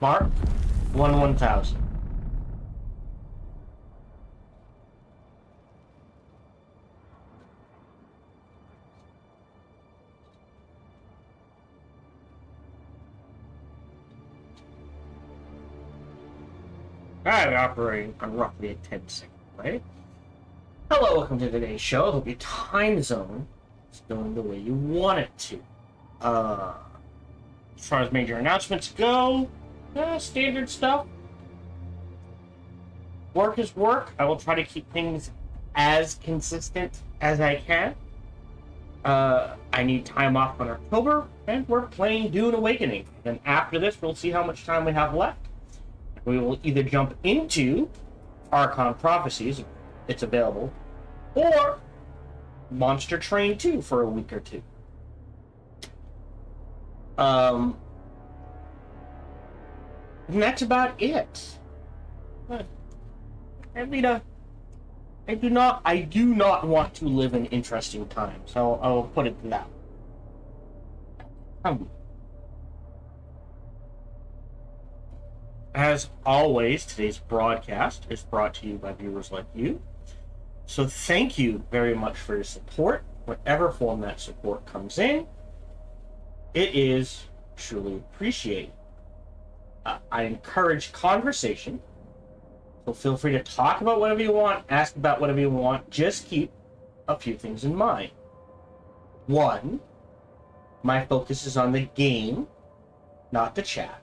Mark 1000. I'm operating on roughly a 10-second delay. Hello, welcome to today's show. I hope your time zone is going the way you want it to. As far as major announcements go, standard stuff. Work is work. I will try to keep things as consistent as I can. I need time off in October, and we're playing Dune Awakening. And after this, we'll see how much time we have left. We will either jump into Archon Prophecies, if it's available, or Monster Train 2 for a week or two. And that's about it. I do not want to live in interesting times. So I will put it that way. As always, today's broadcast is brought to you by viewers like you. So thank you very much for your support, whatever form that support comes in. It is truly appreciated. I encourage conversation, so feel free to talk about whatever you want, ask about whatever you want. Just keep a few things in mind. One, my focus is on the game, not the chat.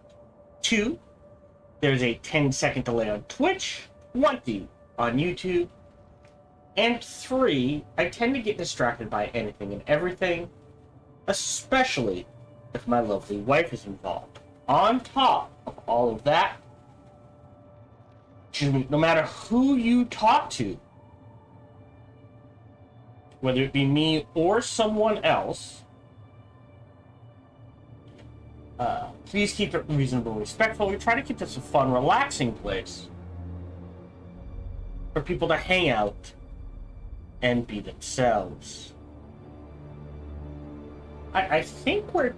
Two, there's a 10-second delay on Twitch, 20 on YouTube, and 3, I tend to get distracted by anything and everything, especially if my lovely wife is involved. On top of all of that, no matter who you talk to, whether it be me or someone else, please keep it reasonable and respectful. We try to keep this a fun, relaxing place for people to hang out and be themselves. I think we're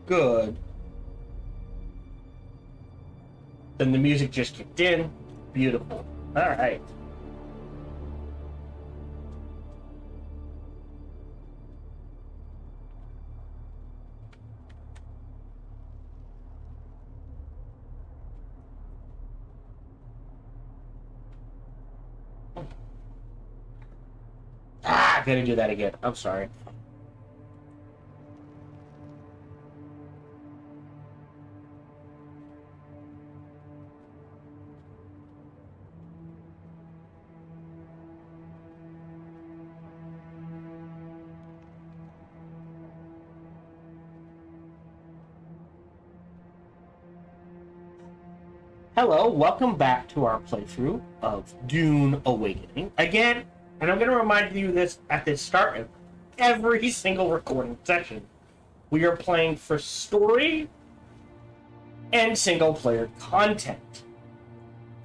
good. Then the music just kicked in. Beautiful. All right. I gotta do that again. I'm sorry. Hello, welcome back to our playthrough of Dune Awakening. Again, and I'm going to remind you this at the start of every single recording session, we are playing for story and single-player content.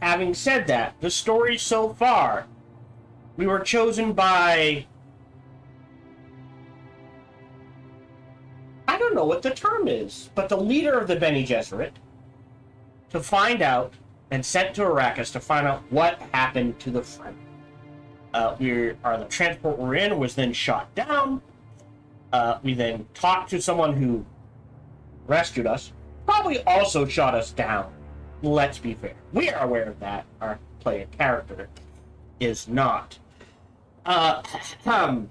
Having said that, the story so far, we were chosen by... I don't know what the term is, but the leader of the Bene Gesserit, to find out, and sent to Arrakis to find out what happened to the Fremen. The transport we're in was then shot down. We then talked to someone who rescued us, probably also shot us down. Let's be fair. We are aware of that. Our player character is not. And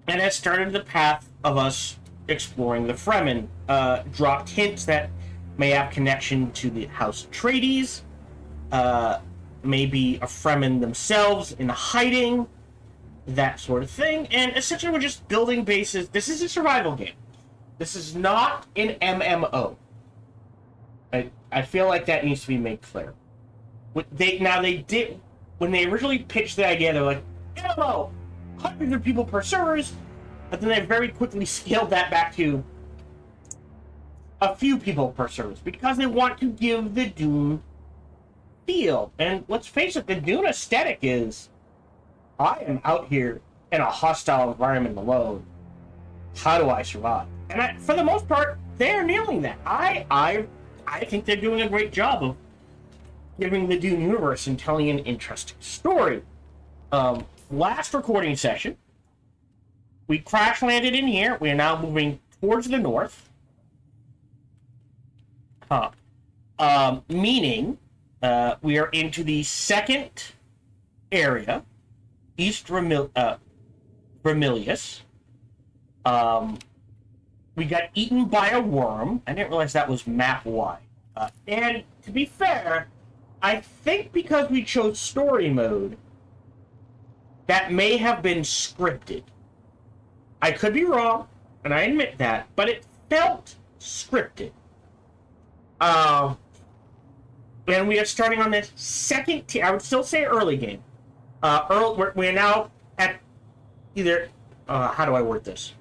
it started the path of us exploring the Fremen. Dropped hints that may have connection to the House Atreides, maybe a Fremen themselves in hiding, that sort of thing. And essentially we're just building bases. This is a survival game. This is not an MMO. I feel like that needs to be made clear. When they originally pitched the idea, they're like, MMO, hundreds of people per servers, but then they very quickly scaled that back to a few people per service because they want to give the Dune feel. And let's face it, the Dune aesthetic is, I am out here in a hostile environment alone. How do I survive? And for the most part, they're nailing that. I think they're doing a great job of giving the Dune universe and telling an interesting story. Last recording session, we crash landed in here. We are now moving towards the north. Meaning we are into the second area, East Vermilius. We got eaten by a worm. I didn't realize that was map Y. And to be fair, I think because we chose story mode, that may have been scripted. I could be wrong, and I admit that, but it felt scripted. And we are starting on this second tier. I would still say early game. We're now at either... how do I word this?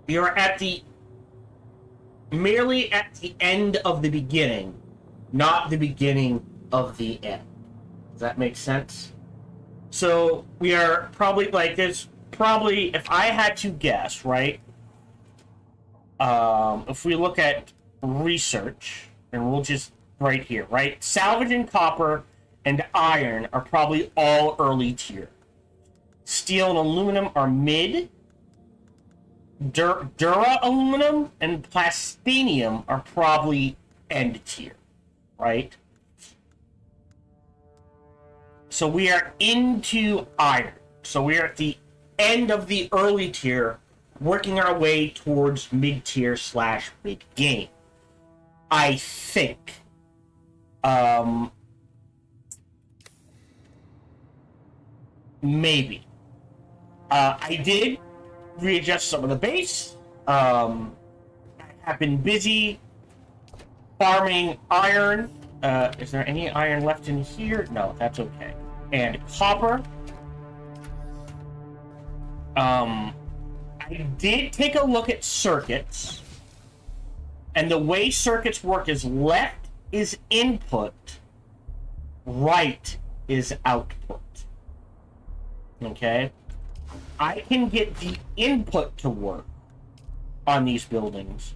You're at merely at the end of the beginning, not the beginning of the end. Does that make sense? So we are probably, like, there's probably, if I had to guess, right? If we look at research, and we'll just right here, right? Salvage and copper and iron are probably all early tier. Steel and aluminum are mid. Dura aluminum and plastinium are probably end tier, right? So we are into iron. So we are at the end of the early tier, working our way towards mid tier / mid game. I think. Maybe. I did readjust some of the base. I have been busy farming iron. Is there any iron left in here? No, that's okay. And copper. I did take a look at circuits. And the way circuits work is left is input, right is output. Okay? I can get the input to work on these buildings.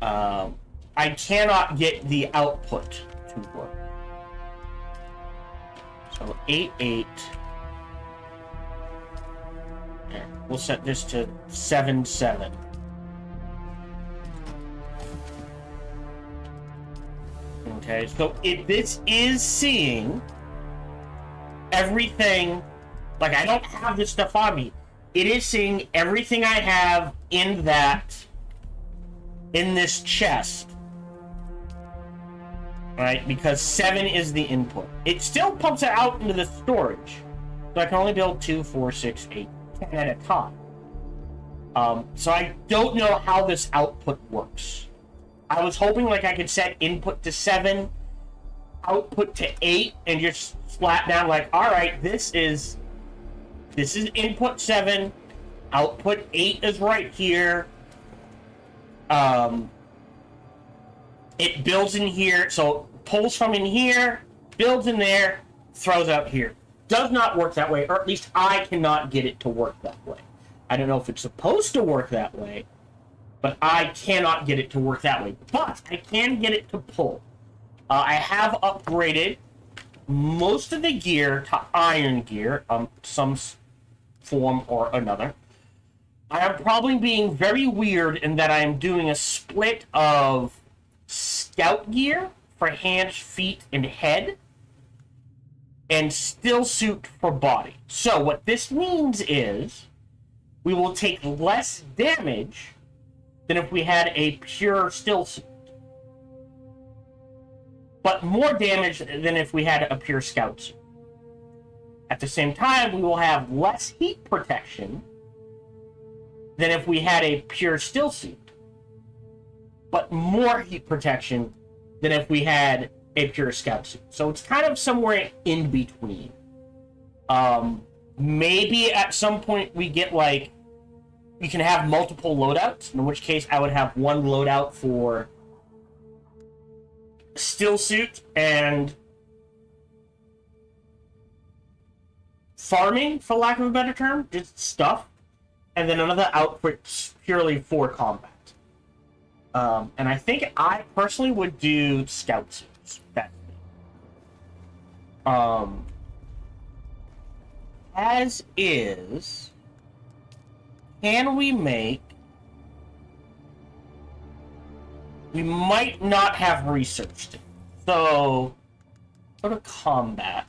I cannot get the output to work. So 8. There. We'll set this to 7. Okay, so this is seeing everything. Like, I don't have this stuff on me. It is seeing everything I have in this chest. Right? Because 7 is the input. It still pumps it out into the storage. So I can only build 2, 4, 6, 8, 10 at a time. So I don't know how this output works. I was hoping, like, I could set input to 7, output to 8, and just slap down, like, alright, this is input 7, output 8 is right here. It builds in here, so pulls from in here, builds in there, throws out here. Does not work that way, or at least I cannot get it to work that way. I don't know if it's supposed to work that way, but I cannot get it to work that way. But I can get it to pull. I have upgraded most of the gear to iron gear, some form or another. I am probably being very weird in that I am doing a split of scout gear for hands, feet, and head, and still suit for body. So what this means is we will take less damage than if we had a pure still suit, but more damage than if we had a pure scout suit. At the same time, we will have less heat protection than if we had a pure still suit, but more heat protection than if we had a pure scout suit. So it's kind of somewhere in between. Maybe at some point we get, like, we can have multiple loadouts, in which case I would have one loadout for still suit and farming, for lack of a better term, just stuff, and then another outfit purely for combat. And I think I personally would do scout suits. That's me. As is, can we make... We might not have researched it. So, go to combat.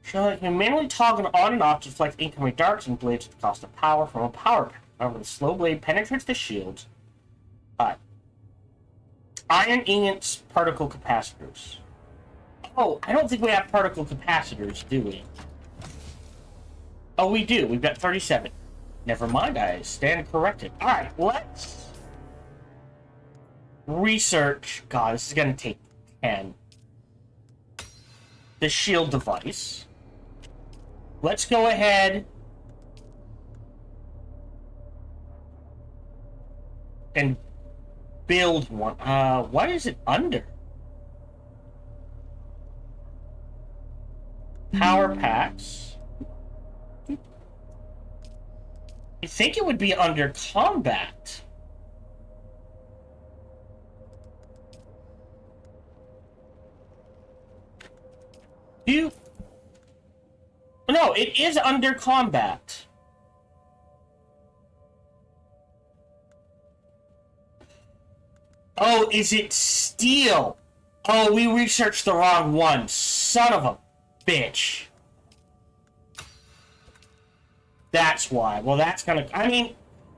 Show that you can manually toggle on and off to deflect incoming darts and blades at the cost of power from a power pack. However, the slow blade penetrates the shields. Iron ingots, particle capacitors. Oh, I don't think we have particle capacitors, do we? Oh, we do. We've got 37. Never mind, I stand corrected. Alright, let's research. God, this is going to take 10. The shield device. Let's go ahead and build one. What is it under? Power packs. I think it would be under combat. No, it is under combat. Oh, is it steel? Oh, we researched the wrong one. Son of a bitch. That's why. Well, that's gonna... I mean,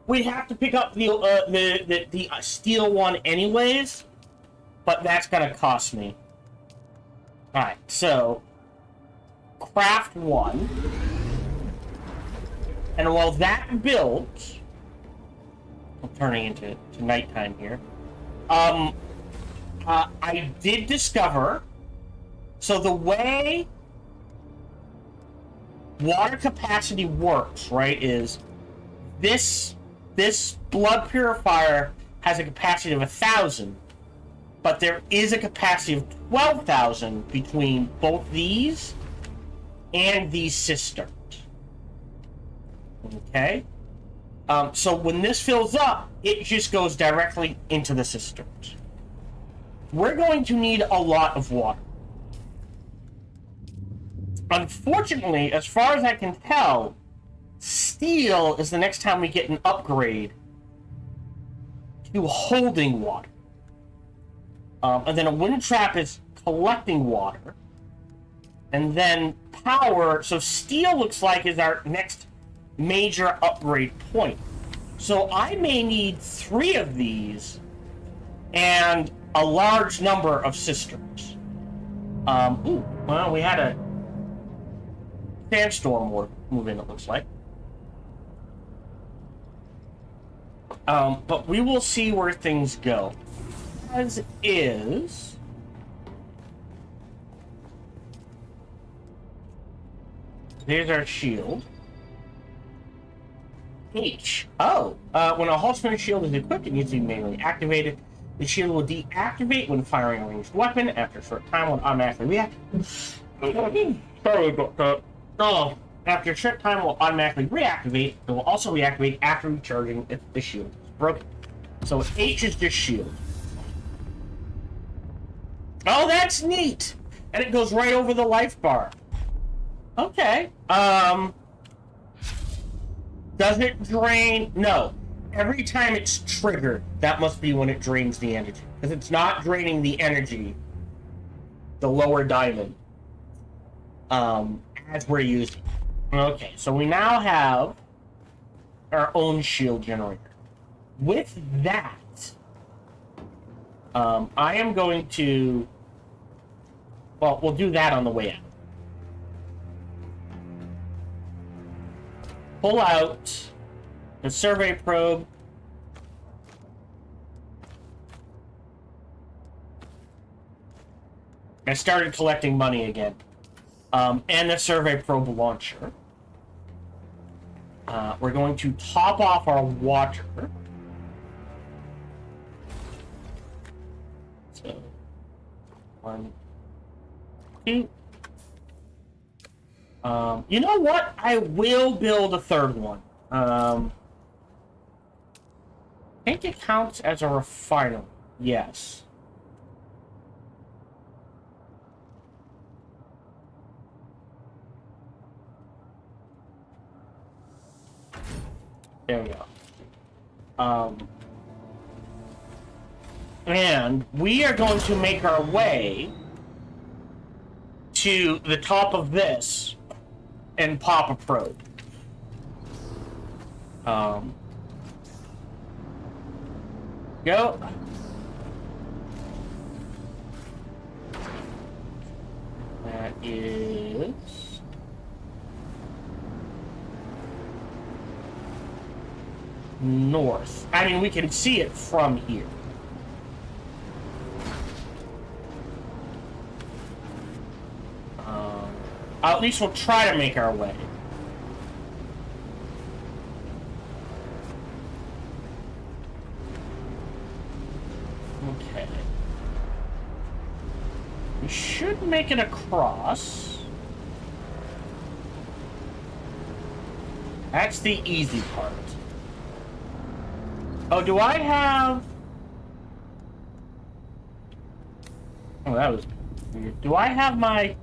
we'd have to pick up the steel one anyways, but that's gonna cost me. Alright, so... Craft one. And while that builds... I'm turning into nighttime here. I did discover... So the way water capacity works, right, is this blood purifier has a capacity of 1,000, but there is a capacity of 12,000 between both these and these cisterns. Okay? So when this fills up, it just goes directly into the cisterns. We're going to need a lot of water. Unfortunately, as far as I can tell, steel is the next time we get an upgrade to holding water. And then a wind trap is collecting water. And then power, so steel looks like is our next major upgrade point. So I may need 3 of these and a large number of cisterns. Well, we had a sandstorm move in, it looks like. But we will see where things go. As is... There's our shield. H. Oh, when a Halsman shield is equipped, it needs to be manually activated. The shield will deactivate when firing a ranged weapon. After a short time, it will automatically reactivate. Sorry about that. Oh, after a short time, it will automatically reactivate. It will also reactivate after recharging if the shield is broken. So H is just shield. Oh, that's neat! And it goes right over the life bar. Okay. Does it drain? No. Every time it's triggered, that must be when it drains the energy. Because it's not draining the energy, the lower diamond, as we're using. Okay, so we now have our own shield generator. With that, I am going to... Well, we'll do that on the way out. Pull out the survey probe. I started collecting money again. And the survey probe launcher. We're going to top off our water. So, 1, 2. You know what? I will build a third one. I think it counts as a refinery. Yes. There we go. And we are going to make our way to the top of this and pop a probe. Go. That is... north. I mean, we can see it from here. At least we'll try to make our way. Okay. We should make it across. That's the easy part. Oh, do I have... Oh, that was weird. Do I have my...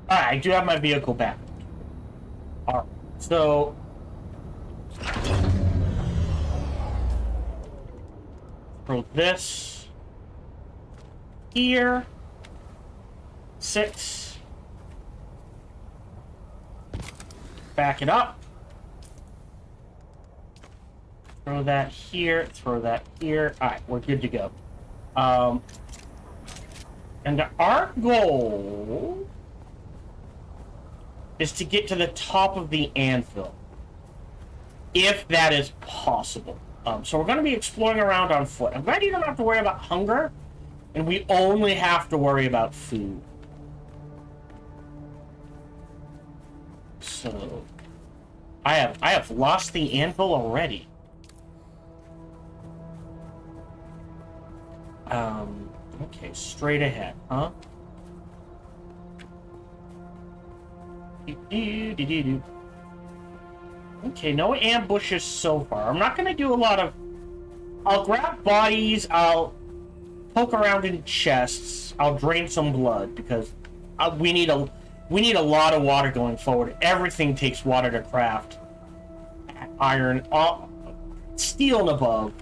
Ah, I do have my vehicle back. Alright, so... throw this... here... 6... back it up. Throw that here, throw that here. Alright, we're good to go. And our goal is to get to the top of the anvil, if that is possible. So we're going to be exploring around on foot. I'm glad you don't have to worry about hunger, and we only have to worry about food. So, I have lost the anvil already. Okay, straight ahead, huh? Okay, no ambushes so far. I'm not gonna do a lot of... I'll grab bodies, I'll poke around in chests, I'll drain some blood, because we need a lot of water going forward. Everything takes water to craft. Iron, steel and above.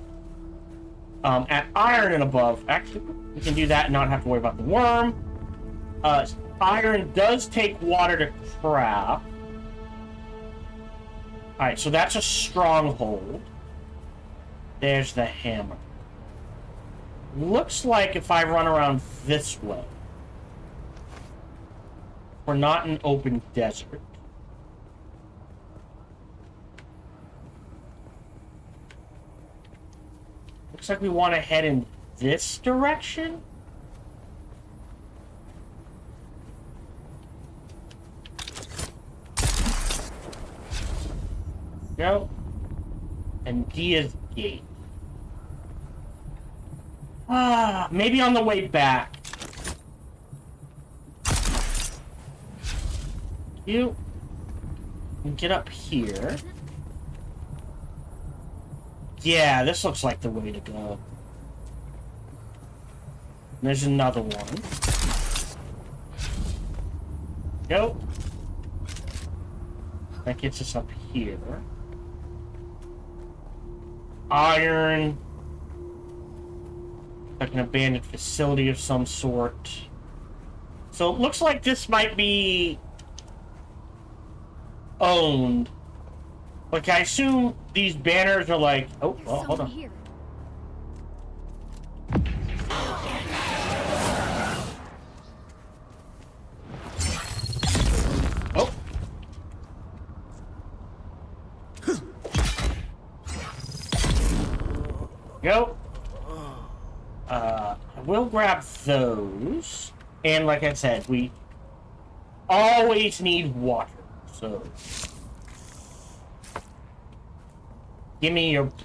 At iron and above, actually, we can do that and not have to worry about the worm. Iron does take water to craft. Alright, so that's a stronghold. There's the hammer. Looks like if I run around this way, we're not in open desert. Looks like we want to head in this direction. Go. And Dia's Gate. Maybe on the way back. You can get up here. Yeah, this looks like the way to go. There's another one. Go. That gets us up here. Iron. Like an abandoned facility of some sort. So it looks like this might be owned. Like, I assume these banners are like... Oh, well, hold on. Here. Oh. Go. I will grab those. And like I said, we always need water. So... give me your blood.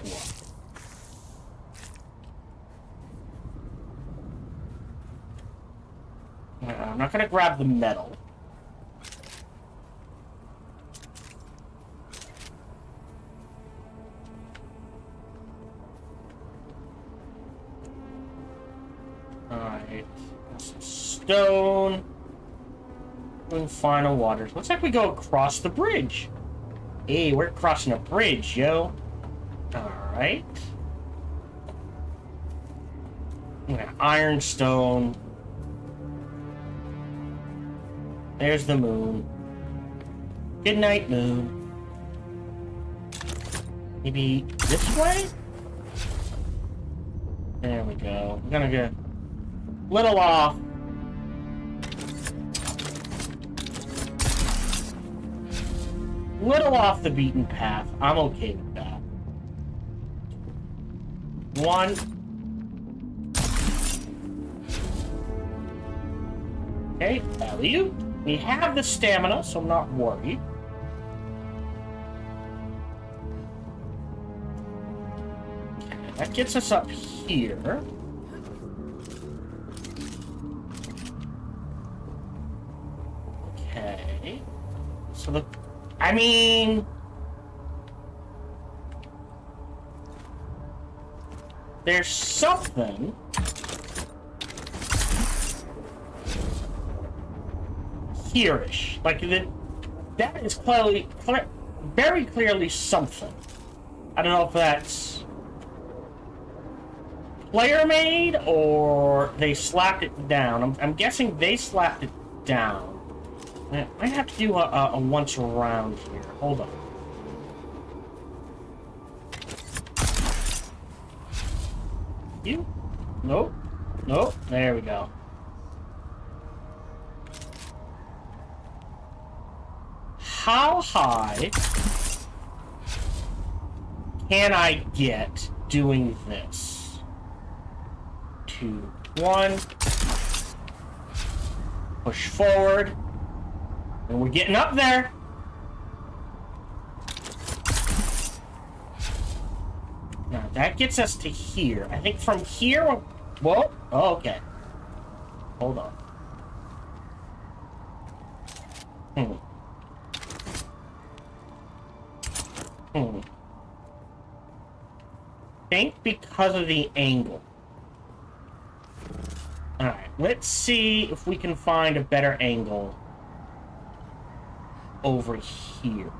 I'm not gonna grab the metal. Alright. Some stone. And final waters. Looks like we go across the bridge. Hey, we're crossing a bridge, yo. Alright. Yeah, ironstone. There's the moon. Good night, moon. Maybe this way? There we go. I'm gonna get a little off. Little off the beaten path. I'm okay with that. One. Okay, value. We have the stamina, so I'm not worried. That gets us up here. Okay. So I mean... There's something... here-ish. Like, that is very clearly something. I don't know if that's... player-made, or they slapped it down. I'm guessing they slapped it down. I might have to do a once around here. Hold on. You? Nope. Nope. There we go. How high can I get doing this? 2, 1. Push forward. And we're getting up there. Now, that gets us to here. I think from here... Whoa. Oh, okay. Hold on. Think because of the angle. Alright, let's see if we can find a better angle over here.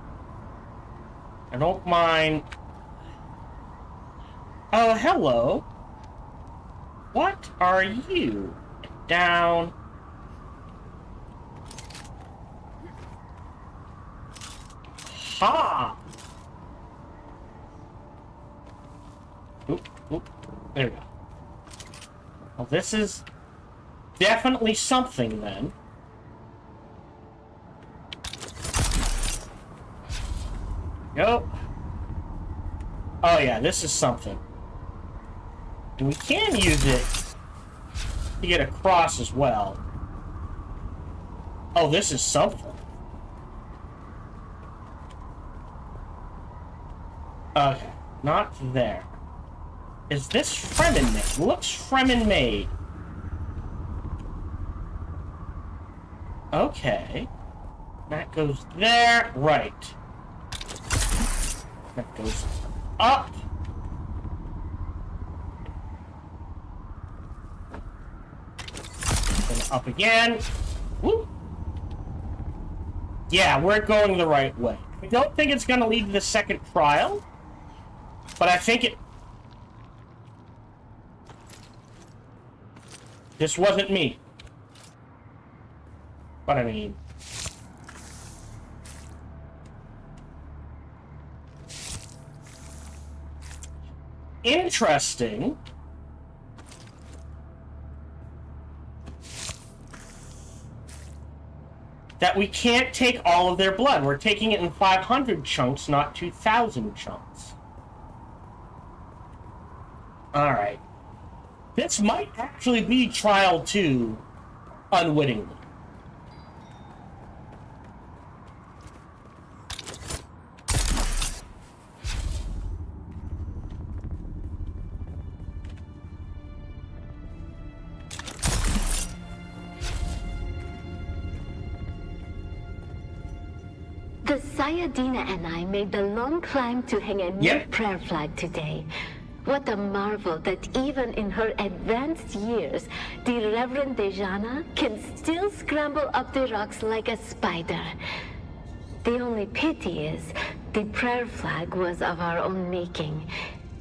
I don't mind... Oh, hello. What are you? Down. Ha! Oop, oop. There we go. Well, this is definitely something, then. Go. Oh, yeah, this is something. And we can use it to get across as well. Oh, this is something. Okay, not there. Is this Fremen made? Looks Fremen made. Okay. That goes there. Right. That goes up. Then up again. Woo. Yeah, we're going the right way. I don't think it's going to lead to the second trial, but I think it... This wasn't me. But I mean... Interesting. That we can't take all of their blood. We're taking it in 500 chunks, not 2,000 chunks. Alright. This might actually be Trial 2 unwittingly. The Sayadina and I made the long climb to hang a new prayer flag today. What a marvel that even in her advanced years, the Reverend Dejana can still scramble up the rocks like a spider. The only pity is, the prayer flag was of our own making.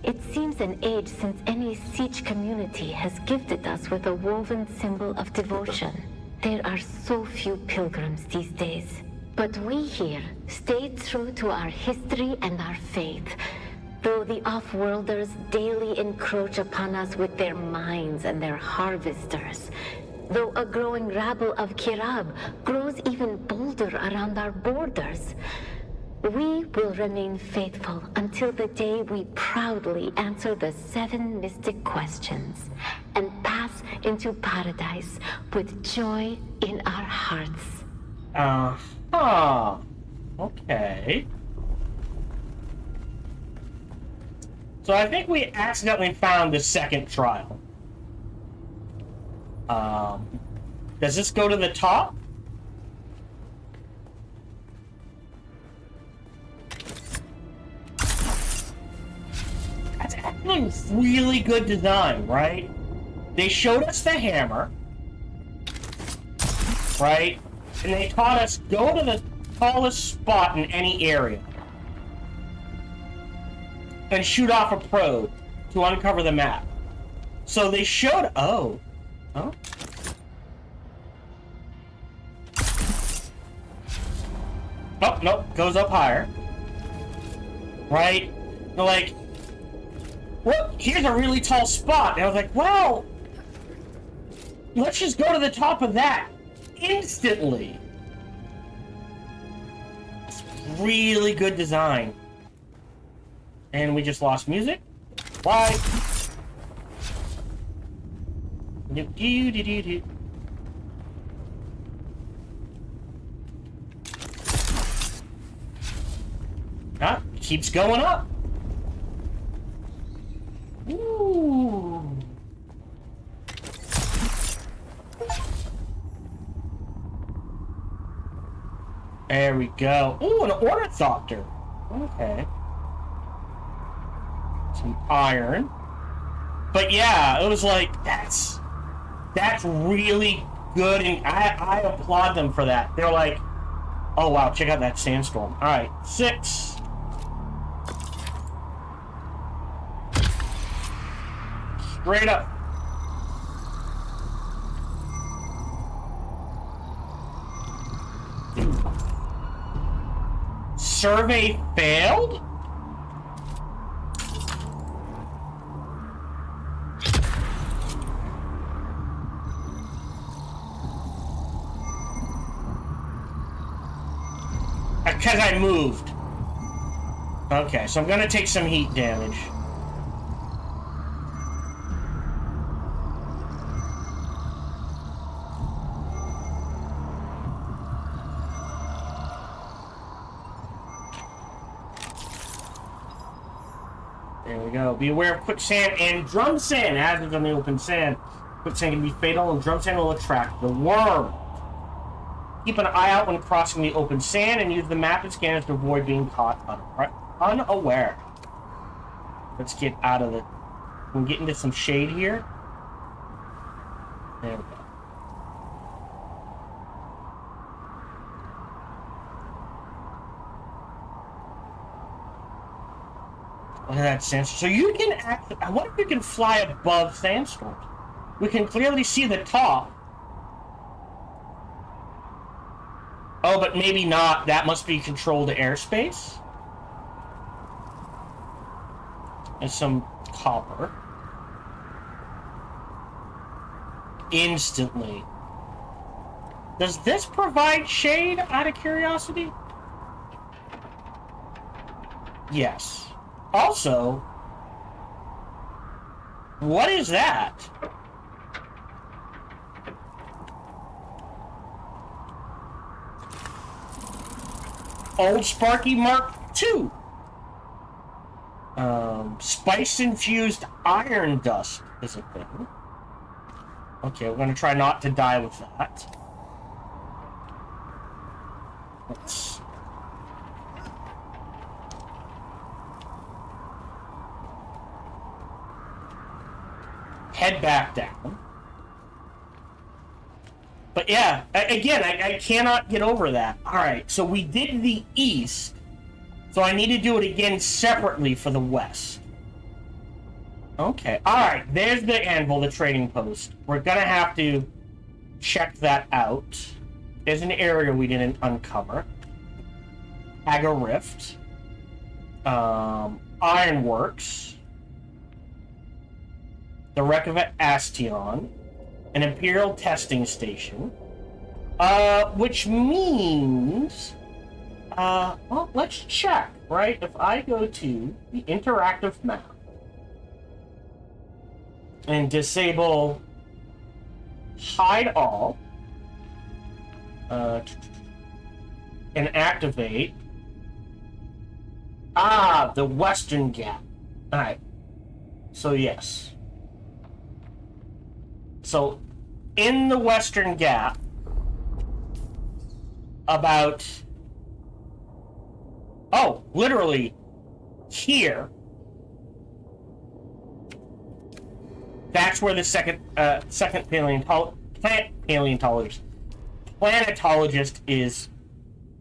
It seems an age since any Siege community has gifted us with a woven symbol of devotion. There are so few pilgrims these days. But we here stayed true to our history and our faith. Though the off-worlders daily encroach upon us with their mines and their harvesters. Though a growing rabble of Kirab grows even bolder around our borders. We will remain faithful until the day we proudly answer the 7 mystic questions and pass into paradise with joy in our hearts. Okay. So I think we accidentally found the second trial. Does this go to the top? That's actually really good design, right? They showed us the hammer, right? And they taught us, go to the tallest spot in any area and shoot off a probe to uncover the map. So they showed... Oh, nope, goes up higher. Right? They're like, look, here's a really tall spot. And I was like, well, let's just go to the top of that instantly. It's really good design. And we just lost music. Why? Ah, keeps going up. Ooh. There we go. Ooh, an ornithopter. Okay. Some iron. But yeah, it was like, that's really good, and I applaud them for that. They're like, oh wow, check out that sandstorm. Alright, 6. Straight up. Survey failed? Because I moved. Okay, so I'm gonna take some heat damage. There we go. Be aware of quicksand and drum sand. Hazards on the open sand. Quicksand can be fatal, and drum sand will attract the worm. Keep an eye out when crossing the open sand, and use the map and scanners to avoid being caught unaware. Let's get out of the... Can we get into some shade here? There we go. Look at that sandstorm. So you can actually... I wonder if you can fly above sandstorms. We can clearly see the top. Oh, but maybe not. That must be controlled airspace. And some copper. Instantly. Does this provide shade, out of curiosity? Yes. Also, what is that? Old Sparky Mark II. Spice-infused iron dust is a thing. Okay, we're going to try not to die with that. Let's... head back down. But yeah, again, I cannot get over that. Alright, so we did the east, so I need to do it again separately for the west. Okay, alright, there's the anvil, the trading post. We're gonna have to check that out. There's an area we didn't uncover. Haga Rift. Ironworks. The wreck of Astion. An Imperial testing station. Which means... well, let's check, right? If I go to the interactive map and disable hide all, and activate the Western Gap. Alright. So yes. So in the Western Gap, about literally here, that's where the second planetologist is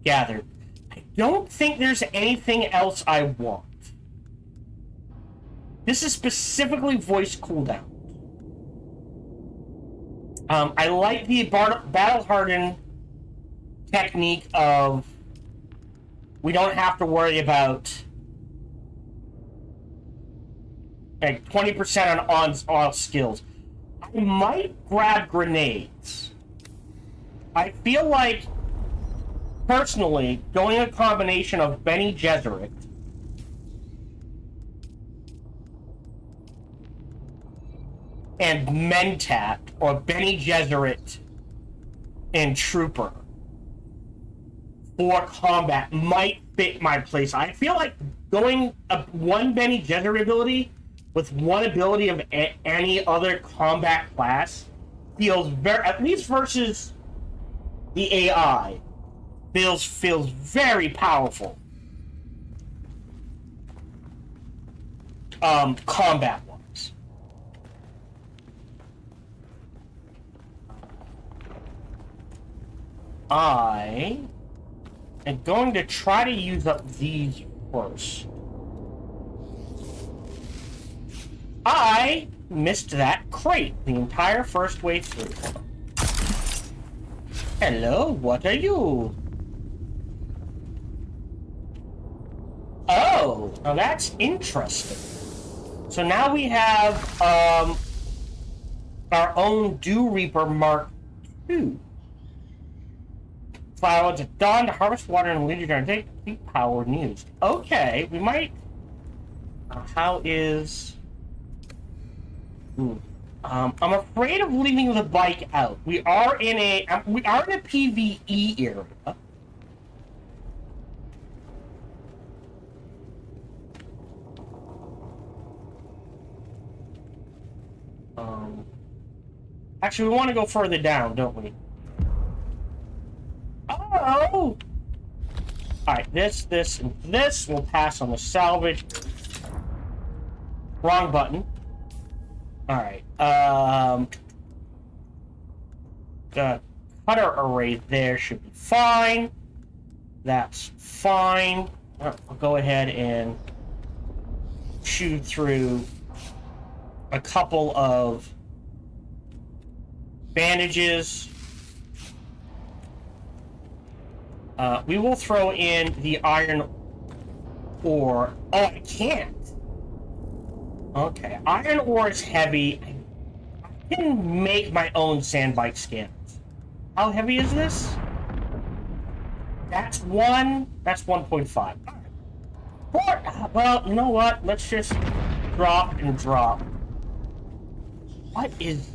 gathered. I don't think there's anything else I want. This is specifically voice cooldown. I like the battle-hardened technique of we don't have to worry about like 20% on all skills. I might grab grenades. I feel like, personally, going a combination of Bene Gesserit and Mentat, or Bene Gesserit and Trooper for combat might fit my place. I feel like going one Bene Gesserit ability with one ability of any other combat class feels very, at least versus the AI, feels very powerful. Combat wise. I am going to try to use up these first. I missed that crate the entire first way through. Hello, what are you? Oh, now that's interesting. So now we have our own Dew Reaper Mark II. Clouds at dawn to harvest water and lead our day. Power used. Okay, we might. How is? I'm afraid of leaving the bike out. We are in a PvE area. Actually, we want to go further down, don't we? Oh! Alright, this, and this will pass on the salvage. Wrong button. Alright, the cutter array there should be fine. That's fine. I'll go ahead and chew through a couple of bandages. We will throw in the iron ore. Oh, I can't. Okay, iron ore is heavy. I can make my own sandbite scanners. How heavy is this? That's 1.5. Well, you know what? Let's just drop and drop. What is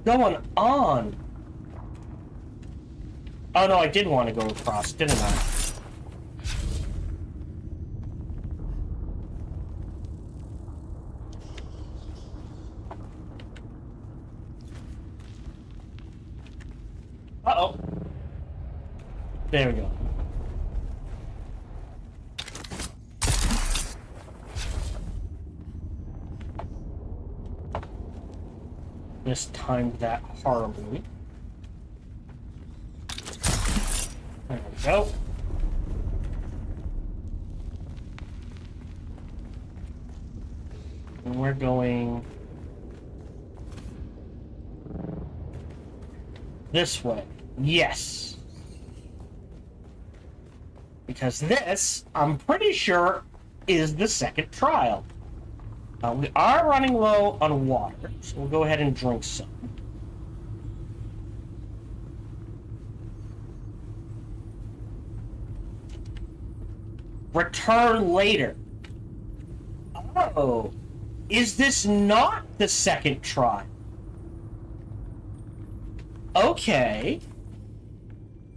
going on? Oh no, I did want to go across, didn't I? Uh-oh. There we go. mistimed that horribly. There we go. And we're going this way. Yes. Because this, I'm pretty sure, is the second trial. We are running low on water, so we'll go ahead and drink some. Return later. Oh, is this not the second trial? Okay.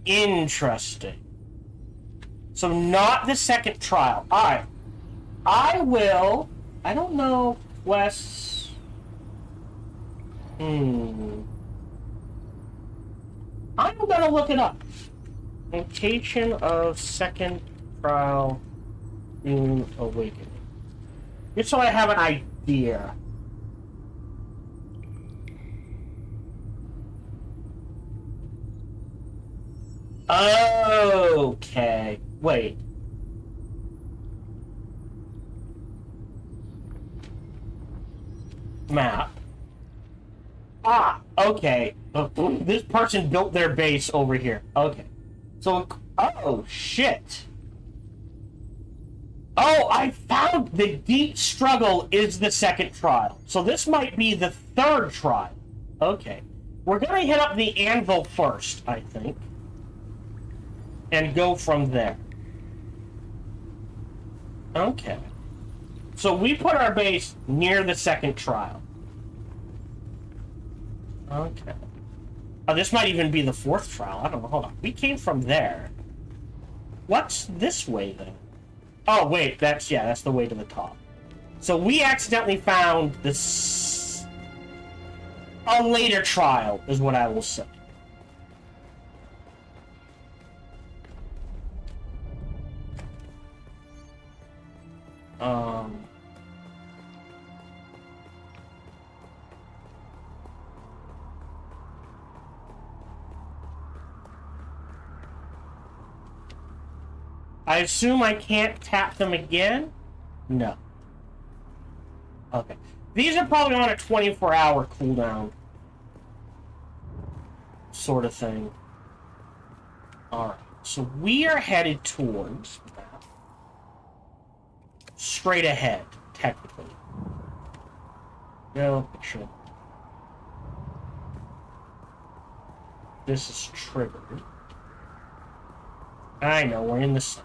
Interesting. So not the second trial. Alright. I will... I don't know quests... I'm gonna look it up. Location of second trial Dune Awakening. Just so I have an idea. Okay. Wait. Map. Ah, okay. This person built their base over here. Okay. So, oh, shit. Oh, I found the deep struggle is the second trial. So this might be the third trial. Okay. We're gonna hit up the anvil first, I think. And go from there. Okay. So we put our base near the second trial. Okay. Oh, this might even be the fourth trial. I don't know. Hold on. We came from there. What's this way, then? Oh, wait. That's the way to the top. So we accidentally found this... a later trial, is what I will say. I assume I can't tap them again? No. Okay. These are probably on a 24-hour cooldown. Sort of thing. Alright. So we are headed towards... straight ahead, technically. No, picture. This is triggered. I know, we're in the sun.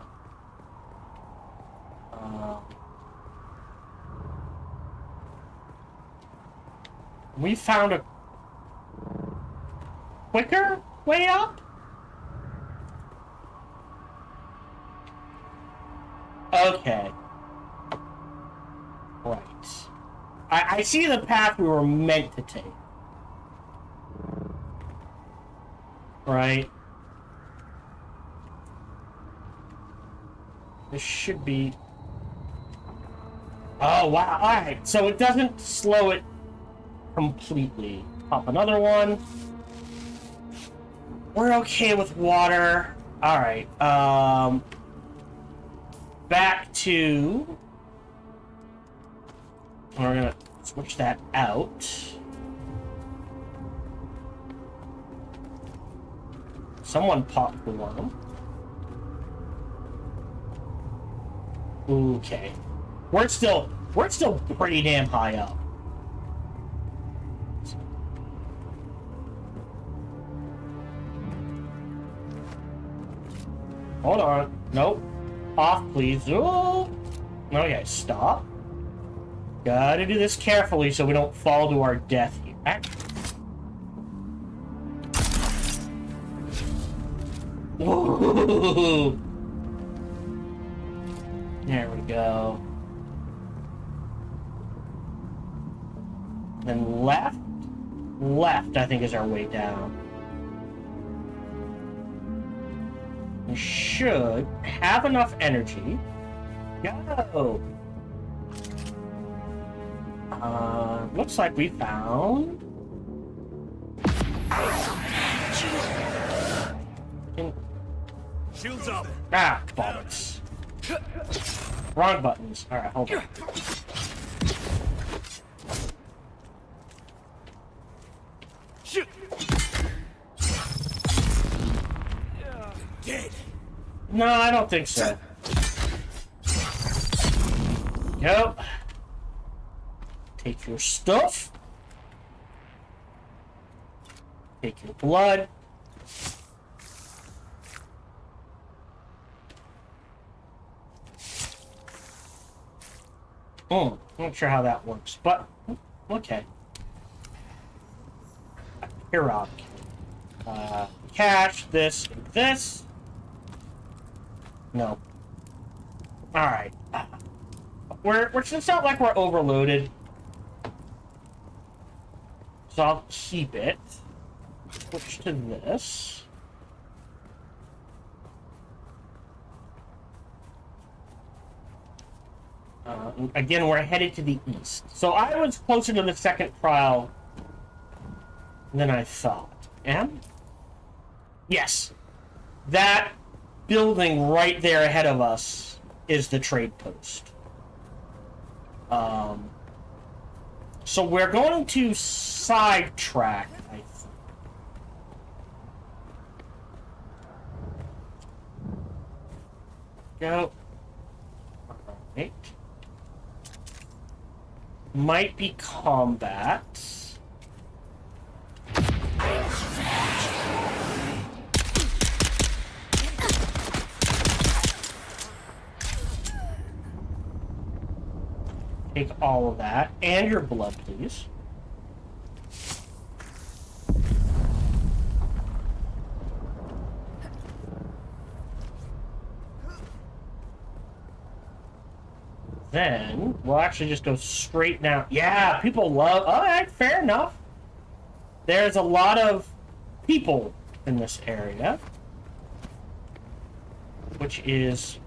We found a quicker way up? Okay. Right. I see the path we were meant to take. Right. This should be... Oh, wow. Alright, so it doesn't slow it completely. Pop another one. We're okay with water. Alright, back to... We're gonna switch that out. Someone popped the worm. Okay. We're still pretty damn high up. Hold on. Nope. Off, please. Oh. Okay, stop. Gotta do this carefully so we don't fall to our death here. Whoa. There we go. Then left? Left, I think, is our way down. We should have enough energy. Go! Looks like we found Shields up. Ah, bollocks. Wrong buttons. Alright, hold on. Shoot. Dead. No, I don't think so. Go. Take your stuff. Take your blood. Not sure how that works, but okay. Here, cash, this, and this. No. Alright. It's not like we're overloaded. So I'll keep it. Switch to this. Again, we're headed to the east. So I was closer to the second trial than I thought. Yes. That building right there ahead of us is the trade post. So we're going to sidetrack, I think. Go. Alright. Might be combat. Take all of that. And your blood, please. Then, we'll actually just go straight now. Yeah, people love... Alright, fair enough. There's a lot of people in this area. Which is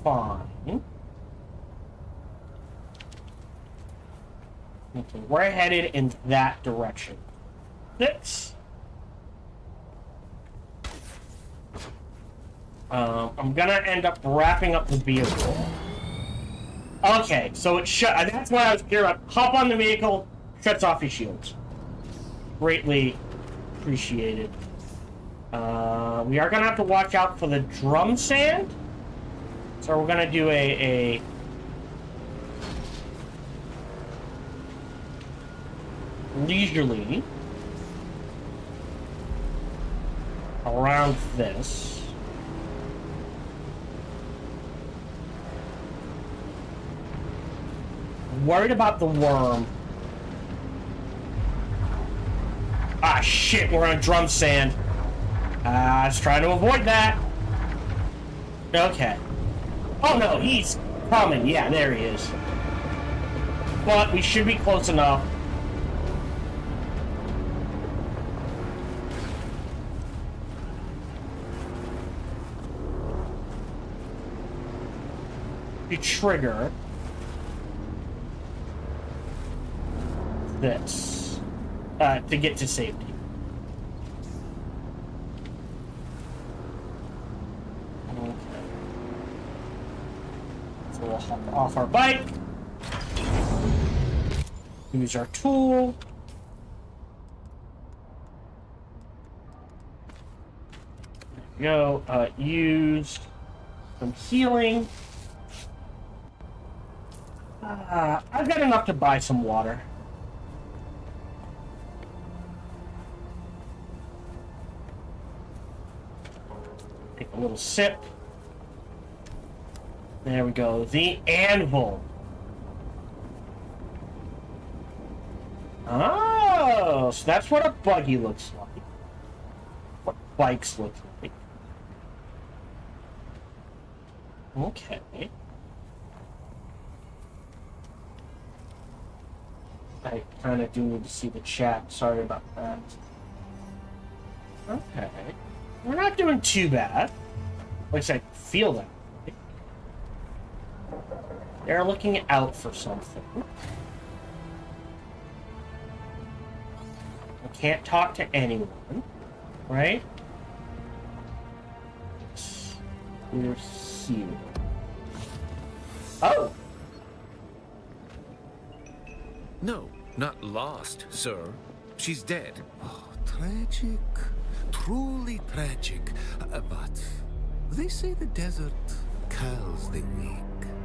fine. Okay, we're headed in that direction. 6. I'm gonna end up wrapping up the vehicle. Okay, so it shut. That's why I was clear about. Hop on the vehicle, shuts off your shields. Greatly appreciated. We are gonna have to watch out for the drum sand. So we're gonna do a leisurely around this. Worried about the worm. Ah, shit, we're on drum sand. I was trying to avoid that. Okay. Oh no, he's coming. Yeah, there he is. But we should be close enough. To trigger this to get to safety. Okay. So we'll hop off our bike. Use our tool. There we go. Use some healing. I've got enough to buy some water. Take a little sip. There we go. The anvil. Oh, so that's what a buggy looks like. What bikes look like. Okay. I kind of do need to see the chat. Sorry about that. Okay. We're not doing too bad. At least I feel that way. They're looking out for something. I can't talk to anyone, right? We're here. Oh! No, not lost, sir. She's dead. Oh, tragic. Truly tragic. But they say the desert kills the weak.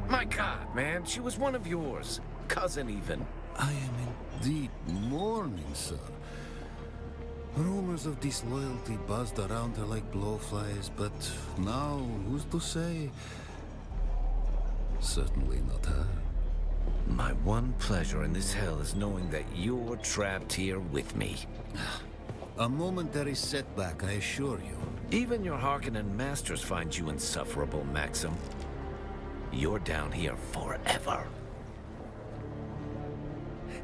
My God, man, she was one of yours. Cousin, even. I am in deep mourning, sir. Rumors of disloyalty buzzed around her like blowflies, but now, who's to say? Certainly not her. My one pleasure in this hell is knowing that you're trapped here with me. A momentary setback, I assure you. Even your Harkonnen masters find you insufferable, Maxim. You're down here forever.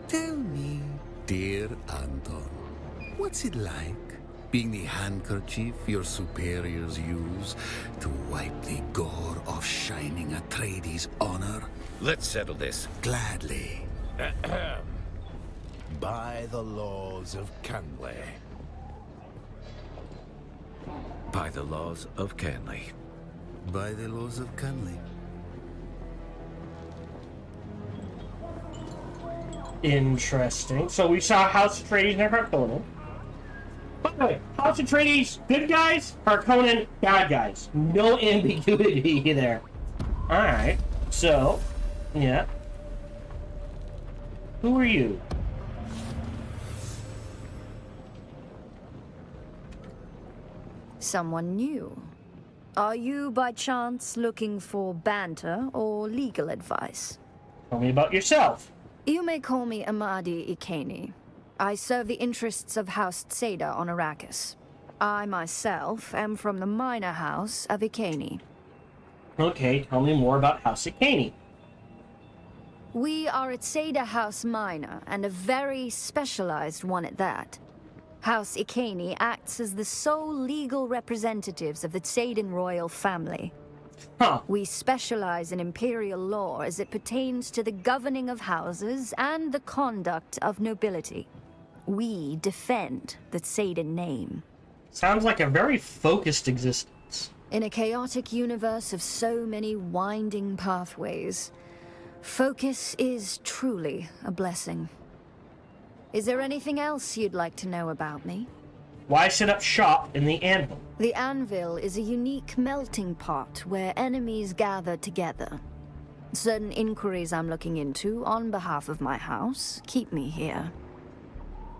Tell me, dear Anton, what's it like being the handkerchief your superiors use to wipe the gore off Shining Atreides' honor? Let's settle this. Gladly. By the laws of Canley. By the laws of Canley. By the laws of Canley. Interesting. So we saw House Atreides and Harkonnen. By the way, House Atreides, good guys, Harkonnen, bad guys. No ambiguity there. Alright, so, yeah. Who are you? Someone new. Are you, by chance, looking for banter or legal advice? Tell me about yourself. You may call me Amadi Ikeni. I serve the interests of House Tseda on Arrakis. I, myself, am from the minor house of Ikeni. Okay, tell me more about House Ikeni. We are a Tseda House minor, and a very specialized one at that. House Ikeni acts as the sole legal representatives of the Tsedan royal family. Huh. We specialize in imperial law as it pertains to the governing of houses and the conduct of nobility. We defend the Tsedan name. Sounds like a very focused existence. In a chaotic universe of so many winding pathways, focus is truly a blessing. Is there anything else you'd like to know about me? Why set up shop in the Anvil? The Anvil is a unique melting pot where enemies gather together. Certain inquiries I'm looking into on behalf of my house keep me here.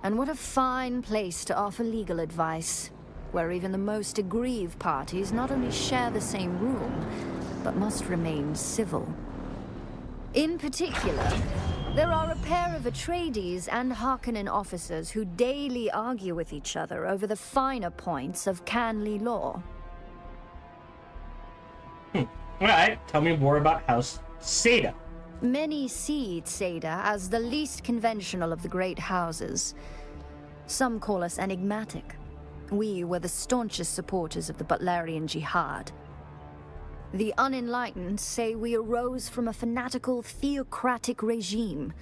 And what a fine place to offer legal advice, where even the most aggrieved parties not only share the same room, but must remain civil. In particular, there are a pair of Atreides and Harkonnen officers who daily argue with each other over the finer points of Canley law. Alright, tell me more about House Seda. Many see Tseda as the least conventional of the great houses. Some call us enigmatic. We were the staunchest supporters of the Butlerian Jihad. The unenlightened say we arose from a fanatical theocratic regime.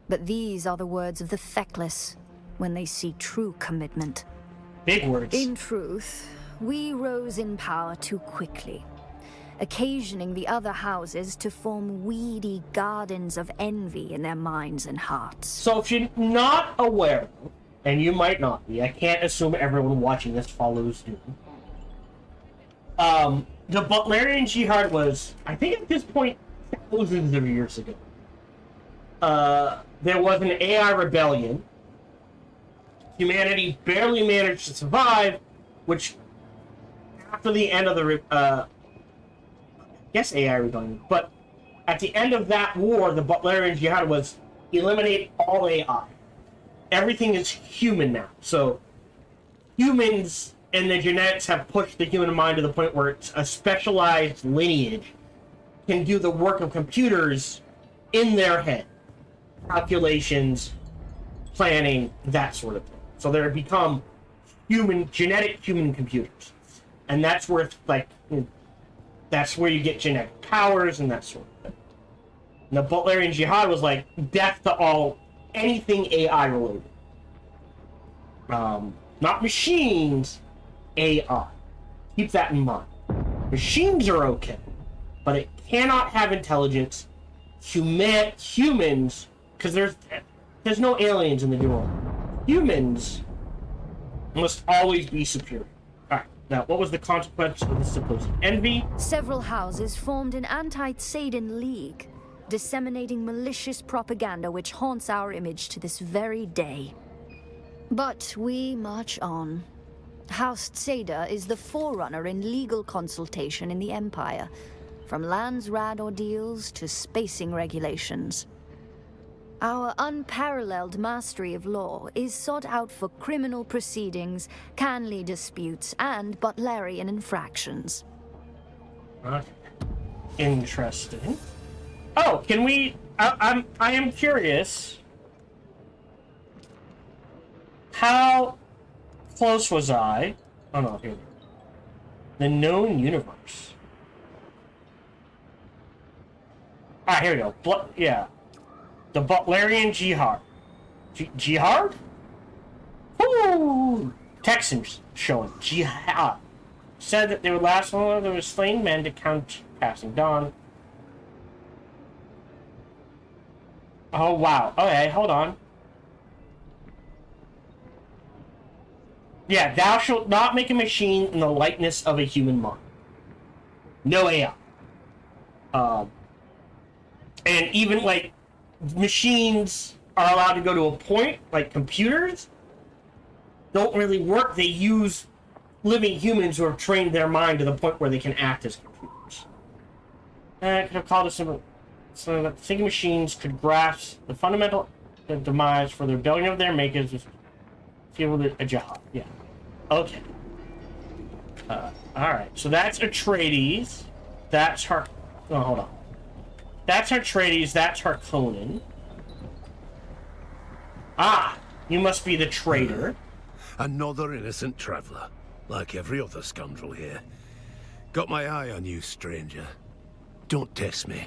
But these are the words of the feckless when they see true commitment. Big words. In truth, we rose in power too quickly, occasioning the other houses to form weedy gardens of envy in their minds and hearts. So if you're not aware, and you might not be, I can't assume everyone watching this follows Dune. The Butlerian Jihad was, I think at this point, thousands of years ago. There was an AI rebellion. Humanity barely managed to survive, which, after the end of the, I guess AI rebellion, but at the end of that war, the Butlerian Jihad was eliminate all AI. Everything is human now. So, humans and the genetics have pushed the human mind to the point where it's a specialized lineage can do the work of computers in their head. Calculations, planning, that sort of thing. So they become genetic human computers. And that's where, that's where you get genetic powers and that sort of thing. And the Butlerian Jihad was like, death to all, anything AI related. Not machines, AI. Keep that in mind. Machines are okay, but it cannot have intelligence. Humans, because there's no aliens in the Dune world. Humans must always be superior. Alright, now what was the consequence of this supposed envy? Several houses formed an anti-Tsaden league, disseminating malicious propaganda which haunts our image to this very day. But we march on. House Tsada is the forerunner in legal consultation in the Empire, from lands rad ordeals to spacing regulations. Our unparalleled mastery of law is sought out for criminal proceedings, Canley disputes, and Butlerian infractions. Okay. Interesting. Oh, can we... I am curious. How close was I? Oh no, here we go. The known universe. Ah, here we go. Yeah. The Butlerian Jihad. Jihad? Woo! Texans showing. Jihad. Said that they would last longer than was slain men to count passing dawn. Oh, wow. Okay, hold on. Yeah, thou shalt not make a machine in the likeness of a human mind. No AI. And even, like, machines are allowed to go to a point, like computers, don't really work. They use living humans who have trained their mind to the point where they can act as computers. I could have called it something so that thinking machines could grasp the fundamental demise for the rebellion of their makers was feel a jihad. Yeah. Okay. Alright, so that's Atreides. That's her... Oh, hold on. That's Atreides, that's Harkonnen. Ah! You must be the traitor. Another innocent traveler, like every other scoundrel here. Got my eye on you, stranger. Don't test me.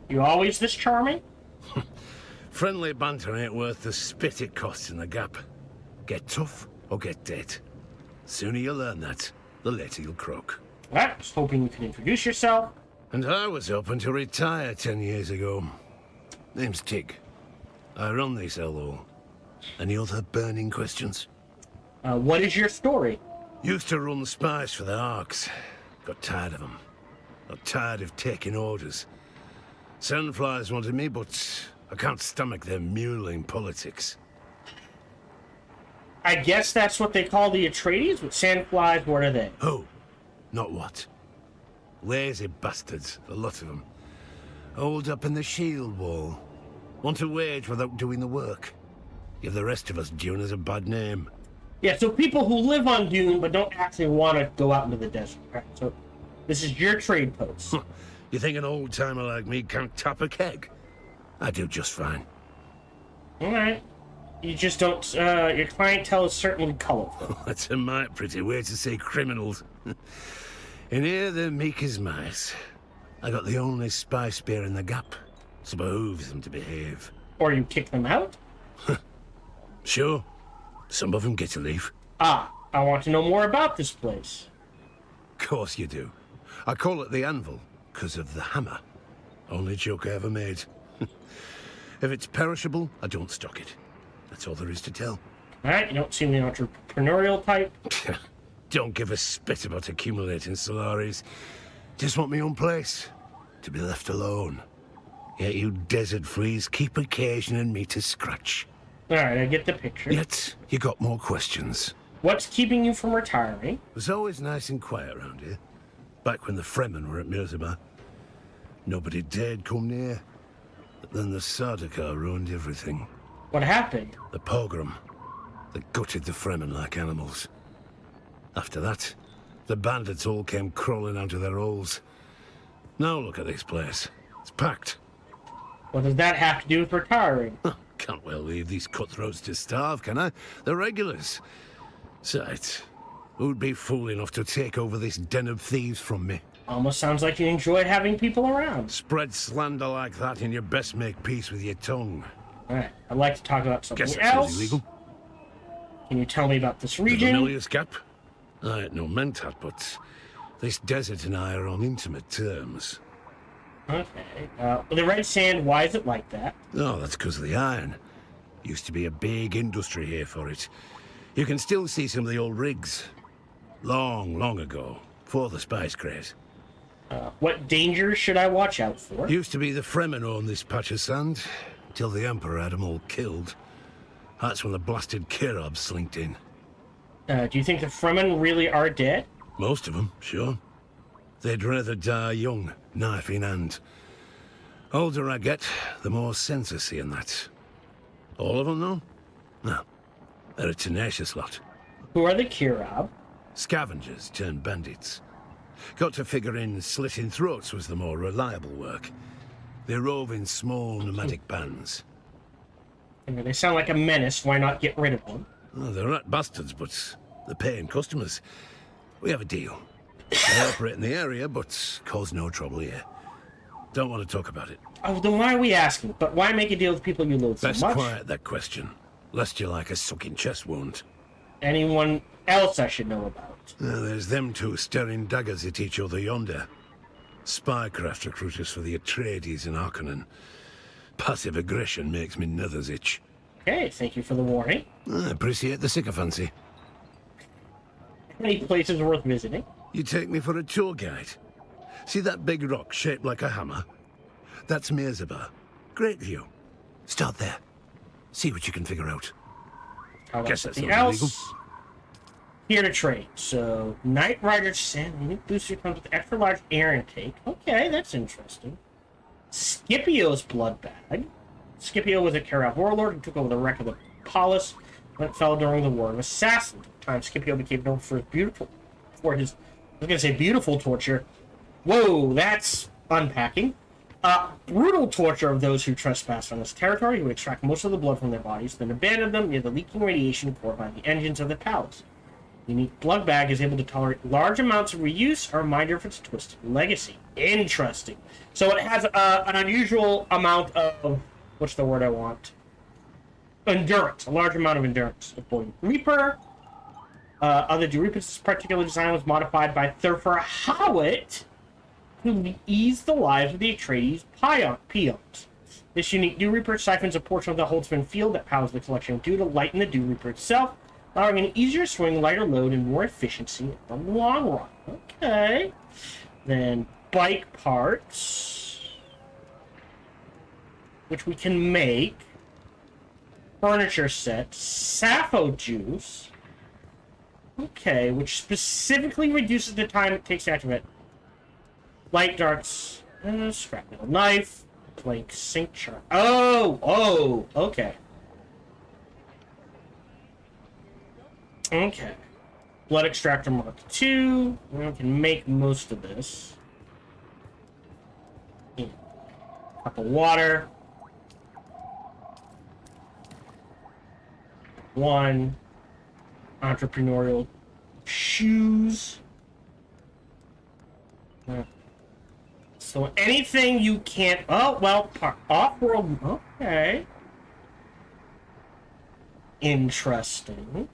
You always this charming? Friendly banter ain't worth the spit it costs in the gap. Get tough or get dead. Sooner you learn that, the later you'll croak. I was hoping you could introduce yourself. And I was hoping to retire 10 years ago. Name's Tig. I run this LO. Any other burning questions? What is your story? Used to run spies for the Arks. Got tired of them. Got tired of taking orders. Sandflies wanted me, but I can't stomach their muling politics. I guess that's what they call the Atreides, but Sandflies, what are they? Who? Not what. Lazy bastards, a lot of them. Hold up in the shield wall. Want a wage without doing the work. Give the rest of us Duners a bad name. Yeah, so people who live on Dune but don't actually want to go out into the desert. Right, so this is your trade post. You think an old-timer like me can't tap a keg? I do just fine. Alright. You just don't, your clientele is certainly colorful. That's a mighty pretty way to say criminals. In here, they're meek as mice. I got the only spy spear in the gap, so behooves them to behave. Or you kick them out? Sure. Some of them get to leave. Ah, I want to know more about this place. Course you do. I call it the Anvil, because of the hammer. Only joke I ever made. If it's perishable, I don't stock it. That's all there is to tell. Alright, you don't seem the entrepreneurial type. Don't give a spit about accumulating Solaris. Just want my own place. To be left alone. Yet you desert fleas keep occasioning me to scratch. Alright, I get the picture. Yet, you got more questions. What's keeping you from retiring? It was always nice and quiet around here. Back when the Fremen were at Mirzabah. Nobody dared come near. But then the Sardaukar ruined everything. What happened? The pogrom. They gutted the Fremen like animals. After that, the bandits all came crawling out of their holes. Now look at this place. It's packed. What does that have to do with retiring? Can't well leave these cutthroats to starve, can I? They're regulars. Sight, who'd be fool enough to take over this den of thieves from me? Almost sounds like you enjoyed having people around. Spread slander like that and you best make peace with your tongue. Alright, I'd like to talk about something Guess that else. sounds illegal. Can you tell me about this The region? Vermilius Gap? I ain't no mentat, but This desert and I are on intimate terms. Okay. The red sand, why is it like that? Oh, that's because of the iron. Used to be a big industry here for it. You can still see some of the old rigs. Long, long ago, before the spice craze. What dangers should I watch out for? Used to be the Fremen owned this patch of sand, till the Emperor had them all killed. That's when the blasted Kirabs slinked in. Do you think the Fremen really are dead? Most of them, sure. They'd rather die young, knife in hand. Older I get, the more sense I see in that. All of them, though? No. They're a tenacious lot. Who are the Kirab? Scavengers turned bandits. Got to figure in slitting throats was the more reliable work. They rove in small nomadic bands. I mean, they sound like a menace. Why not get rid of them? Oh, they're not bastards, but they're paying customers. We have a deal. They operate in the area, but cause no trouble here. Don't want to talk about it. Oh, then why are we asking? But why make a deal with people you loathe so Best much? quiet that question, lest you like a sucking chest wound. Anyone else I should know about? There's them two staring daggers at each other yonder. Spycraft recruiters for the Atreides in Harkonnen. Passive aggression makes me nethers itch. Okay, thank you for the warning. I appreciate the sycophancy. Any places worth visiting? You take me for a tour guide. See that big rock shaped like a hammer? That's Mirzabar. Great view. Start there. See what you can figure out. How about Guess that's something not else? illegal. Here to trade. So, Night Rider Sand. Unique booster comes with extra large air intake. Okay, that's interesting. Scipio's blood bag. Scipio was a Karab warlord who took over the wreck of the Polis when it fell during the War of Assassins. At the time, Scipio became known for his beautiful torture. Whoa, that's unpacking. Brutal torture of those who trespassed on his territory. He would extract most of the blood from their bodies, then abandon them near the leaking radiation core by the engines of the palace. The unique blood bag is able to tolerate large amounts of reuse, a reminder of its twisted legacy. Interesting. So it has an unusual amount of, what's the word I want? Endurance. A large amount of endurance. Avoiding Reaper. Other Reaper's particular design was modified by Thurfer Howitt to ease the lives of the Atreides peons. This unique Dew Reaper siphons a portion of the Holtzman field that powers the collection of dew to lighten the Dew Reaper itself, allowing an easier swing, lighter load, and more efficiency in the long run. Okay. Then bike parts, which we can make. Furniture set. Sappho juice. Okay, which specifically reduces the time it takes to activate. Light darts. Scrap metal knife. Plank sink chart. Oh, okay. Okay. Blood extractor Mark II. We can make most of this. Cup of water. One. Entrepreneurial shoes. So anything you can't... Oh, well, off-world... Okay. Interesting.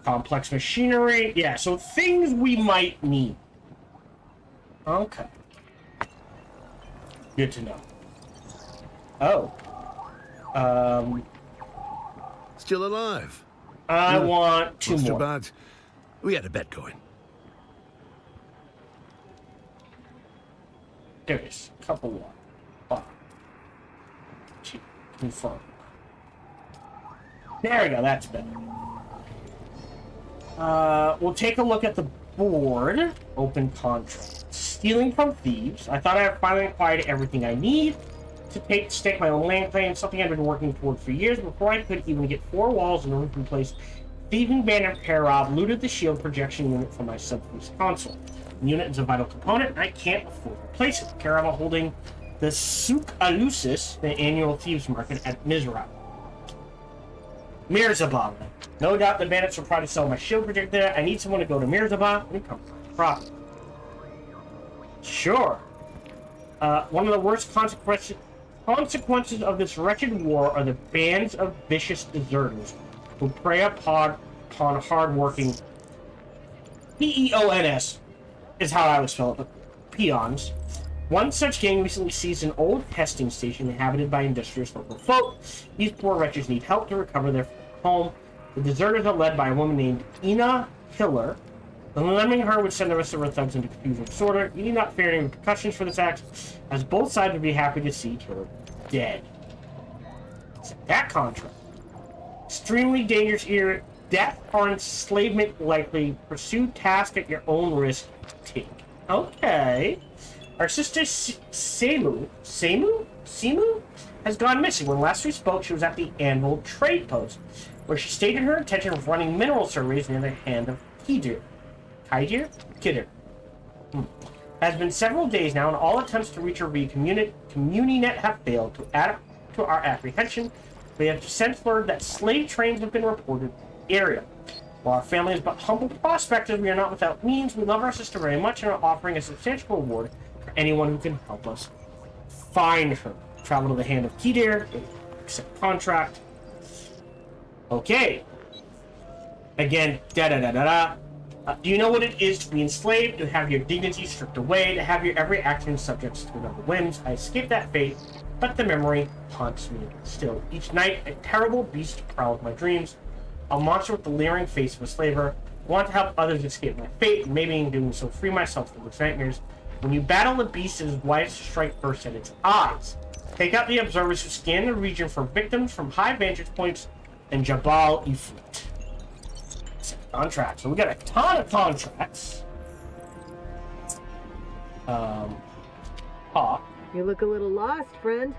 Complex machinery. Yeah, so things we might need. Okay. Good to know. Oh. Still alive. I want two Not more. too bad. We had a bet going. There it is. Couple one. Five. Two. Confirm. There we go. That's better. We'll take a look at the board. Open contract. Stealing from thieves. I thought I had finally acquired everything I need to stake my own land claim, something I've been working toward for years. Before I could even get 4 walls and a roof in place, thieving band of Karab looted the shield projection unit from my subfleet's console. The unit is a vital component, and I can't afford to replace it. Karab are holding the Souk Alusis, the annual thieves market at Mirzabah. No doubt the bandits will try to sell my shield projector there. I need someone to go to Mirzabah and come for the profit. Sure. One of the worst consequences of this wretched war are the bands of vicious deserters who prey upon hard-working Peons is how I would spell it, but peons. One such gang recently seized an old testing station inhabited by industrious local folk. These poor wretches need help to recover their home. The deserters are led by a woman named Ina Hiller. Eliminating her would send the rest of her thugs into confusion and disorder. You need not fear any repercussions for this act, as both sides would be happy to see her dead. So that contract. Extremely dangerous era. Death or enslavement likely. Pursue task at your own risk. Take. Okay. Our sister Semu has gone missing. When last we spoke, she was at the Anvil trade post, where she stated her intention of running mineral surveys near the hand of Kidder. Kidder. Has been several days now, and all attempts to reach her via CommuniNet have failed. To add to our apprehension, we have since learned that slave trains have been reported in the area. While our family is but humble prospectors, we are not without means. We love our sister very much and are offering a substantial reward for anyone who can help us find her. Travel to the hand of Kidder, accept contract. Okay. Again, da-da-da-da-da. Do you know what it is to be enslaved, to have your dignity stripped away, to have your every action subject to another whims? I escaped that fate, but the memory haunts me still. Each night, a terrible beast prowls my dreams. A monster with the leering face of a slaver. I want to help others escape my fate, and maybe in doing so free myself from these nightmares. When you battle the beast, it is wise to strike first at its eyes. Take out the observers who scan the region for victims from high vantage points and Jabal Ifrit. Contracts. So we got a ton of contracts. You look a little lost, friend.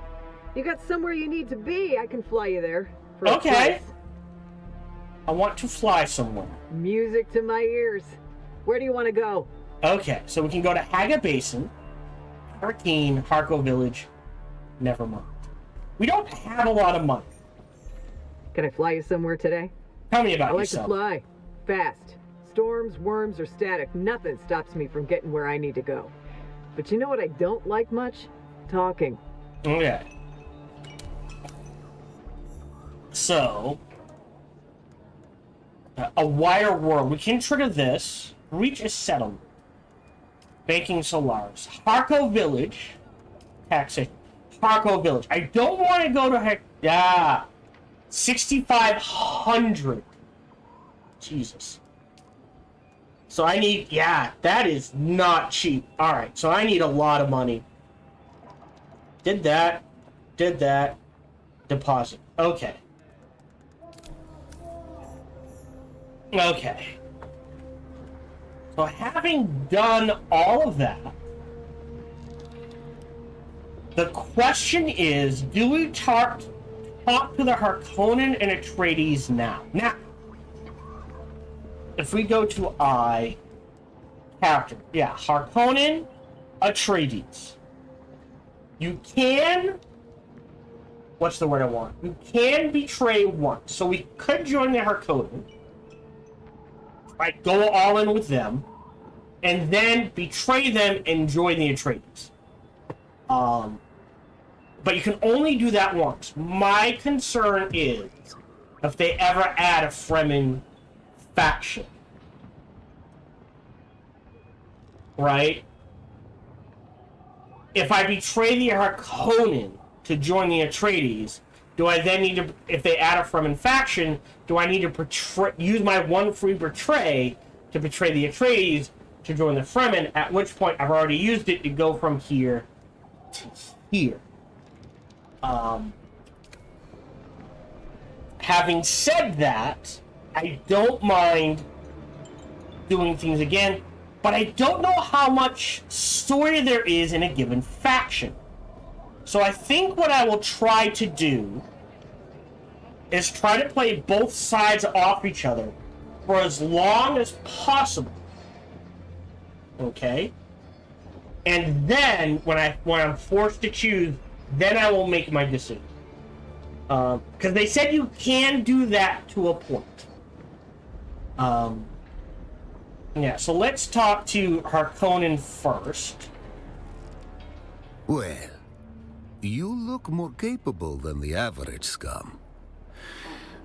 You got somewhere you need to be. I can fly you there. For a Okay. price. I want to fly somewhere. Music to my ears. Where do you want to go? Okay, so we can go to Haga Basin, Hurricane, Harko Village, Nevermind. We don't have a lot of money. Can I fly you somewhere today? Tell me about I like yourself. to fly. Fast. Storms, worms, or static, nothing stops me from getting where I need to go. But you know what I don't like much? Talking. Okay. So, a wider world. We can trigger this. Reach a settlement. Banking Solaris. Harko Village. Taxation. Harko Village. I don't want to go to 6,500. Jesus. So I need, that is not cheap. Alright, so I need a lot of money. Did that. Deposit. Okay. Okay. So having done all of that, the question is, do we talk to the Harkonnen and Atreides now? Now, if we go to character, Harkonnen, Atreides. You can, what's the word I want? You can betray once. So we could join the Harkonnen, right? Go all in with them, and then betray them and join the Atreides. But you can only do that once. My concern is if they ever add a Fremen faction, right? If I betray the Harkonnen to join the Atreides, do I then need to, if they add a Fremen faction, do I need to use my one free betray to betray the Atreides to join the Fremen, at which point I've already used it to go from here to here. Having said that, I don't mind doing things again, but I don't know how much story there is in a given faction. So I think what I will try to do is try to play both sides off each other for as long as possible. Okay? And then, when I'm forced to choose, then I will make my decision. Because they said you can do that to a point. Yeah, so let's talk to Harkonnen first. Well, you look more capable than the average scum.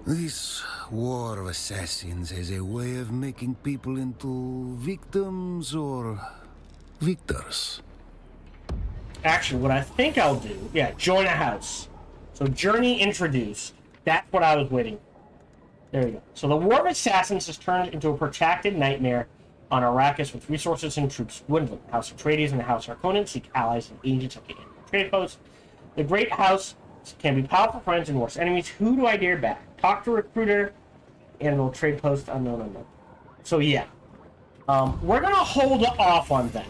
This war of assassins as a way of making people into victims or victors? Actually, what I think I'll do, yeah, join a house. So journey introduced. That's what I was waiting for. There we go. So the War of Assassins has turned into a protracted nightmare on Arrakis with resources and troops dwindling. House Atreides and the House Harkonnen seek allies and agents at the end of the trade post. The Great House can be powerful friends and worse enemies. Who do I dare back? Talk to recruiter and will trade post unknown. So yeah. We're gonna hold off on that.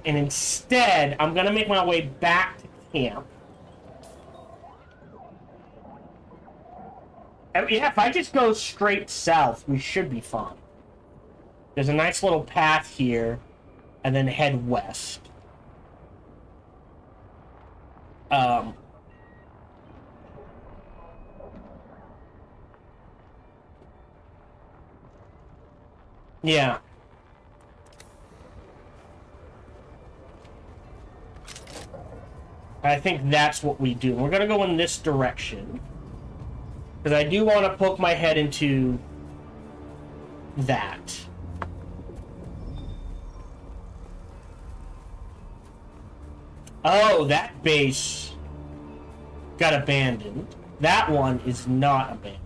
And instead, I'm gonna make my way back to camp. Yeah, if I just go straight south, we should be fine. There's a nice little path here, and then head west. Yeah. I think that's what we do. We're gonna go in this direction. Because I do want to poke my head into that. Oh, that base got abandoned. That one is not abandoned.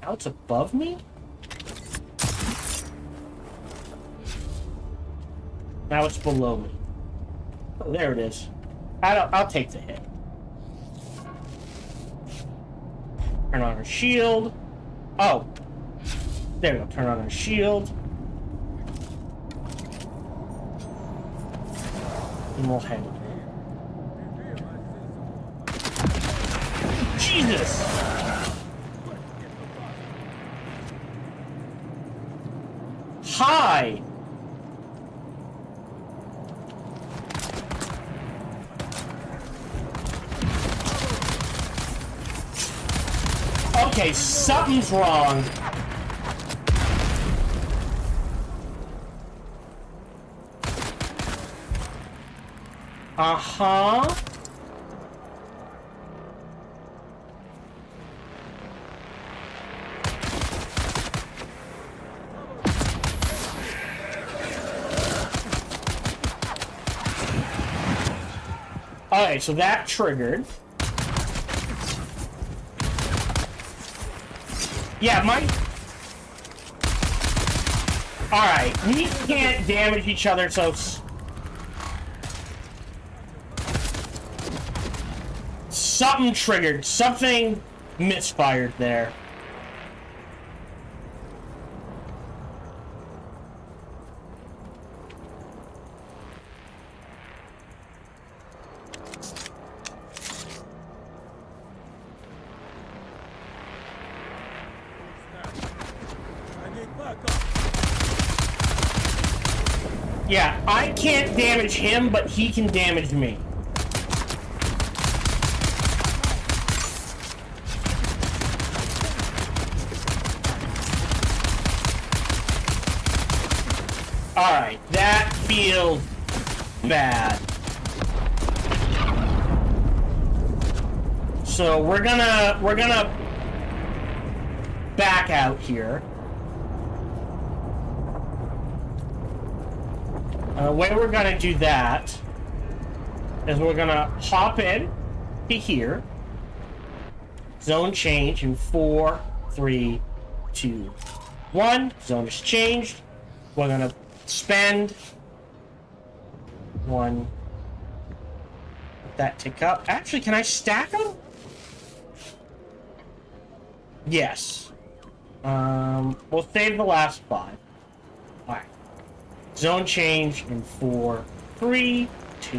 Now it's above me? Now it's below me. Oh, there it is. I'll take the hit. Turn on her shield. Oh. There we go. Turn on her shield. And we'll head. Jesus! Hi! Okay, something's wrong. Uh-huh. Alright, so that triggered. Yeah, alright, we can't damage each other, so... Something triggered. Something misfired there. Yeah, I can't damage him, but he can damage me. Alright, that feels bad. So we're gonna back out here. The way we're gonna do that is we're gonna hop in to here. Zone change in 4, 3, 2, 1. Zone is changed. We're gonna spend 1. Let that tick up. Actually, can I stack them? Yes. We'll save the last 5. Alright. Zone change in 4, 3, 2,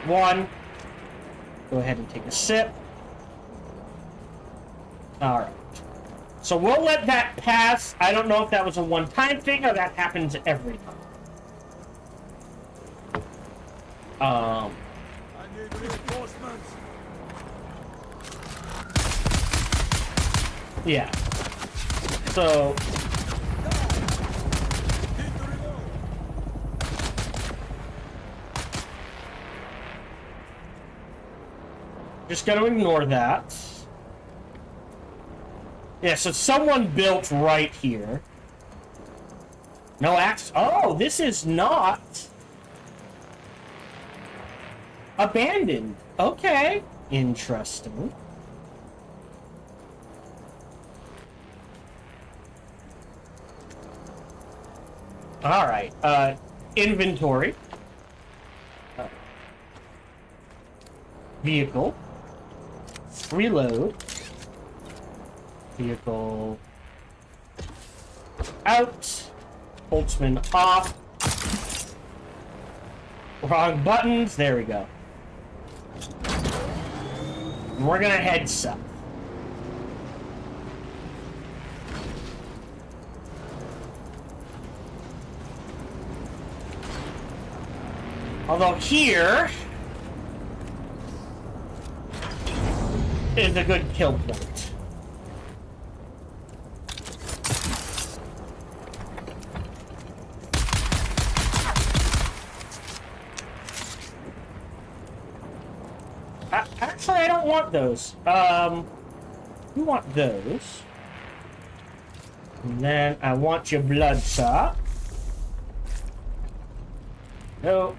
1. Go ahead and take a sip. Alright. So we'll let that pass. I don't know if that was a one-time thing or that happens every time. I need reinforcements. Yeah. So just gonna ignore that. Yeah, so someone built right here. No access. Oh, this is not abandoned. Okay. Interesting. All right. Inventory. Vehicle. Reload. Vehicle. Out. Boltzmann off. Wrong buttons. There we go. And we're gonna head south. Although here is a good kill point. Actually, I don't want those. You want those. And then I want your blood saw. No.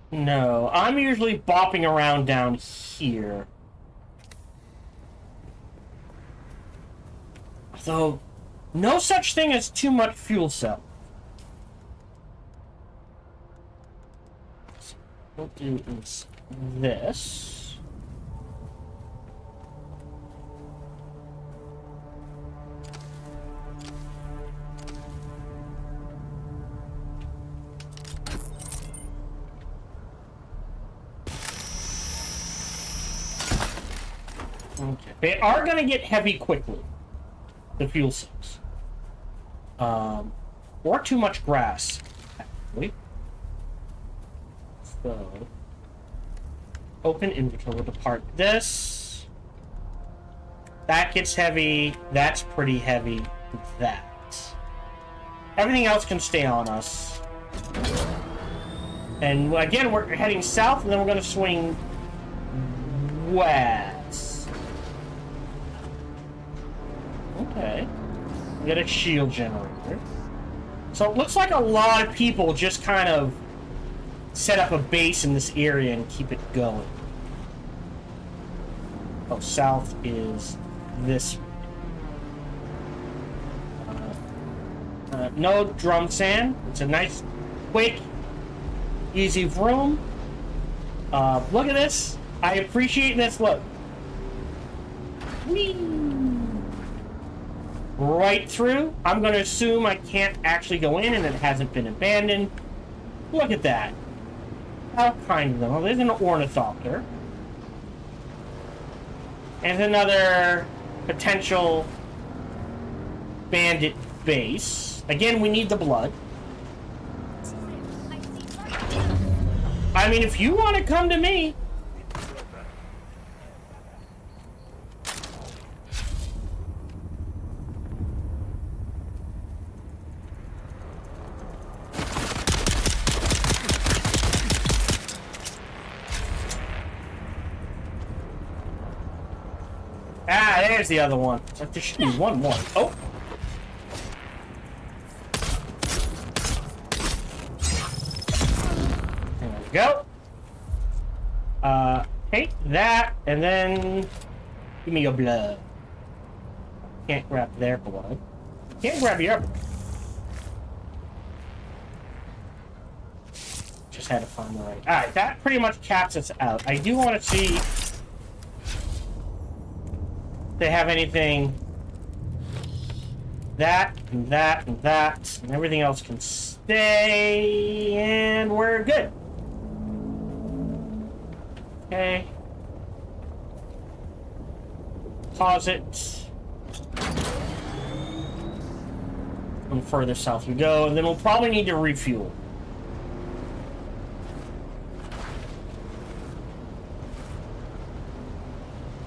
No, I'm usually bopping around down here. Though, no such thing as too much fuel cell. So what we'll do is this. Okay. They are going to get heavy quickly, the fuel cells. Or too much grass, actually. So, open inventory, we'll depart this. That gets heavy, that's pretty heavy, that. Everything else can stay on us. And again, we're heading south, and then we're going to swing west. Okay. We got a shield generator. So it looks like a lot of people just kind of set up a base in this area and keep it going. Oh, south is this. No drum sand. It's a nice, quick, easy vroom. Look at this. I appreciate this. Look. Whee! Right through. I'm going to assume I can't actually go in and it hasn't been abandoned. Look at that. How kind of them. Oh, there's an ornithopter. And another potential bandit base. Again, we need the blood. I mean, if you want to come to me. Ah, there's the other one. There should be one more. Oh. There we go. Take that, and then give me your blood. Can't grab their blood. Can't grab your blood. Just had to find the right. Alright, that pretty much caps us out. I do want to see if they have anything. That, and that, and that, and everything else can stay, and we're good. Okay. Pause it. And further south we go, and then we'll probably need to refuel.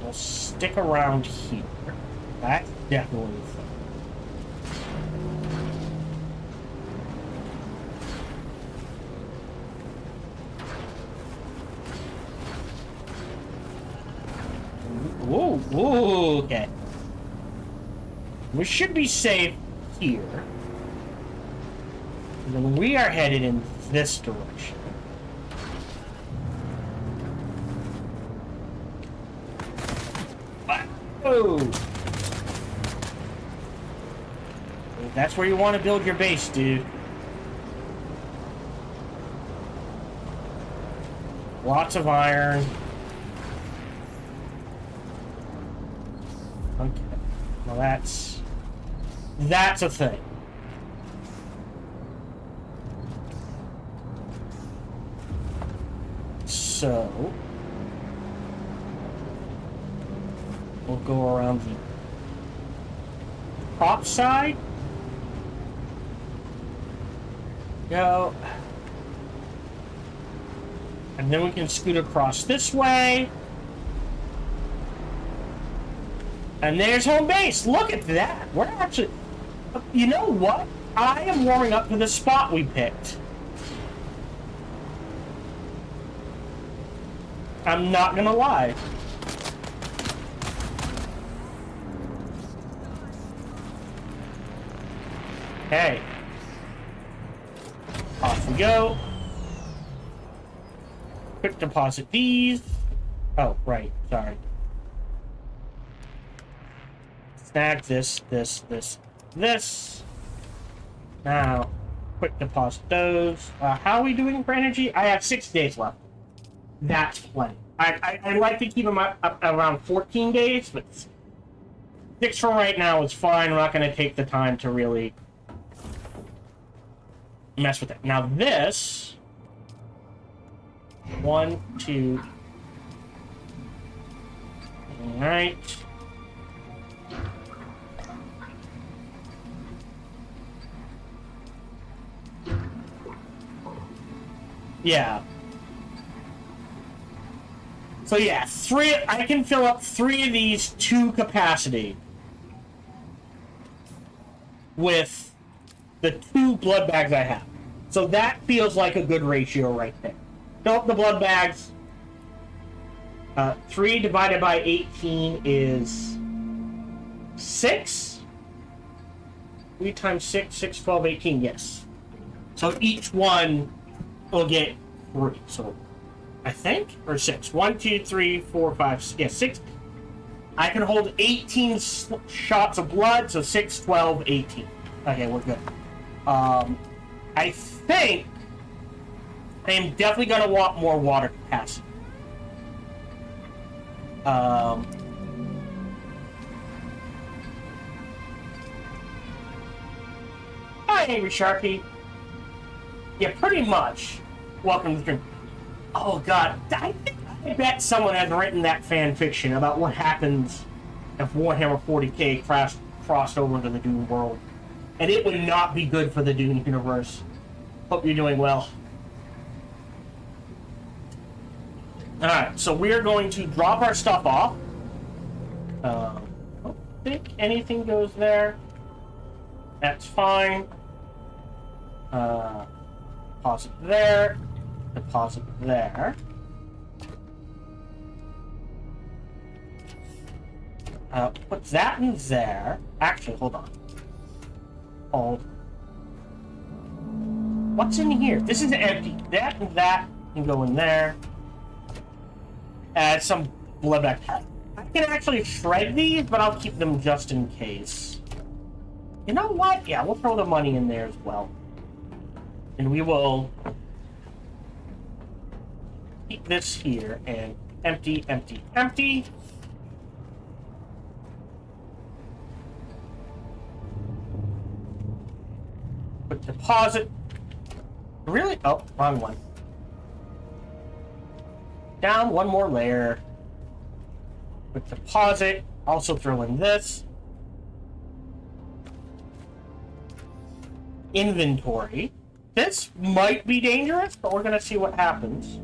We'll stick around here. That's definitely the thing. Ooh, okay. We should be safe here. And then we are headed in this direction. Oh! That's where you want to build your base, dude. Lots of iron. Okay. Well, that's a thing. So we'll go around the top side. Go. And then we can scoot across this way. And there's home base. Look at that. We're actually... You know what? I am warming up to the spot we picked. I'm not gonna lie. Hey. Off we go. Quick deposit these. Oh, right. Sorry. Snag this. Now, quick deposit those. How are we doing for energy? I have 6 days left. That's plenty. I like to keep them up around 14 days, but 6 for right now is fine. I'm not going to take the time to really mess with that. Now this... 1, 2... Alright. Yeah. So yeah, I can fill up 3 of these to capacity with the 2 blood bags I have. So that feels like a good ratio right there. Fill up the blood bags. 3 divided by 18 is 6. 3 times 6, 6, 12, 18, yes. So each one will get 3. So I think, or 6. 1, 2, 3, 4, 5, 6. Yeah, 6. I can hold 18 shots of blood, so 6, 12, 18. Okay, we're good. I think I am definitely going to want more water capacity. Hi, Angry Sharpie. Yeah, pretty much. Welcome to the stream. Oh god, I bet someone has written that fan fiction about what happens if Warhammer 40k crossed over into the Dune world. And it would not be good for the Dune universe. Hope you're doing well. Alright, so we're going to drop our stuff off. I don't think anything goes there. That's fine. Deposit there. Deposit there. Put that in there. Actually, hold on. Hold. What's in here? This is empty. That and that can go in there. Add some blood back. I can actually shred these, but I'll keep them just in case. You know what? Yeah, we'll throw the money in there as well. And we will keep this here and empty, empty, empty. Put deposit. Really? Oh, wrong one. Down one more layer. With deposit, also throw in this. Inventory. This might be dangerous, but we're gonna see what happens.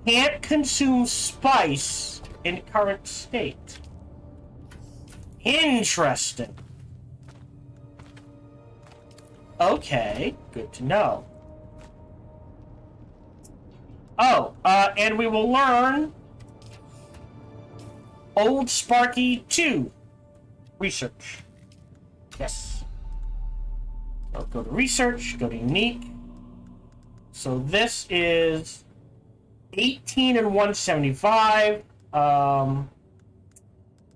Can't consume spice in current state. Interesting. Okay, good to know. Oh, and we will learn Old Sparky 2. Research. Yes. I'll go to research, go to unique. So this is 18 and 175.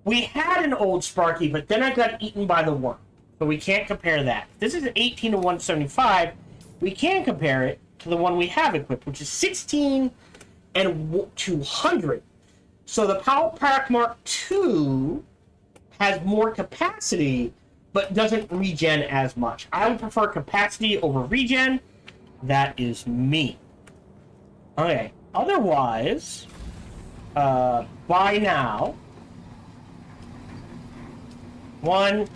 We had an old Sparky, but then I got eaten by the worm. So we can't compare that. This is 18 to 175. We can compare it to the one we have equipped, which is 16 and 200. So the Power Pack Mark II has more capacity, but doesn't regen as much. I would prefer capacity over regen. That is me. Okay. Otherwise, by now, 1,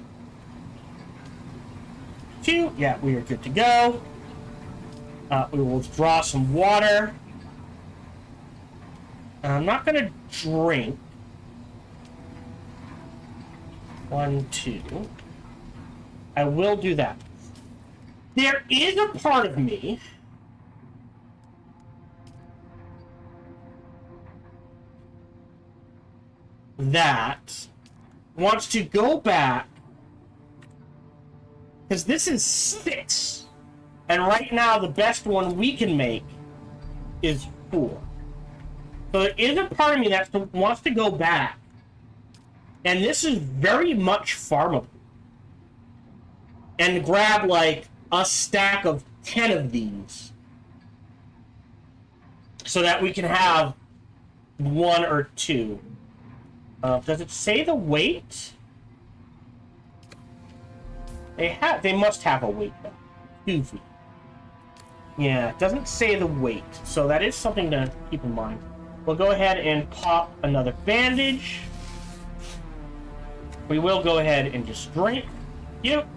2, yeah, we are good to go. We will withdraw some water. I'm not going to drink. 1, 2. I will do that. There is a part of me that wants to go back, because this is 6, and right now the best one we can make is 4. So there is a part of me that wants to go back, and this is very much farmable, and grab like a stack of 10 of these so that we can have 1 or 2. Does it say the weight? They must have a weight though. 2 feet. Yeah, it doesn't say the weight, so that is something to keep in mind. We'll go ahead and pop another bandage. We will go ahead and just drink. Yep.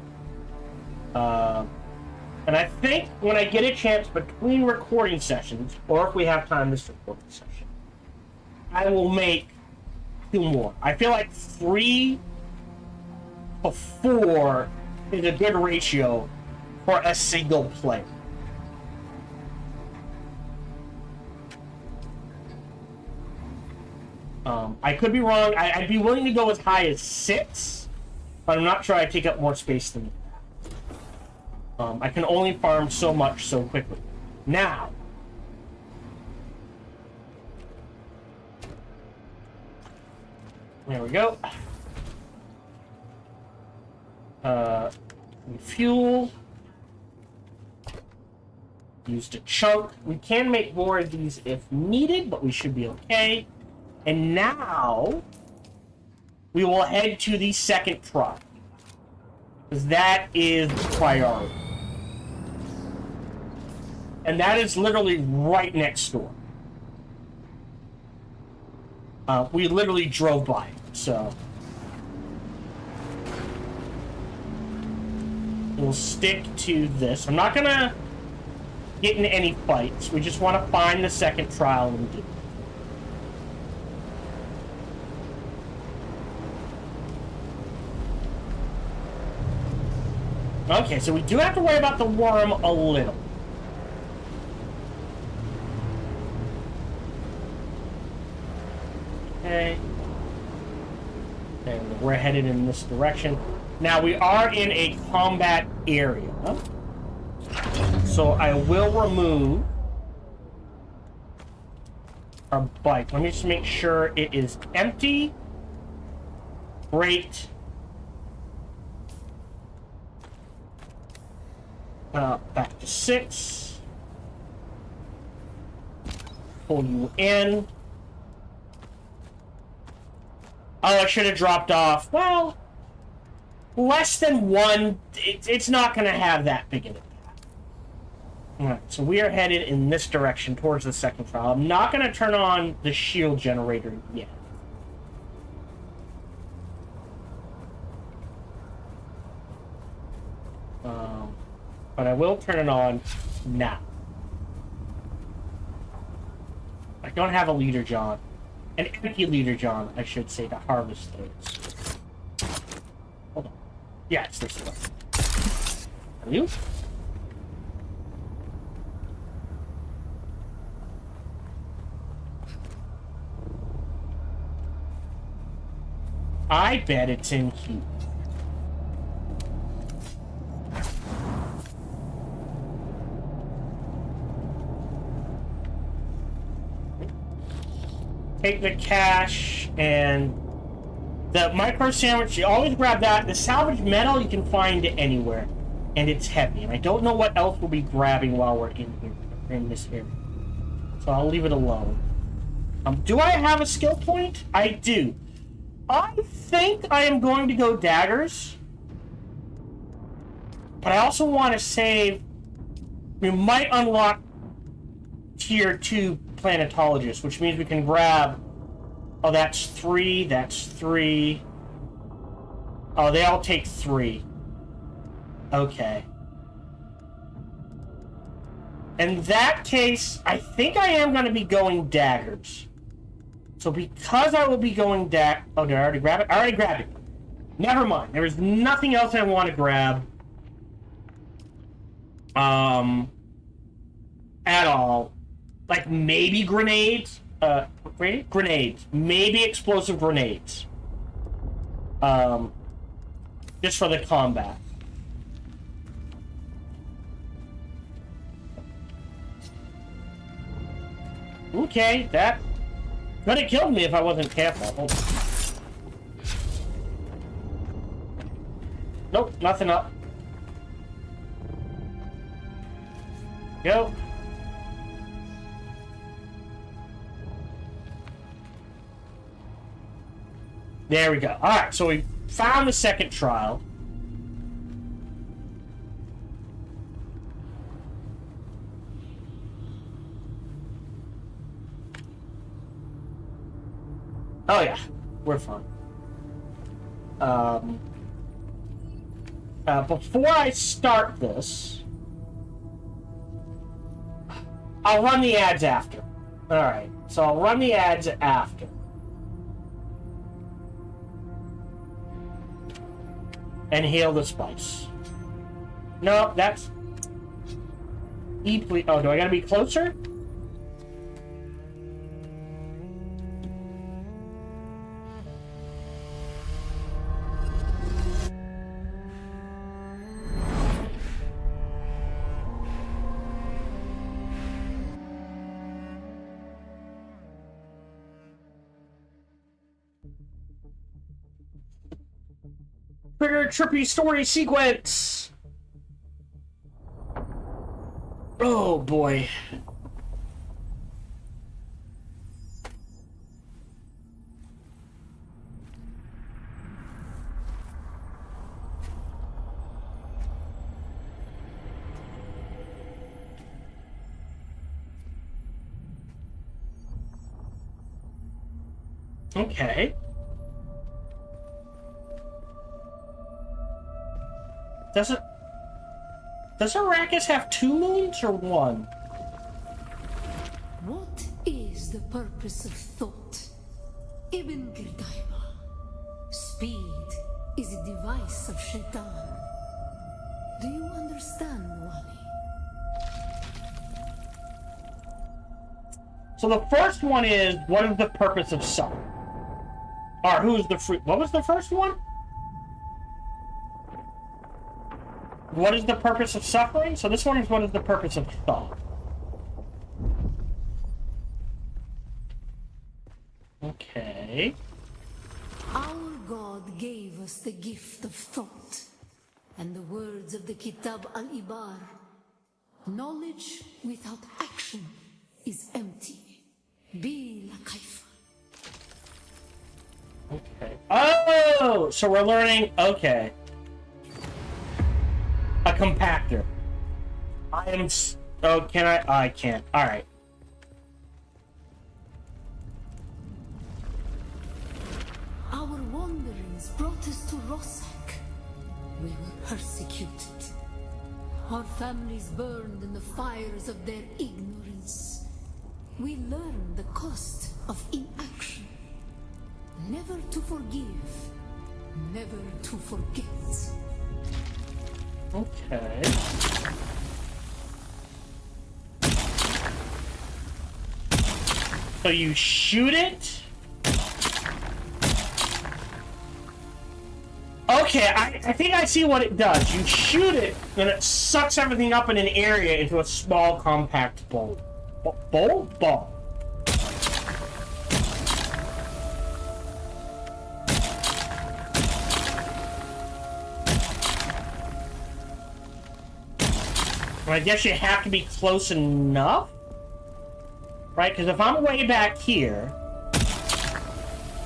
And I think when I get a chance between recording sessions, or if we have time this recording session, I will make 2 more. I feel like 3 to 4 is a good ratio for a single player. I could be wrong. I'd be willing to go as high as 6, but I'm not sure I take up more space than that. I can only farm so much so quickly. Now, there we go. Fuel. Used a chunk. We can make more of these if needed, but we should be okay. And now, we will head to the second trial, because that is priority. And that is literally right next door. We literally drove by it, so we'll stick to this. I'm not gonna get in any fights. We just want to find the second trial and do it. Okay, so we do have to worry about the worm a little. Okay. And we're headed in this direction. Now we are in a combat area. So I will remove our bike. Let me just make sure it is empty. Great. Back to 6. Pull you in. Oh, I should have dropped off. Well, less than 1, it's not going to have that big of an impact. Alright, so we are headed in this direction towards the second trial. I'm not going to turn on the shield generator yet. But I will turn it on now. I don't have a leader, John. An empty leader, John, I should say, to harvest those. Hold on. Yeah, it's this one. Are you? I bet it's in here. Take the cash and the micro sandwich. You always grab that. The salvaged metal you can find anywhere, and it's heavy. And I don't know what else we'll be grabbing while we're in here, in this area. So I'll leave it alone. Do I have a skill point? I do. I think I am going to go daggers, but I also want to save. We might unlock tier 2 planetologist, which means we can grab. Oh, that's 3. That's 3. Oh, they all take 3. Okay. In that case, I think I am going to be going daggers. So because I will be going oh, did I already grab it? I already grabbed it. Never mind. There is nothing else I want to grab. At all. Like, maybe grenades. Grenades. Maybe explosive grenades. Just for the combat. Okay, that could have killed me if I wasn't careful. Hold on. Nope, nothing up. Go. There we go. Alright, so we found the second trial. Oh yeah, we're fine. Before I start this, I'll run the ads after. Alright, so I'll run the ads after. And heal the spice. No, that's... Please. Oh, do I gotta be closer? Trigger trippy story sequence. Oh boy. Okay. Does Arrakis have 2 moons or 1? What is the purpose of thought? Ibn Girdaiba. Speed is a device of Shaitan. Do you understand, Wally? So the first one is, what is the purpose of suffering? Or who's the fruit? What was the first one? What is the purpose of suffering? So this one is, what is the purpose of thought? Okay. Our God gave us the gift of thought, and the words of the Kitab al-Ibar. Knowledge without action is empty. Be la kaifa. Okay. Oh! So we're learning... Okay. A compactor. I am... Oh, can I? I can't. Alright. Our wanderings brought us to Rossak. We were persecuted. Our families burned in the fires of their ignorance. We learned the cost of inaction. Never to forgive. Never to forget. Okay. So you shoot it? Okay, I think I see what it does. You shoot it, and it sucks everything up in an area into a small, compact ball. Ball? I guess you have to be close enough? Right, because if I'm way back here...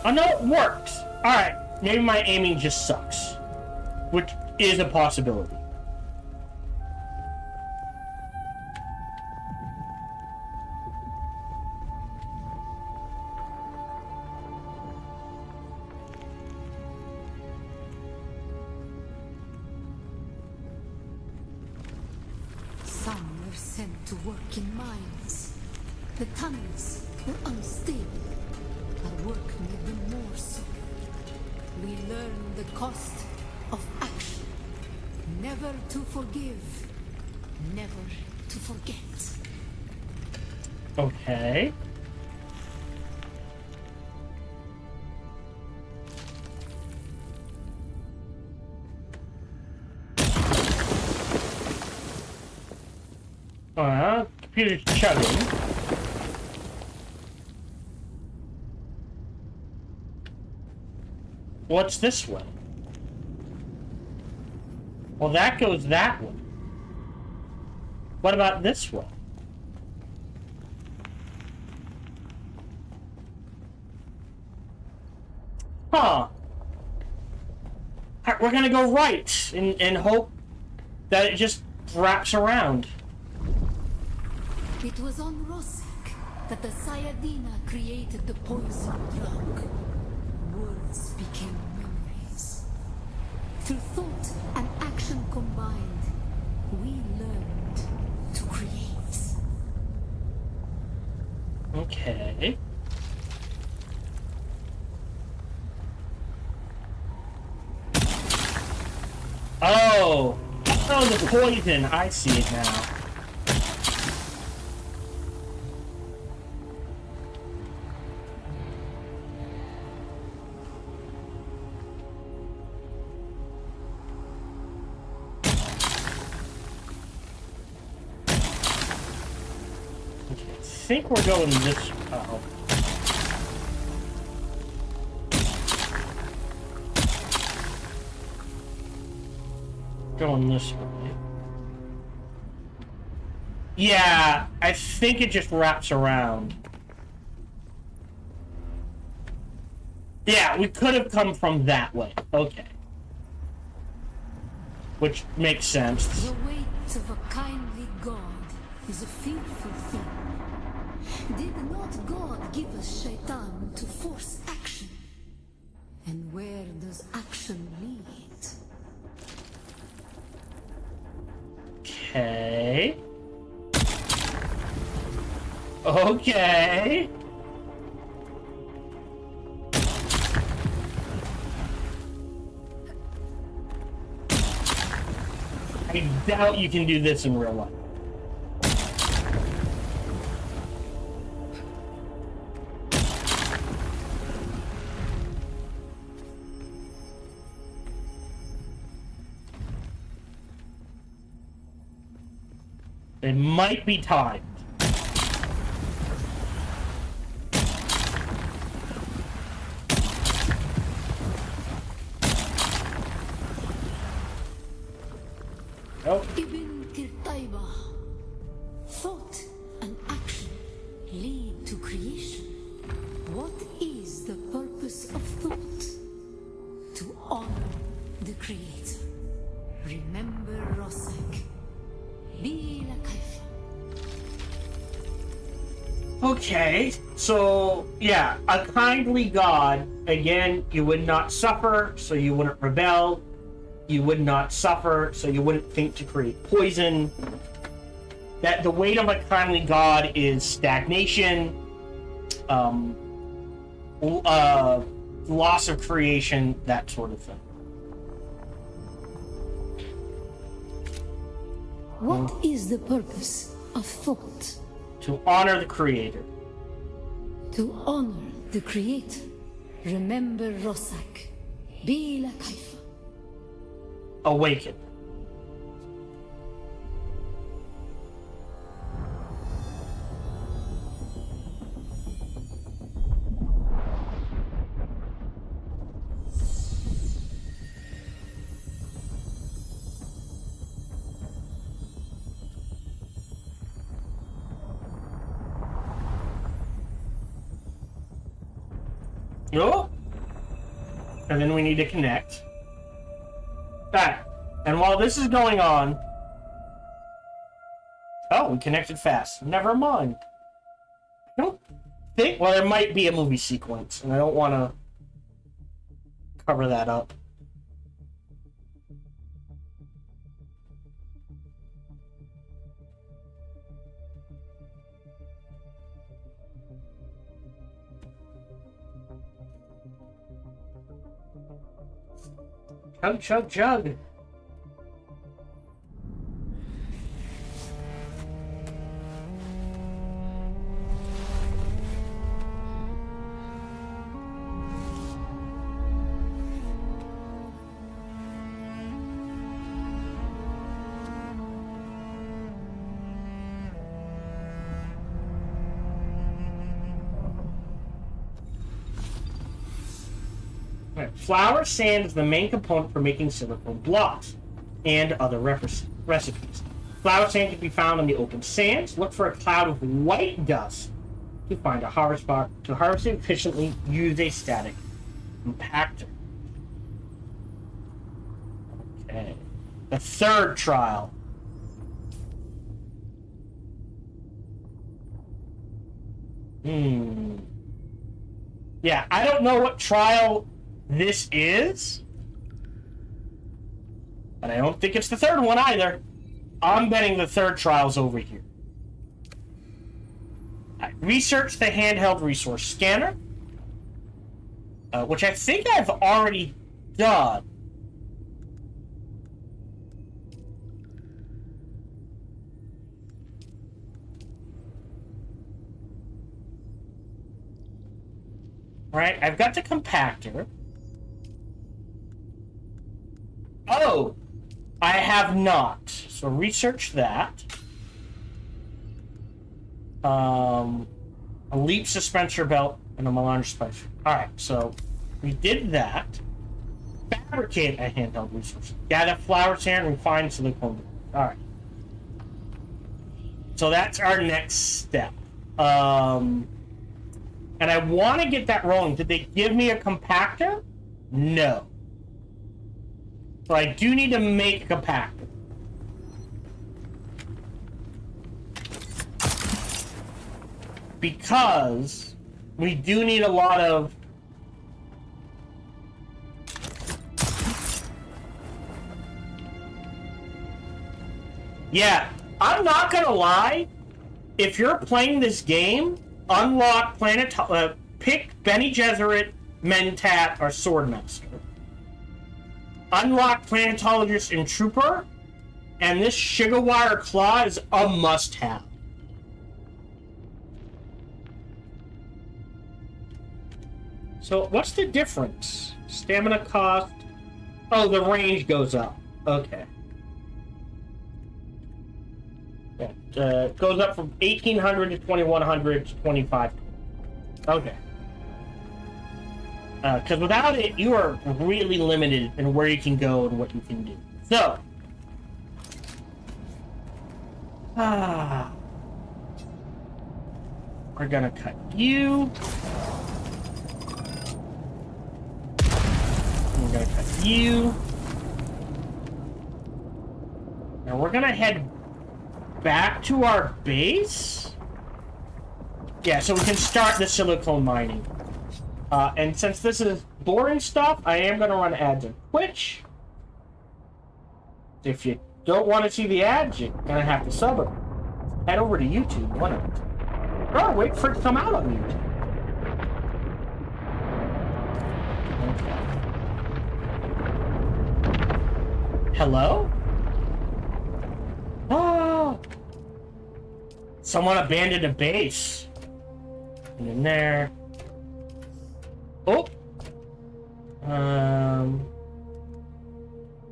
Oh, no, it works! Alright, maybe my aiming just sucks. Which is a possibility. Some were sent to work in mines. The tunnels were unstable. Our work made them more so. We learned the cost of action. Never to forgive. Never to forget. Okay. Computer's chugging. What's this way? Well, that goes that way. What about this way? Huh. Alright, we're gonna go right and hope that it just wraps around. It was on Rosek that the Sayadina created the poison drug. Words became memories. Through thought and action combined, we learned to create. Okay. Oh! Oh, the poison! I see it now. I think we're going this... Uh-oh. Going this way. Yeah, I think it just wraps around. Yeah, we could have come from that way. Okay. Which makes sense. The weight of a kindly God is a fearful thing. Did not God give us Shaitan to force action? And where does action lead? Okay. Okay. I doubt you can do this in real life. It might be timed. Oh. Ibn Tirtaiba. Thought and action lead to creation. What is the purpose of thought? To honor the Creator. Remember Rosek. Be la kaifa. Okay, so, yeah, a kindly God, again, you would not suffer, so you wouldn't rebel. You would not suffer, so you wouldn't think to create poison. That the weight of a kindly God is stagnation, loss of creation, that sort of thing. What is the purpose of thought? To honor the Creator. To honor the Creator. Remember Rosak. Be la kaifa. awaken. Oh! And then we need to connect. Alright. And while this is going on... Oh, we connected fast. Never mind. I don't think... Well, there might be a movie sequence, and I don't want to cover that up. Chug, chug, chug. Flour sand is the main component for making silicone blocks and other recipes. Flour sand can be found on the open sands. Look for a cloud of white dust to find a harvest spot. To harvest it efficiently, use a static compactor. Okay. The third trial. Yeah, I don't know what trial this is, but I don't think it's the third one either. I'm betting the third trial's over here. Research the handheld resource scanner, which I think I've already done. Right, I've got the compactor. Oh, I have not. So research that. A leap suspensor belt and a melange spicer. Alright, so we did that. Fabricate a handheld resource. Gather flour sand and refine silicone. Alright. So that's our next step. And I want to get that rolling. Did they give me a compactor? No. So I do need to make a compactor. Because we do need a lot of... Yeah, I'm not gonna lie. If you're playing this game, unlock pick Bene Gesserit, Mentat, or Swordmaster. Unlock Planetologist and Trooper, and this Sugarwire Claw is a must-have. So, what's the difference? Stamina cost... Oh, the range goes up. Okay. It goes up from 1,800 to 2,100 to 2,500. Okay. Because without it, you are really limited in where you can go and what you can do. So. We're gonna cut you. We're gonna cut you. Now we're gonna head back to our base? Yeah, so we can start the silicone mining. And since this is boring stuff, I am going to run ads on Twitch. If you don't want to see the ads, you're going to have to sub it. Head over to YouTube, why not? Or wait for it to come out on YouTube. Okay. Hello? Oh! Someone abandoned a base. And in there. Oh!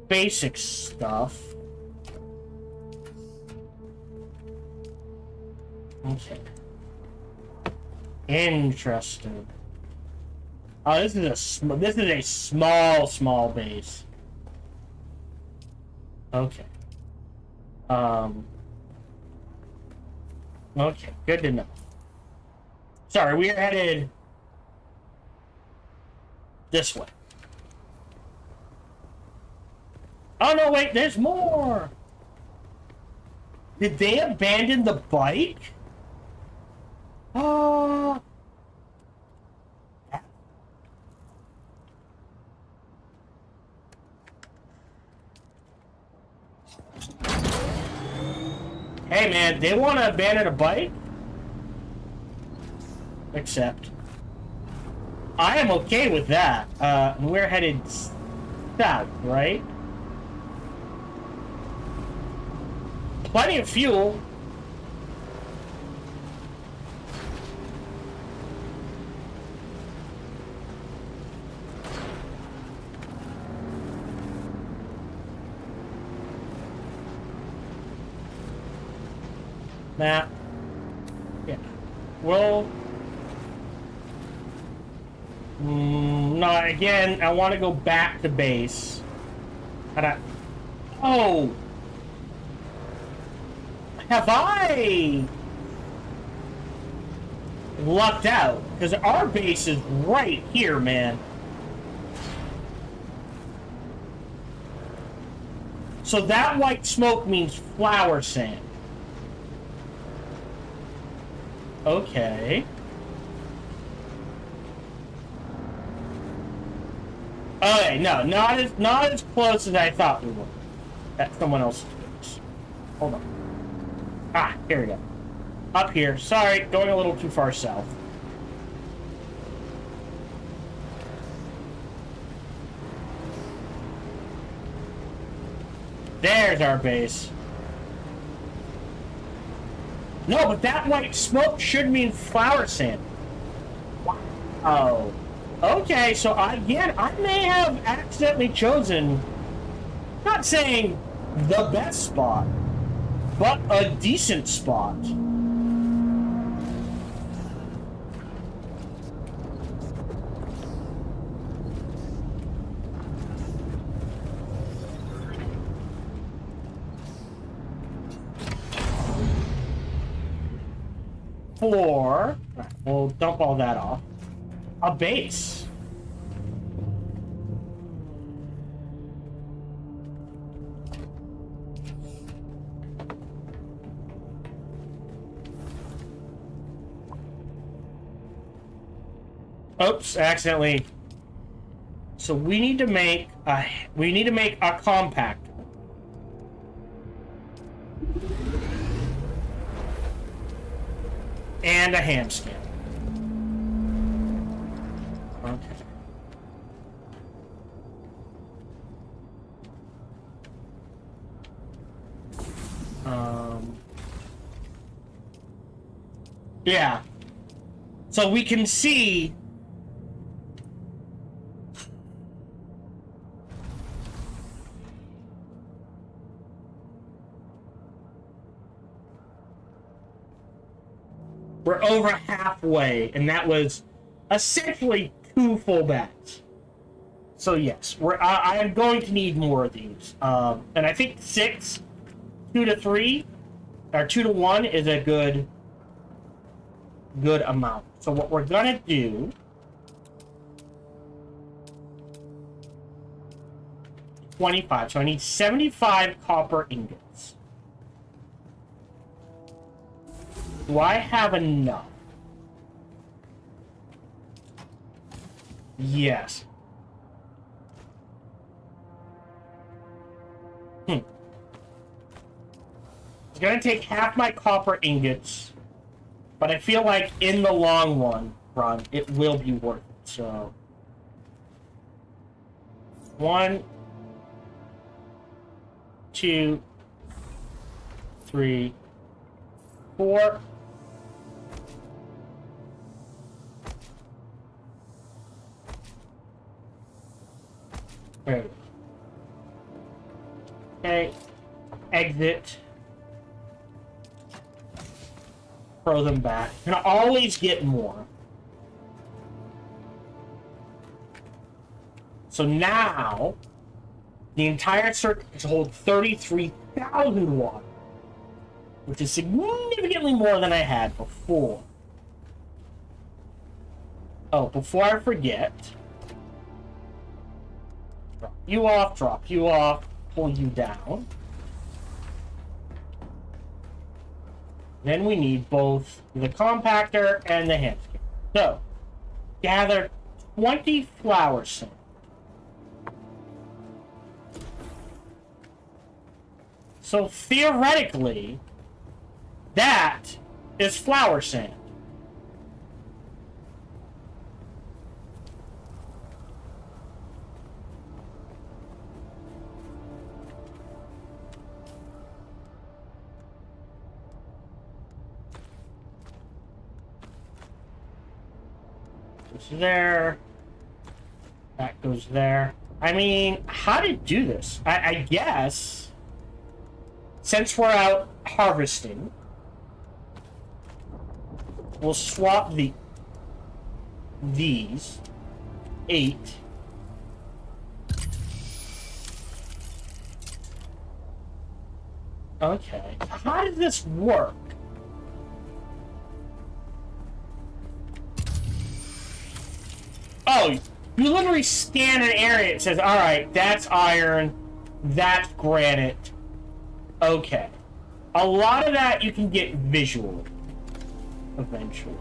basic stuff. Okay. Interesting. Oh, this is a small base. Okay. Okay, good to know. Sorry, we are headed this way. Oh no, wait, there's more! Did they abandon the bike? Oh. Hey man, they want to abandon a bike? Accept. I am okay with that. We're headed south, right? Plenty of fuel. Map. Yeah. Well. No, again, I want to go back to base. Oh! Have I lucked out? Because our base is right here, man. So that white smoke means flower sand. Okay. Okay, no, not as close as I thought we were. That's someone else's base. Hold on. Ah, here we go. Up here. Sorry, going a little too far south. There's our base. No, but that white smoke should mean flower sand. Oh. Okay, so again, I may have accidentally chosen, not saying the best spot, but a decent spot. For, we'll dump all that off, a base. Oops, accidentally. So we need to make a compact. And a hand scan. Okay. Yeah. So we can see we're over halfway, and that was essentially 2 full bags. So yes, I am going to need more of these. And I think 6, 2 to 3, or 2 to 1 is a good amount. So what we're gonna do, $25. So I need 75 copper ingots. Do I have enough? Yes. It's gonna take half my copper ingots, but I feel like in the long run, it will be worth it. So 1, 2, 3, 4. There we go. Okay. Exit. Throw them back. Can always get more. So now, the entire circuit can hold 33,000 watt, which is significantly more than I had before. Oh, before I forget, drop you off, pull you down. Then we need both the compactor and the hand scanner. So, gather 20 flower sand. So theoretically, that is flower sand. Goes there. That goes there. I mean, how to do this? I guess... Since we're out harvesting, we'll swap these 8. Okay. How does this work? Oh, you literally scan an area. It says, all right, that's iron, that's granite. Okay. A lot of that you can get visually. Eventually.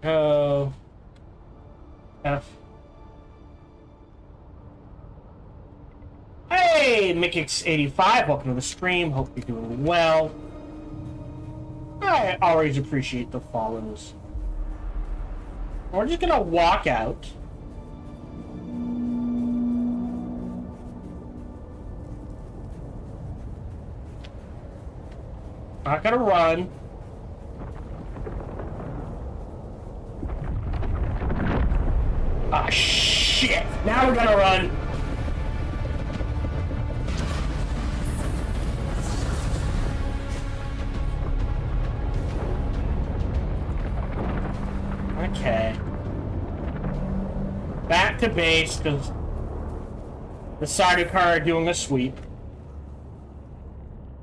Go. F. Hey, Mickix85, welcome to the stream. Hope you're doing well. I always appreciate the follows. We're just gonna walk out. Not gonna run. Ah, shit! Now we're gonna run. Okay. Back to base, because the Sardaukar are doing a sweep.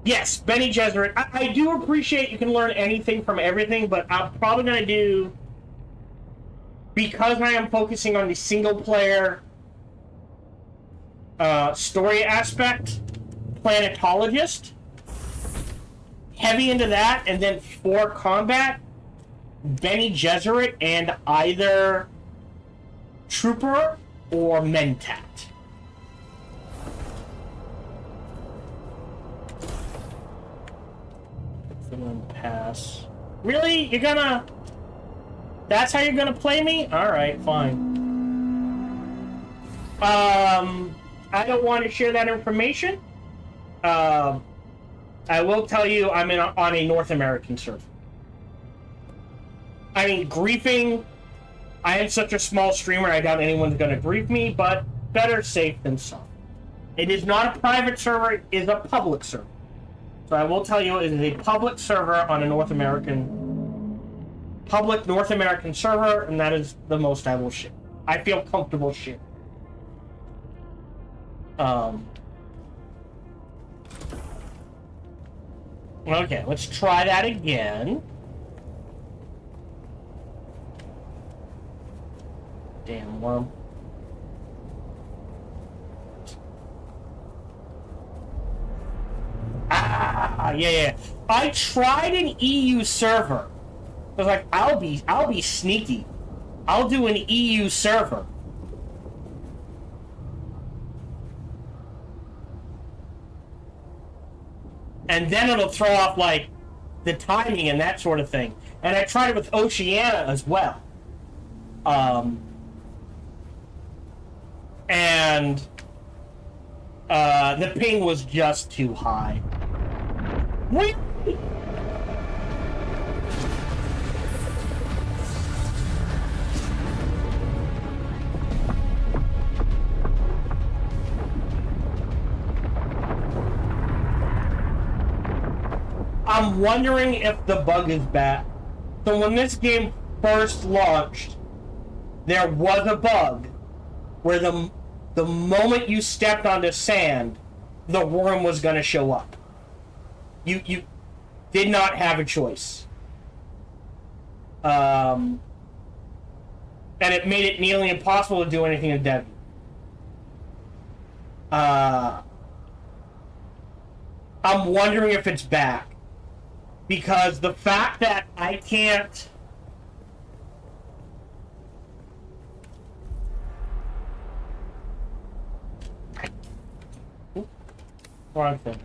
Yes, Benny Gesserit. I do appreciate you can learn anything from everything, but I'm probably going to do, because I am focusing on the single-player story aspect, Planetologist, heavy into that, and then for combat, Benny Gesserit and either Trooper or Mentat. Pass. Really? You're gonna... That's how you're gonna play me? Alright, fine. I don't want to share that information. I will tell you I'm on a North American server. I mean, griefing... I am such a small streamer, I doubt anyone's gonna grief me, but better safe than sorry. It is not a private server, it is a public server. So I will tell you, it is a public server on a public North American server, and that is the most I will share. I feel comfortable sharing. Okay, let's try that again. Damn worm. Yeah. I tried an EU server. I was like, I'll be sneaky. I'll do an EU server. And then it'll throw off, like, the timing and that sort of thing. And I tried it with Oceania as well. And the ping was just too high. Really? I'm wondering if the bug is back. So when this game first launched, there was a bug where the moment you stepped onto sand, the worm was going to show up. You did not have a choice. And it made it nearly impossible to do anything in Devon. I'm wondering if it's back. Because the fact that I can't... Wrong thing.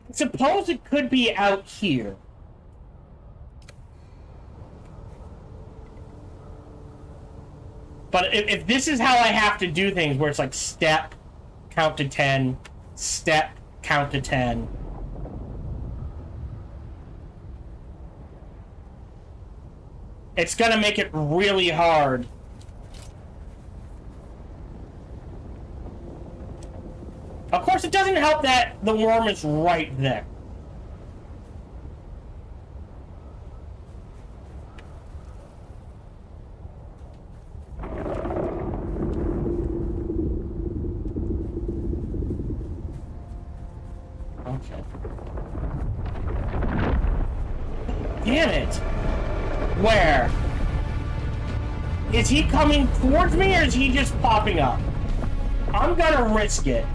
I suppose it could be out here. But if this is how I have to do things, where it's like step, count to 10, step, count to 10. It's gonna make it really hard. Of course, it doesn't help that the worm is right there. Okay. Damn it! Where? Is he coming towards me, or is he just popping up? I'm gonna risk it.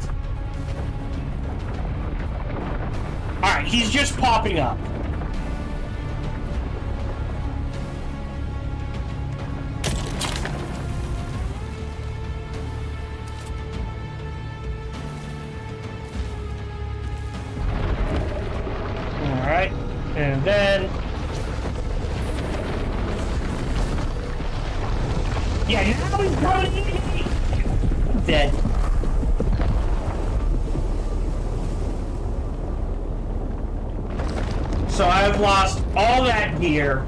Alright, he's just popping up. Alright, and then... Yeah, now he's coming in me! I'm dead. So I've lost all that gear.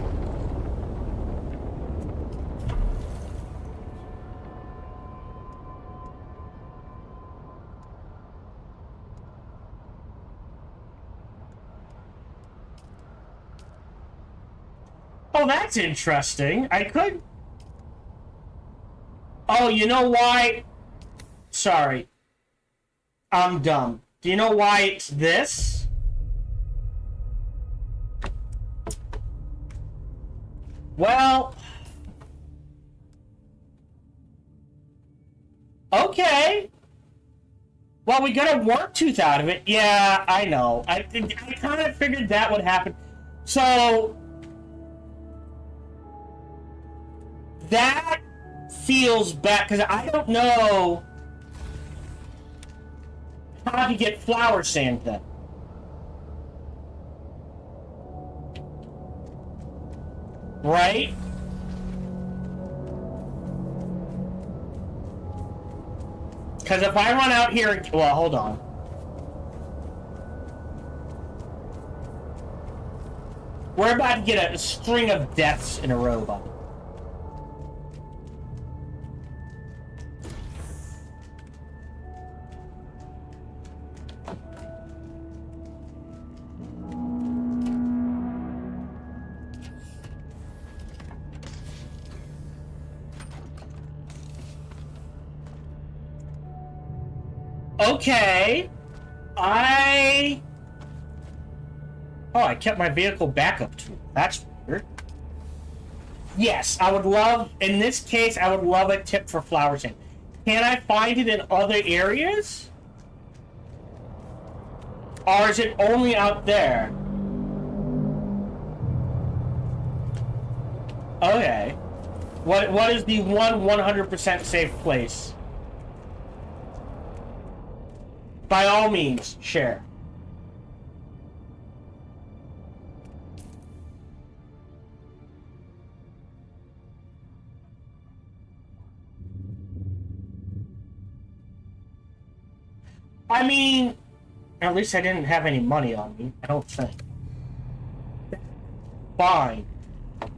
Oh, that's interesting. I could... Oh, you know why? Sorry. I'm dumb. Do you know why it's this? Well... Okay. Well, we got a warp tooth out of it. Yeah, I know. I kind of figured that would happen. So... That feels bad, because I don't know how to get flower sand then. Right? Because if I run out here... Well, hold on. We're about to get a string of deaths in a row, buddy. Okay, I kept my vehicle backup tool. That's weird. Yes, I would love, in this case, I would love a tip for flower sand. Can I find it in other areas? Or is it only out there? Okay. What is the 100% safe place? By all means, share. I mean, at least I didn't have any money on me, I don't think. Fine.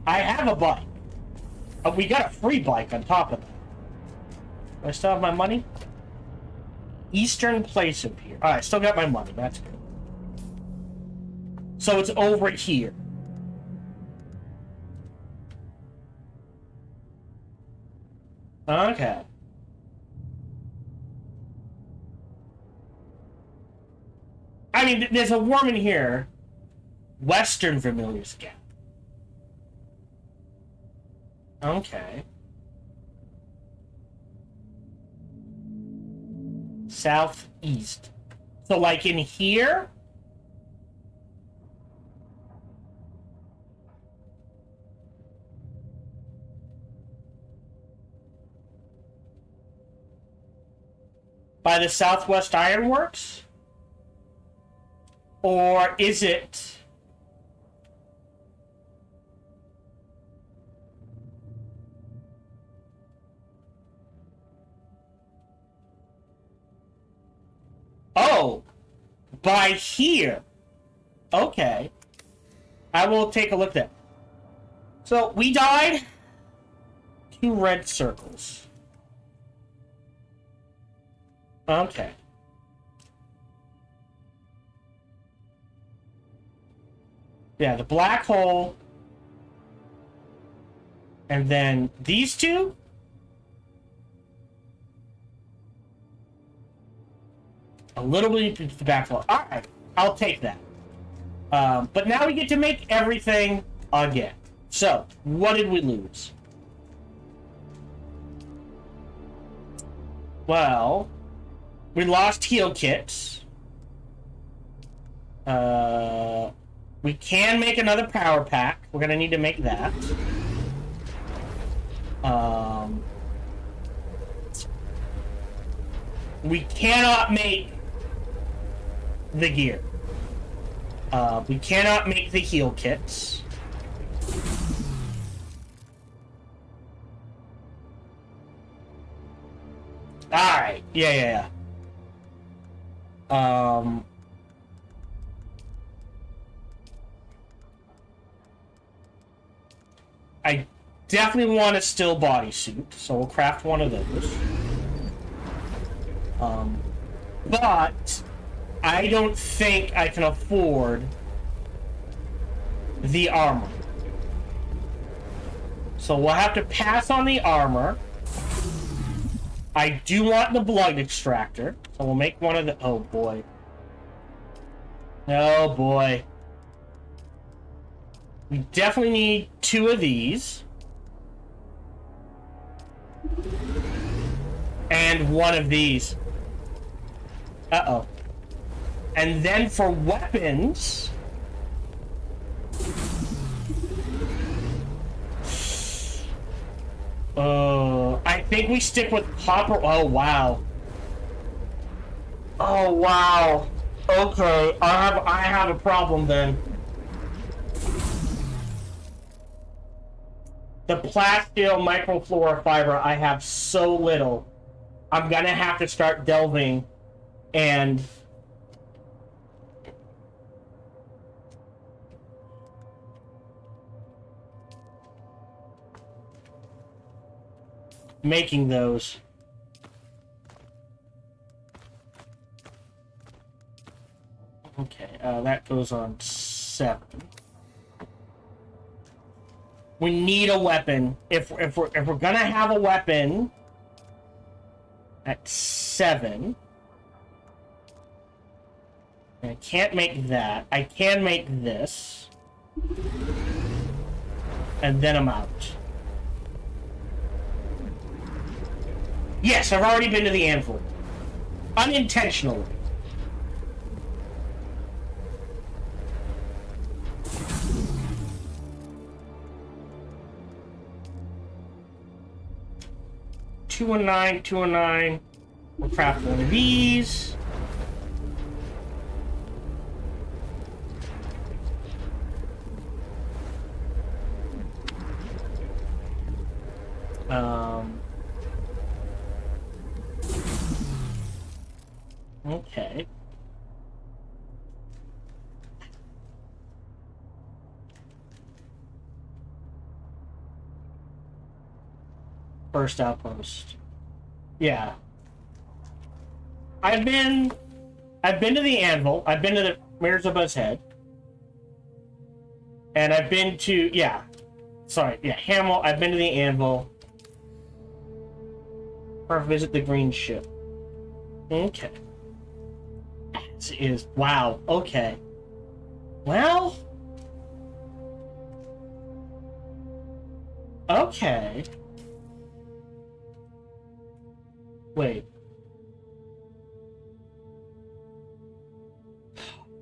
I have a bike. We got a free bike on top of that. Do I still have my money? Eastern place of here. Alright, still got my money. That's good. So it's over here. Okay. I mean, there's a worm in here. Western Vermilius Gap. Okay. Southeast. So, like in here? By the Southwest Ironworks? Or is it... Oh! By here. Okay. I will take a look at that. So, we died. 2 red circles. Okay. Yeah, the black hole. And then these two? A little bit to the back hole. Alright, I'll take that. But now we get to make everything again. So, what did we lose? Well, we lost heal kits. We can make another power pack. We're gonna need to make that. We cannot make the gear. We cannot make the heal kits. Alright. Yeah. I definitely want a still bodysuit, so we'll craft one of those. But I don't think I can afford the armor. So we'll have to pass on the armor. I do want the blood extractor, so we'll make one of the... Oh, boy. Oh, boy. We definitely need 2 of these. And 1 of these. Uh-oh. And then for weapons... I think we stick with copper... Oh, wow. Oh, wow. Okay, I have a problem then. The plasteel microflora fiber, I have so little. I'm gonna have to start delving and... making those. Okay, that goes on 7. We need a weapon. If we're gonna have a weapon at 7, I can't make that. I can make this, and then I'm out. Yes, I've already been to the anvil. Unintentionally. Two and nine. We'll craft one of these. Okay. First outpost. Yeah. I've been to the anvil. I've been to the Mirrors Above His Head. And I've been to, Hamel. I've been to the Anvil. Or visit the green ship. Okay. This is, wow, okay. Well. Okay. Wait.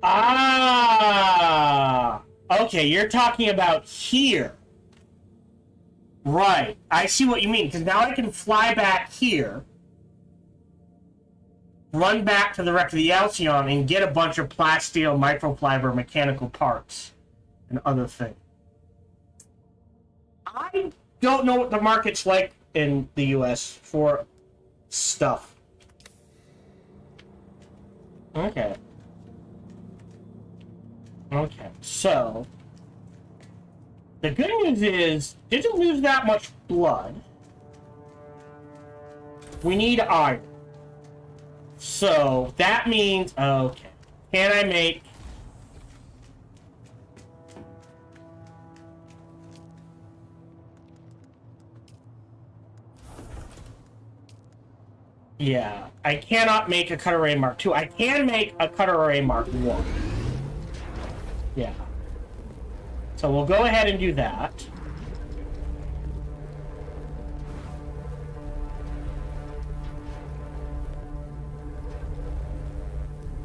Ah! Okay, you're talking about here. Right. I see what you mean, because now I can fly back here, run back to the wreck of the Alcyon, and get a bunch of plasteel, microfiber, mechanical parts, and other things. I don't know what the market's like in the US for stuff. Okay. Okay, so the good news is, didn't lose that much blood. We need iron. So that means, okay. Can I make... Yeah, I cannot make a Cutter Ray Mark II. I can make a Cutter Ray Mark I. Yeah. So we'll go ahead and do that.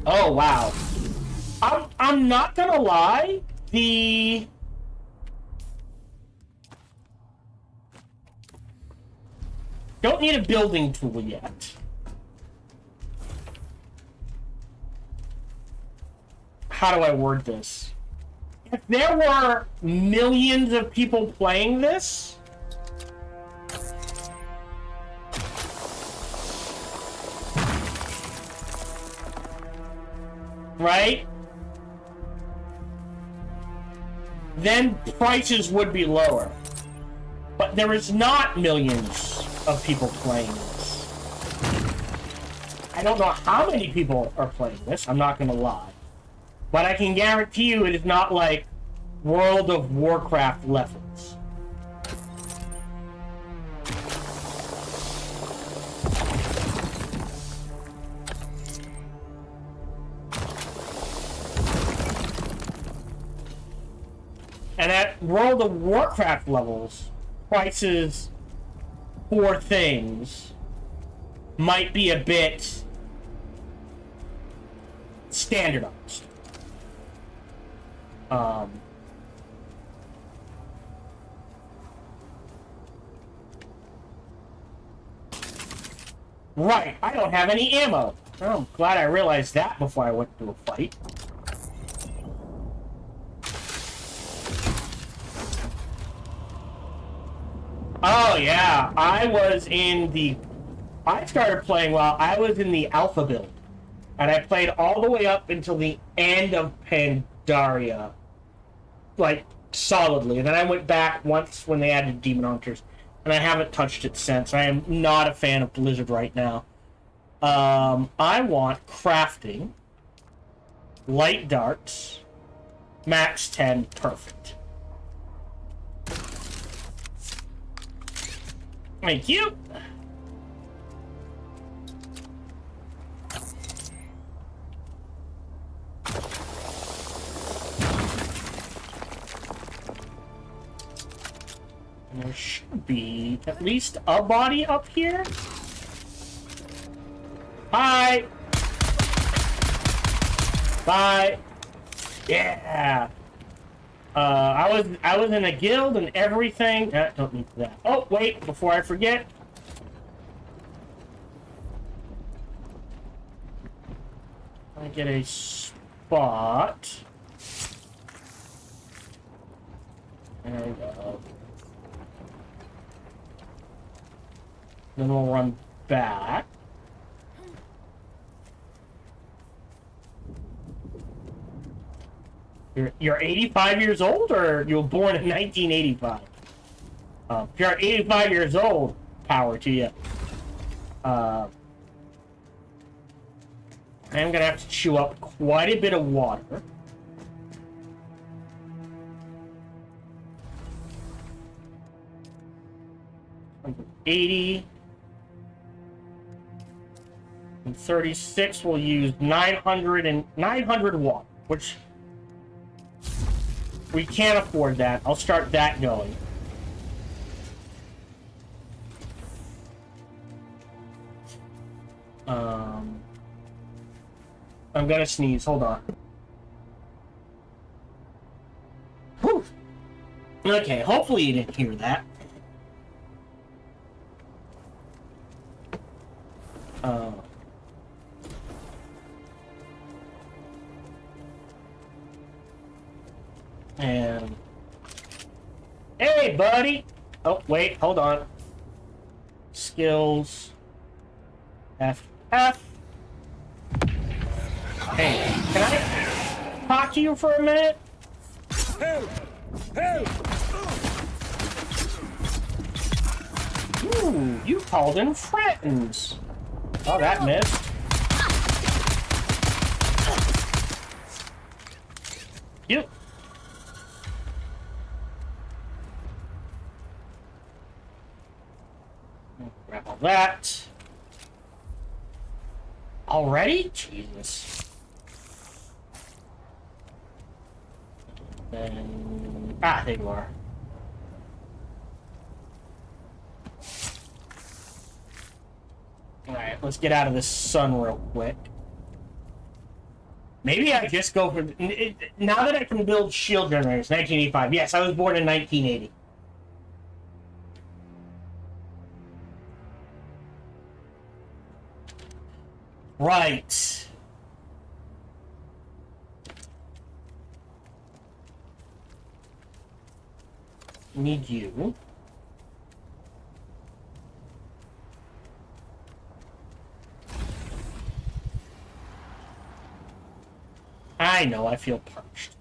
Oh, wow. I'm not gonna lie, don't need a building tool yet. How do I word this? If there were millions of people playing this, right? Then prices would be lower. But there is not millions of people playing this. I don't know how many people are playing this, I'm not gonna lie. But I can guarantee you it is not like World of Warcraft levels. And at World of Warcraft levels, prices for things might be a bit standardized. Right, I don't have any ammo. Oh, I'm glad I realized that before I went to a fight. Oh yeah, I started playing while I was in the alpha build. And I played all the way up until the end of Pandaria. Like, solidly. And then I went back once when they added Demon Hunters. And I haven't touched it since. I am not a fan of Blizzard right now. I want crafting. Light darts. Max 10. Perfect. Thank you. And there should be at least a body up here. Hi. Bye. Yeah. I was in a guild and everything. Don't need that. Oh wait, before I forget. I get a spot. There we go. Then we'll run back. You're 85 years old, or you were born in 1985? If you're 85 years old, power to you. I'm gonna have to chew up quite a bit of water. 80. And 36 will use 900 watt, which we can't afford that. I'll start that going. I'm gonna sneeze. Hold on. Whew. Okay, hopefully you didn't hear that. And hey, buddy. Oh, wait, hold on. Skills. F. Hey, can I talk to you for a minute? Help! Help! Ooh, you called in friends. Oh, that missed. You. Grab all that. Already? Jesus. Then... Ah, there you are. Alright, let's get out of this sun real quick. Maybe I just go for... Now that I can build shield generators, 1985. Yes, I was born in 1980. Right. Need you. I know, I feel parched.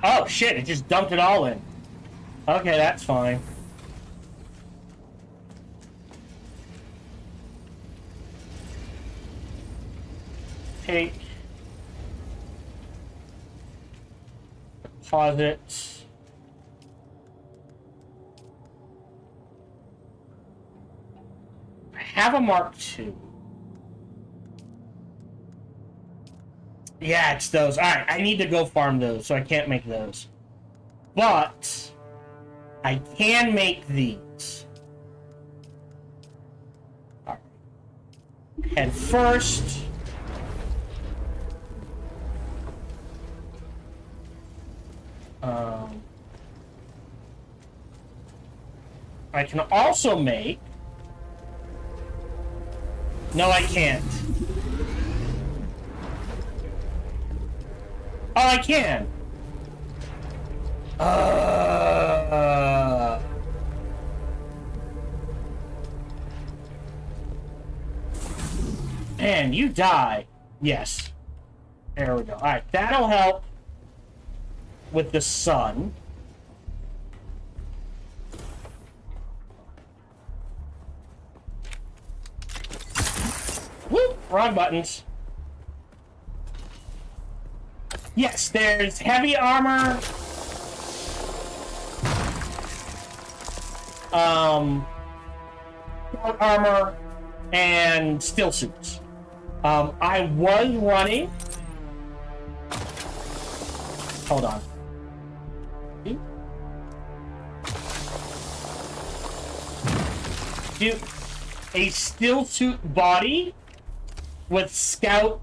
Oh shit, it just dumped it all in. Okay, that's fine. Take. Deposit. I have a Mark II. Yeah, it's those. Alright, I need to go farm those, so I can't make those. But I can make these. Alright. Head first. I can also make... No, I can't. Oh, I can. And you die. Yes. There we go. Alright, that'll help with the sun. Whoop! Wrong buttons. Yes, there's heavy armor. Short armor and still suits. I was running. Hold on. Do a still suit body with scout.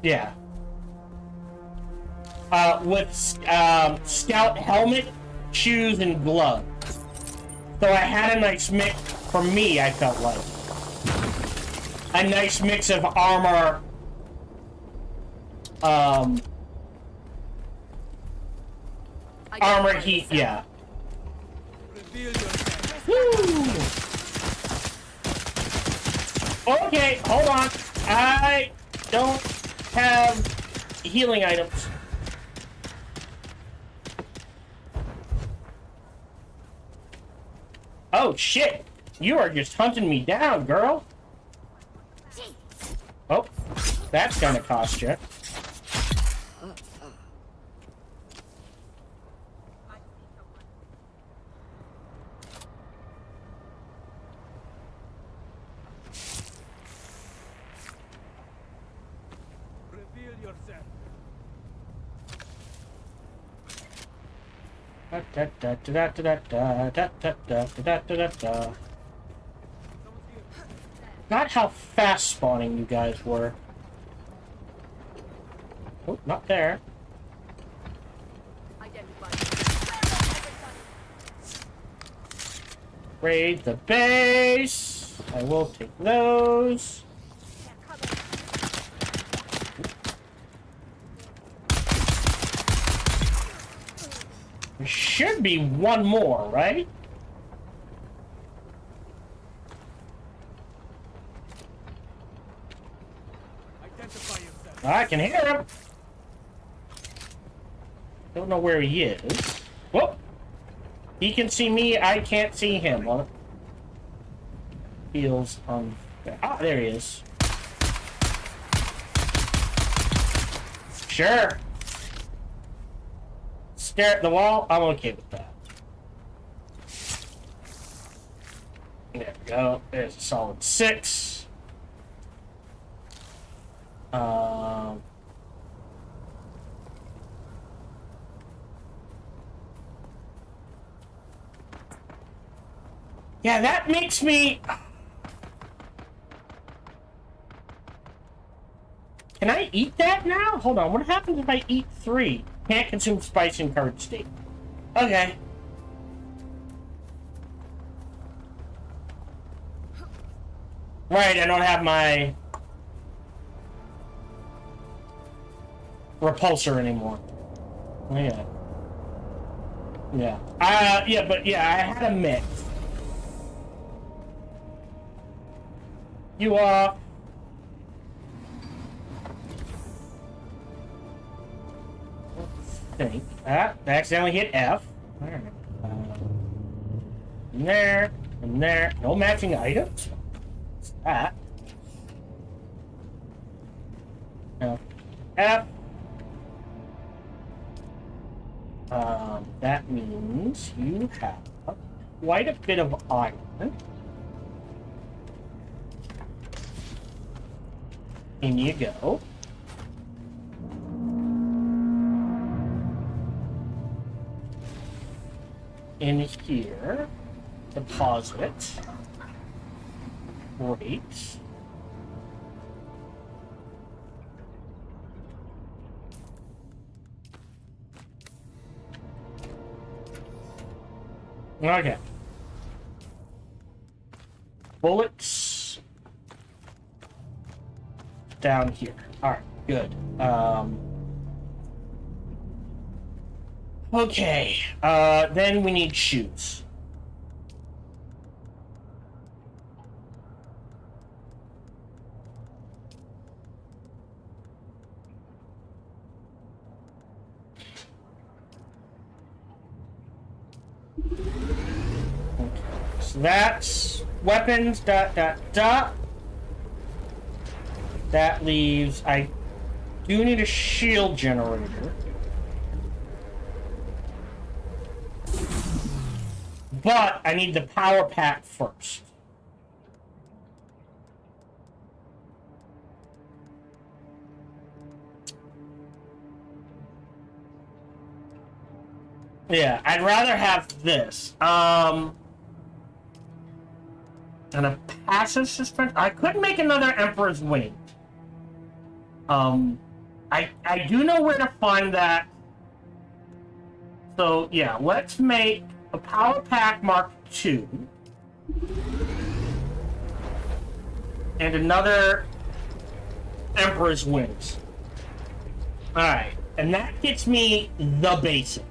Yeah. With scout helmet, shoes, and glove. So I had a nice mix, for me, I felt like. A nice mix of armor, armor heat, yeah. Woo! Okay, hold on. I don't have healing items. Oh shit! You are just hunting me down, girl. That's gonna cost you. Not how fast spawning you guys were. Oh, not there. Raid the base. I will take those. There should be one more, right? I can hear him. Don't know where he is. Whoop! He can see me, I can't see him. Well, feels unfair. Ah, there he is. Sure. Stare at the wall. I'm okay with that. There we go. There's a solid 6. Yeah, that makes me... Can I eat that now? Hold on, what happens if I eat 3? Can't consume spice in current state. Okay. Right, I don't have my... repulsor anymore. Yeah. Yeah. Yeah, but yeah, I had a mix. You I think I accidentally hit F. Alright. In there, and there. No matching items. What's that? No. F. That means you have quite a bit of iron. In you go. In here, deposit. Great. Okay. Bullets down here. Alright, good. Okay. Then we need shoes. So that's weapons, ... That leaves... I do need a shield generator. But I need the power pack first. Yeah, I'd rather have this. And a passive suspension. I could make another Emperor's Wing. I do know where to find that. So yeah, let's make a Power Pack Mark II. And another Emperor's Wings. Alright, and that gets me the basic.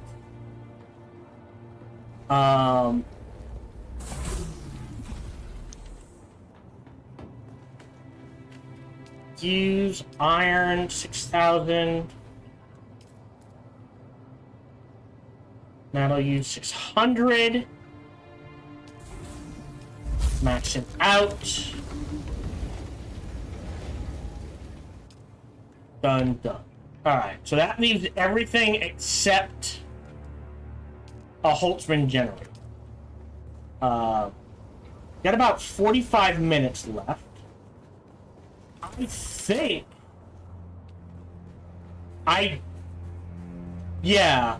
Use iron 6,000. That'll use 600. Max it out. Done, done. Alright, so that leaves everything except a Holtzman generator. Got about 45 minutes left. I think... Yeah.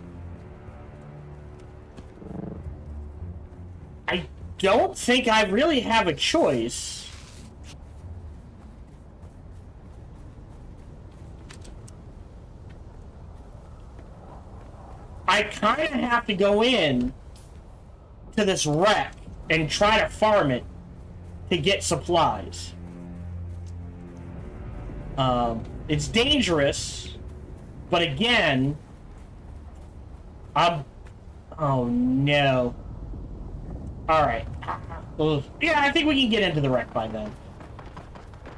I don't think I really have a choice. I kind of have to go in to this wreck and try to farm it to get supplies. It's dangerous, but again, oh no. Alright. Yeah, I think we can get into the wreck by then.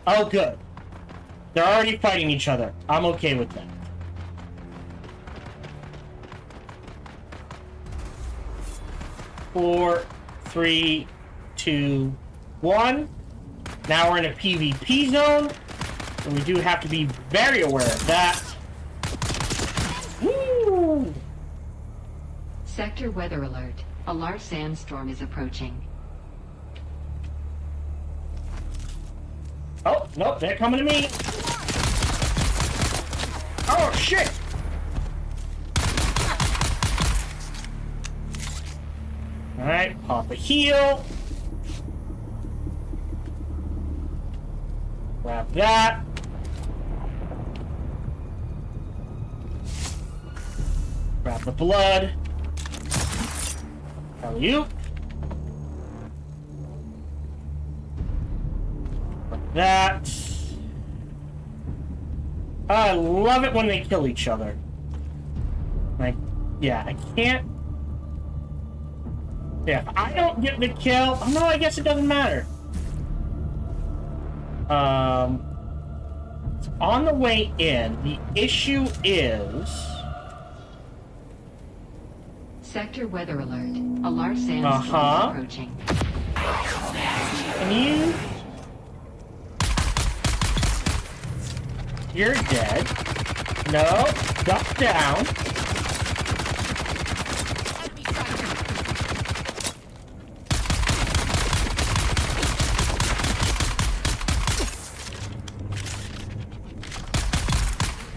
Oh, good. They're already fighting each other. I'm okay with that. Four, three, two, one. Now we're in a PvP zone, and we do have to be very aware of that. Woo! Sector weather alert. A large sandstorm is approaching. Oh, nope, they're coming to me. Oh, shit! Alright, pop a heal. Grab that. Grab the blood. Alley-oop. Like that. I love it when they kill each other. Like, yeah, I can't... Yeah, if I don't get the kill... Oh, no, I guess it doesn't matter. It's on the way in. The issue is... Sector weather alert. A large sandstorm is approaching. Can you... You're dead. No, duck down.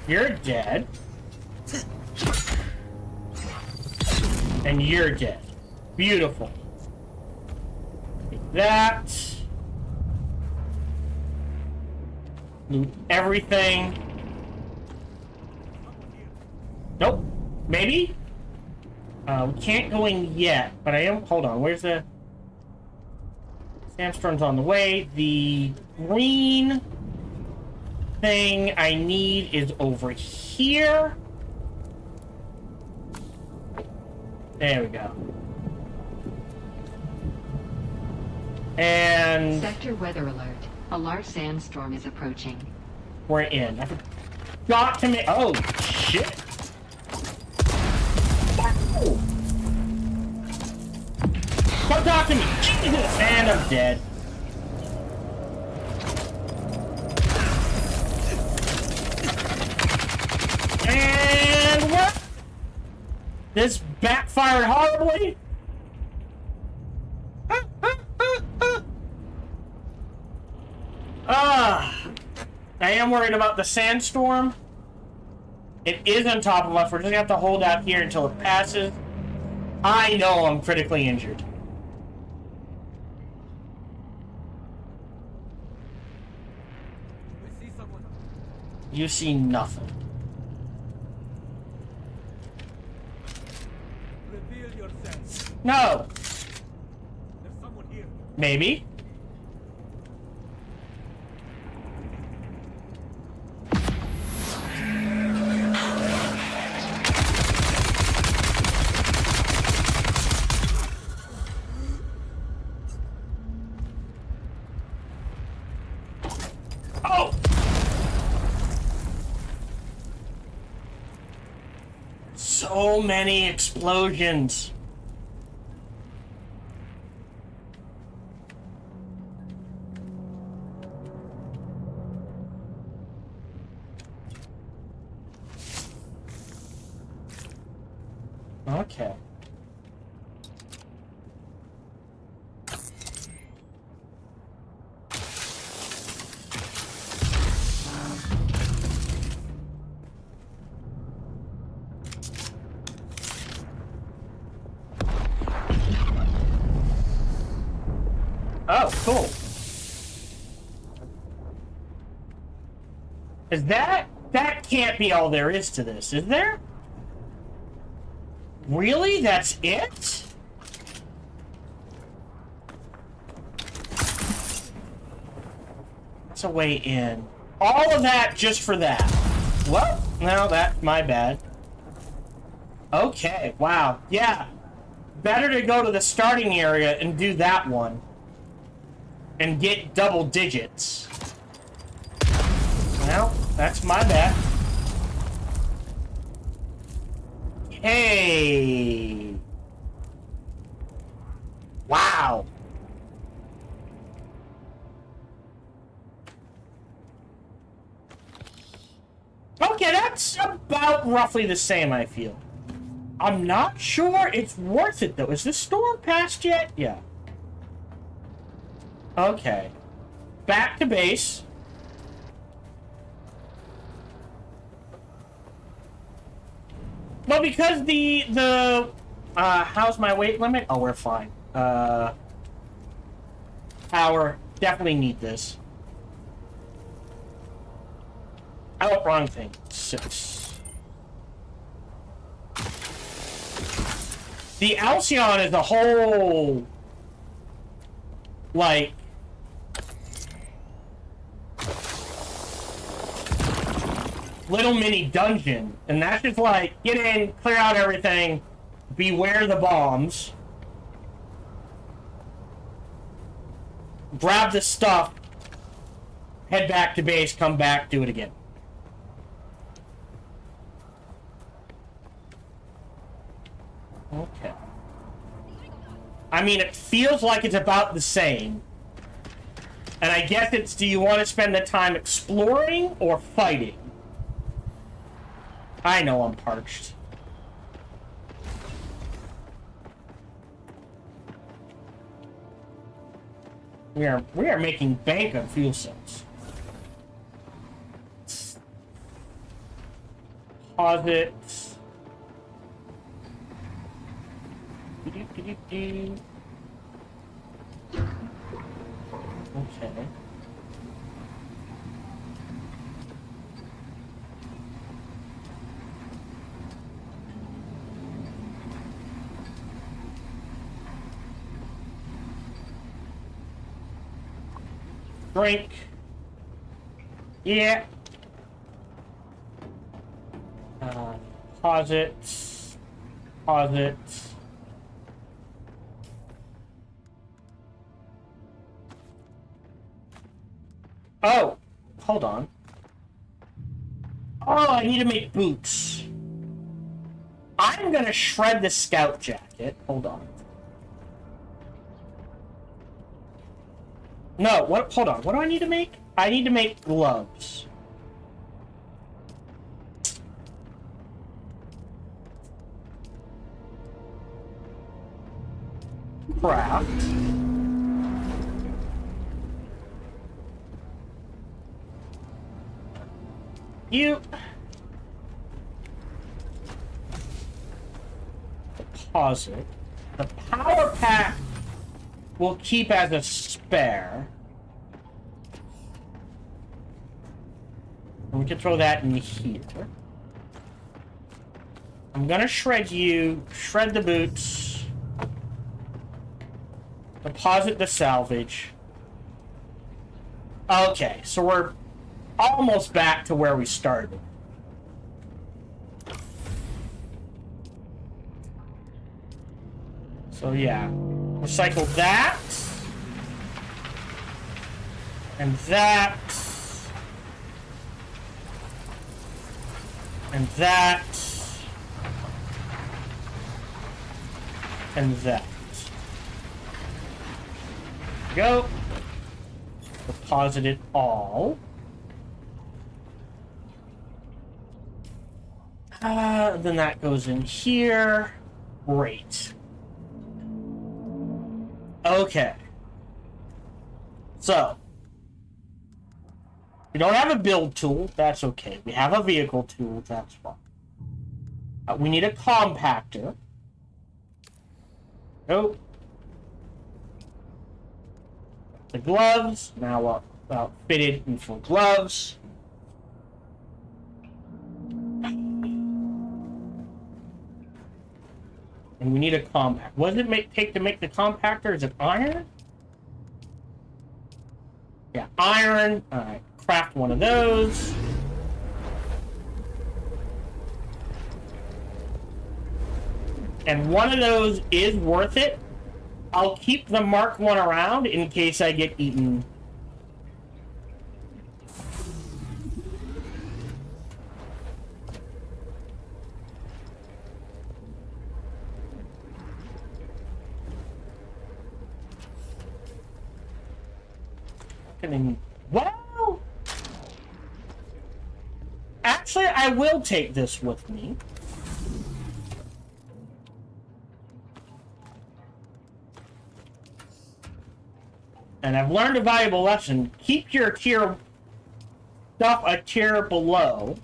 You're dead. And you're dead. Beautiful. Take that. Loot everything. Nope. Maybe? We can't go in yet, but I am... Hold on, where's the... Sandstorm's on the way. The green thing I need is over here. There we go. And... Sector weather alert. A large sandstorm is approaching. We're in. I forgot to make... Oh, shit. Wow. Don't talk to me. Jesus. And I'm dead. And what? This backfired horribly. I am worried about the sandstorm. It is on top of us. We're just gonna have to hold out here until it passes. I know I'm critically injured. You see nothing. Reveal yourself. No. There's someone here. Maybe. Oh! So many explosions. Okay. Oh, cool. Is that can't be all there is to this, is there? Really? That's it? That's a way in. All of that just for that. Well, no, that's my bad. Okay, wow. Yeah. Better to go to the starting area and do that one. And get double digits. Well, that's my bad. Hey. Wow. Okay, that's about roughly the same, I feel. I'm not sure it's worth it, though. Is this storm passed yet? Yeah. Okay. Back to base. Well, because the how's my weight limit? Oh, we're fine. Power. Definitely need this. Oh, wrong thing. 6. The Alcyon is a whole, like, little mini dungeon, and that's just like, get in, clear out everything, beware the bombs, grab the stuff, head back to base, come back, do it again. Okay. I mean, it feels like it's about the same. And I guess it's, do you want to spend the time exploring or fighting? I know I'm parched. We are making bank on fuel cells. Pause it. Okay. Drink. Yeah. Pause it. Pause it. Oh, hold on. Oh, I need to make boots. I'm gonna shred the scout jacket. Hold on. No, what? Hold on. What do I need to make? I need to make gloves. Craft. You deposit. The power pack will keep as a spare. And we can throw that in here. I'm gonna shred you, shred the boots, deposit the salvage. Okay, so we're almost back to where we started. So yeah, recycle that, and that, and that, and that. Go. Deposit it all. Then that goes in here. Great. Okay. So, we don't have a build tool. That's okay. We have a vehicle tool. That's fine. We need a compactor. Nope. The gloves. Now outfitted in full gloves. And we need a compact. What does it take to make the compactor? Is it iron? Yeah, iron. Alright, craft one of those. And one of those is worth it. I'll keep the Mark 1 around in case I get eaten. Well, actually, I will take this with me. And I've learned a valuable lesson. Keep your tier stuff a tier below.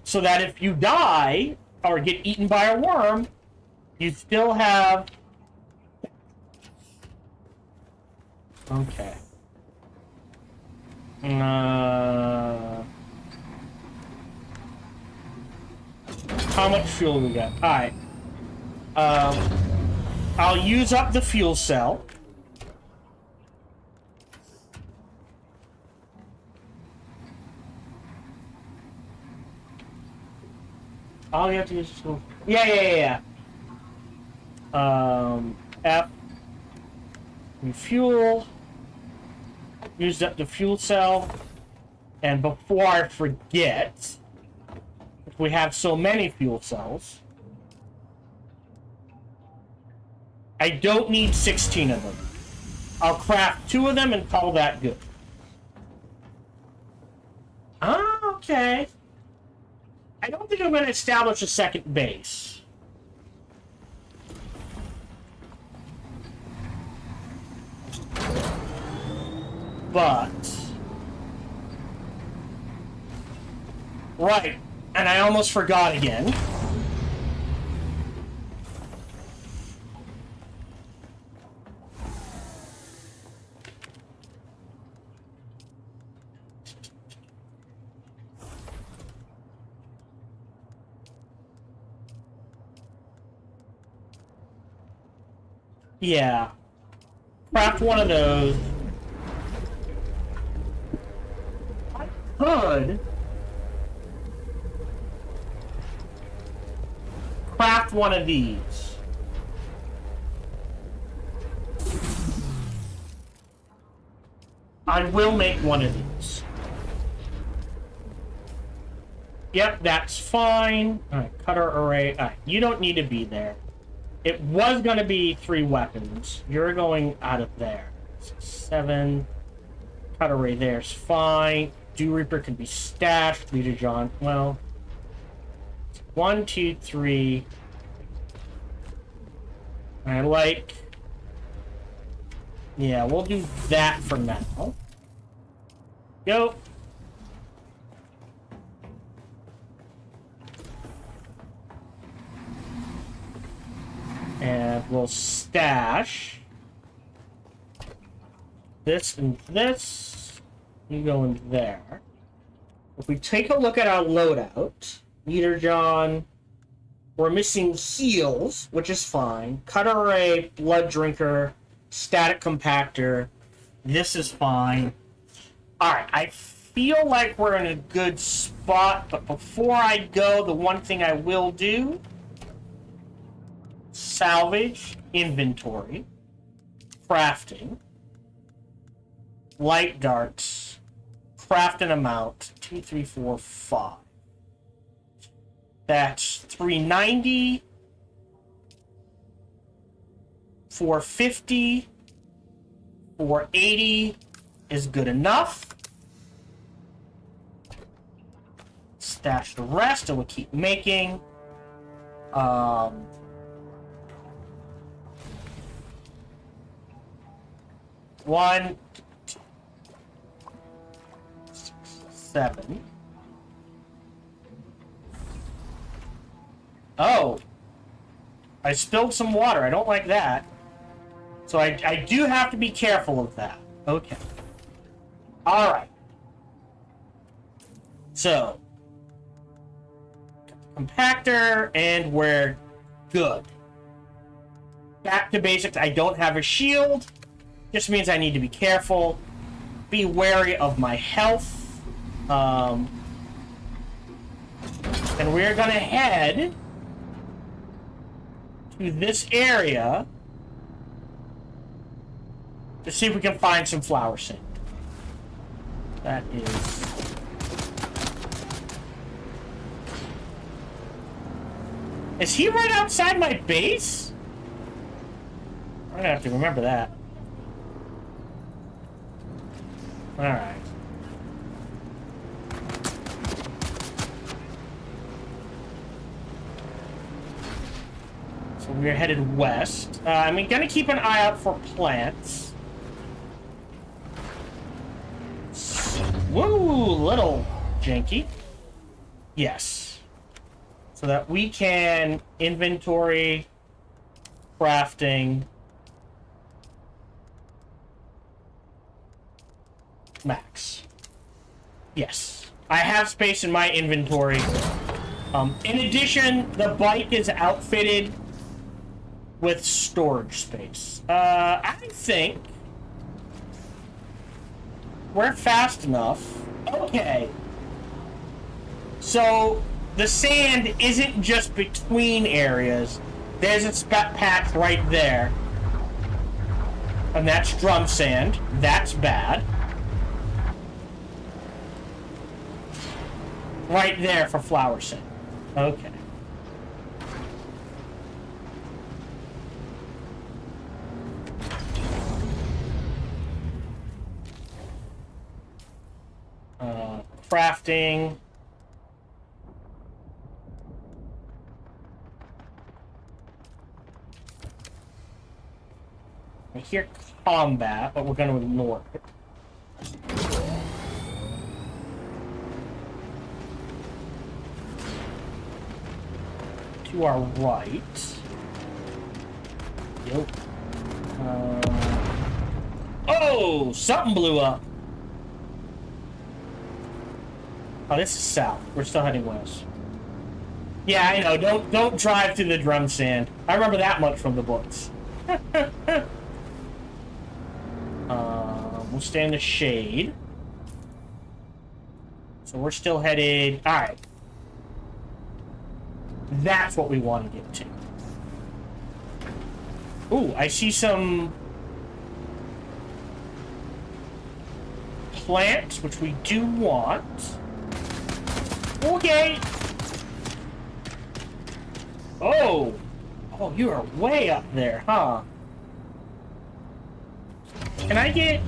So that if you die or get eaten by a worm, you still have... Okay. How much fuel we got? Alright. I'll use up the fuel cell. All you have to use is fuel. Yeah. F. Refuel. Used up the fuel cell. And before I forget, we have so many fuel cells. I don't need 16 of them. I'll craft 2 of them and call that good. Ah, okay. I don't think I'm going to establish a second base. But... Right. And I almost forgot again. Yeah. Craft one of those. I could craft one of these. I will make one of these. Yep, that's fine. Alright, cutter array. Alright, you don't need to be there. It was going to be 3 weapons. You're going out of there. 7. Cut array there's fine. Dew Reaper can be stashed. Leader John. Well. 1, 2, 3. I like... Yeah, we'll do that for now. Go. And we'll stash this and this. You go in there. If we take a look at our loadout, Leader John, we're missing heals, which is fine. Cutter array, blood drinker, static compactor. This is fine. Alright, I feel like we're in a good spot, but before I go, the one thing I will do: salvage, inventory, crafting, light darts, craft an amount, 2, 3, 4, 5. That's 390, 450, 480 is good enough. Stash the rest and we'll keep making. One, 6, 7. Oh, I spilled some water. I don't like that. So I do have to be careful of that. Okay. All right. So, compactor, and we're good. Back to basics. I don't have a shield. Just means I need to be careful. Be wary of my health. And we're gonna head to this area to see if we can find some flower sand. That is... Is he right outside my base? I'm gonna have to remember that. Alright. So we're headed west. I'm gonna keep an eye out for plants. Woo! Little janky. Yes. So that we can inventory, crafting, max. Yes. I have space in my inventory. In addition, the bike is outfitted with storage space. I think we're fast enough. Okay. So the sand isn't just between areas. There's a patch right there. And that's drum sand. That's bad. Right there for flower sand. Okay. Crafting. I hear combat, but we're going to ignore it. To our right. Yep. Oh! Something blew up. Oh, this is south. We're still heading west. Yeah, I know. Don't drive through the drum sand. I remember that much from the books. We'll stay in the shade. So we're still headed... Alright. That's what we want to get to. Ooh, I see some... plants, which we do want. Okay. Oh. Oh, you are way up there, huh? Can I get...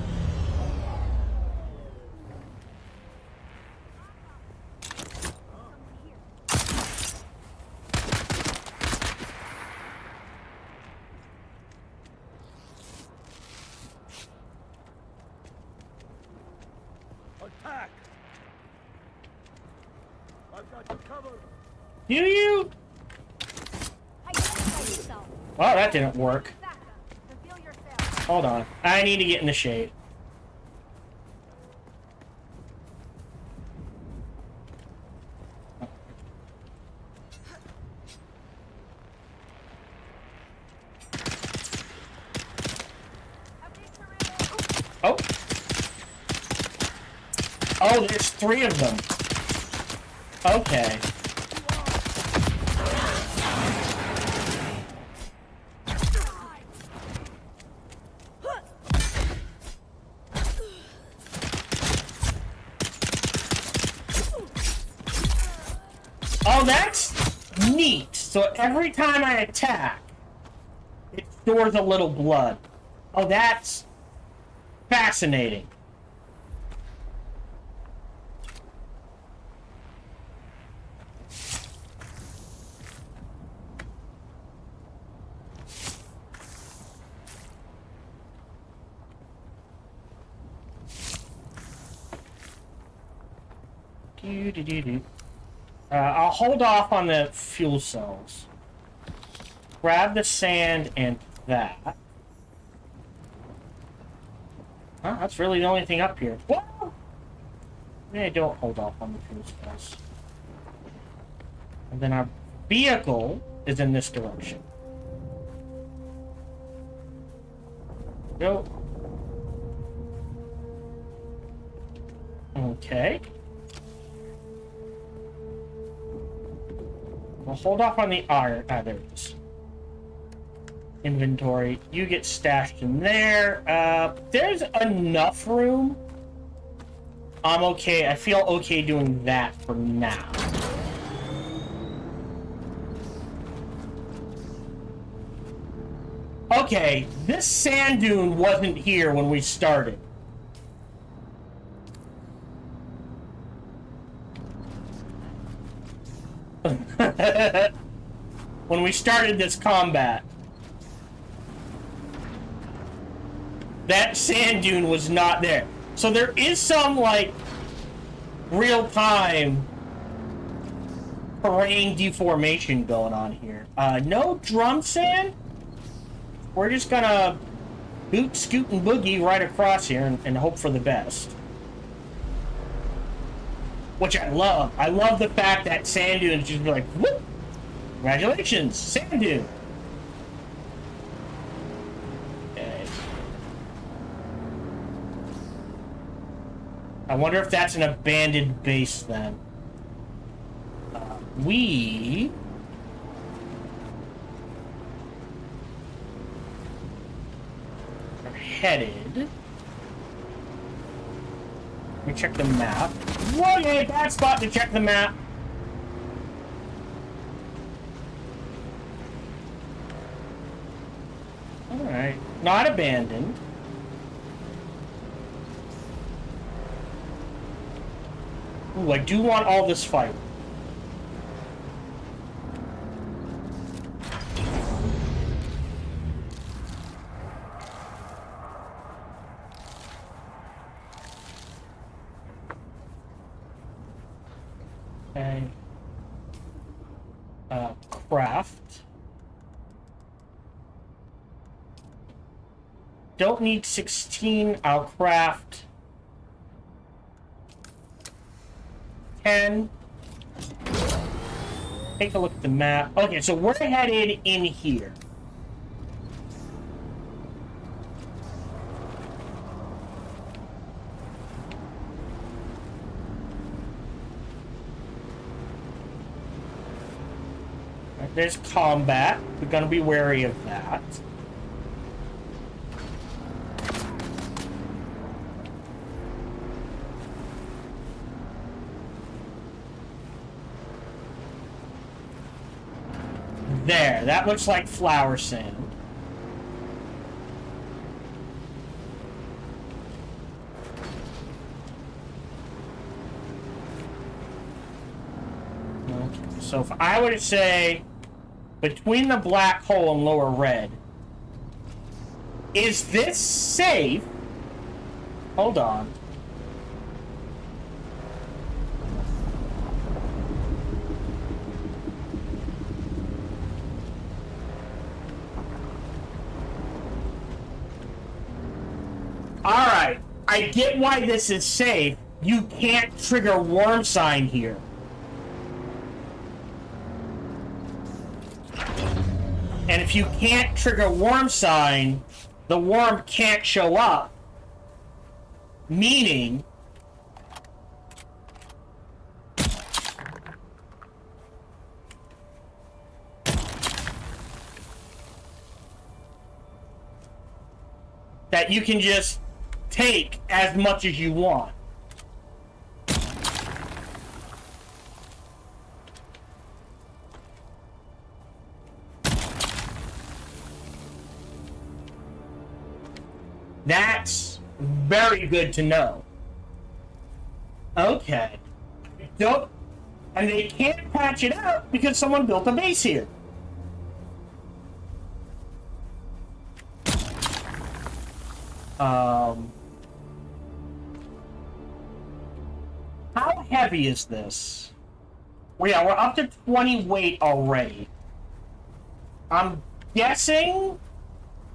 Attack! I've got you covered. Do you? Oh, that didn't work. Hold on. I need to get in the shade. Oh. Oh, there's 3 of them. Okay. Oh, that's neat. So every time I attack, it stores a little blood. Oh, that's fascinating. I'll hold off on the fuel cells. Grab the sand and that. Huh, that's really the only thing up here. Well, maybe don't hold off on the fuel cells. And then our vehicle is in this direction. Go. Okay. We'll hold off on the iron. Ah, there it is. Inventory. You get stashed in there. There's enough room. I'm okay. I feel okay doing that for now. Okay, this sand dune wasn't here when we started. When we started this combat, that sand dune was not there. So there is some, like, real-time terrain deformation going on here. No drum sand? We're just gonna boot, scoot, and boogie right across here and hope for the best. Which I love. I love the fact that sand dunes just be like, whoop! Congratulations, sand dune! Okay. I wonder if that's an abandoned base then. We are headed. Let me check the map. Okay, bad spot to check the map. Alright. Not abandoned. Ooh, I do want all this fight. Okay. Craft. Don't need 16. I'll craft 10. Take a look at the map. Okay, so we're headed in here. There's combat. We're gonna be wary of that. There, that looks like flower sand. Okay, so if I were to say between the black hole and lower red, is this safe? Hold on. Alright, I get why this is safe. You can't trigger worm sign here. And if you can't trigger worm sign, the worm can't show up. Meaning that you can just take as much as you want. That's very good to know. Okay. Don't... And they can't patch it out because someone built a base here. How heavy is this? Well, yeah, we're up to 20 weight already. I'm guessing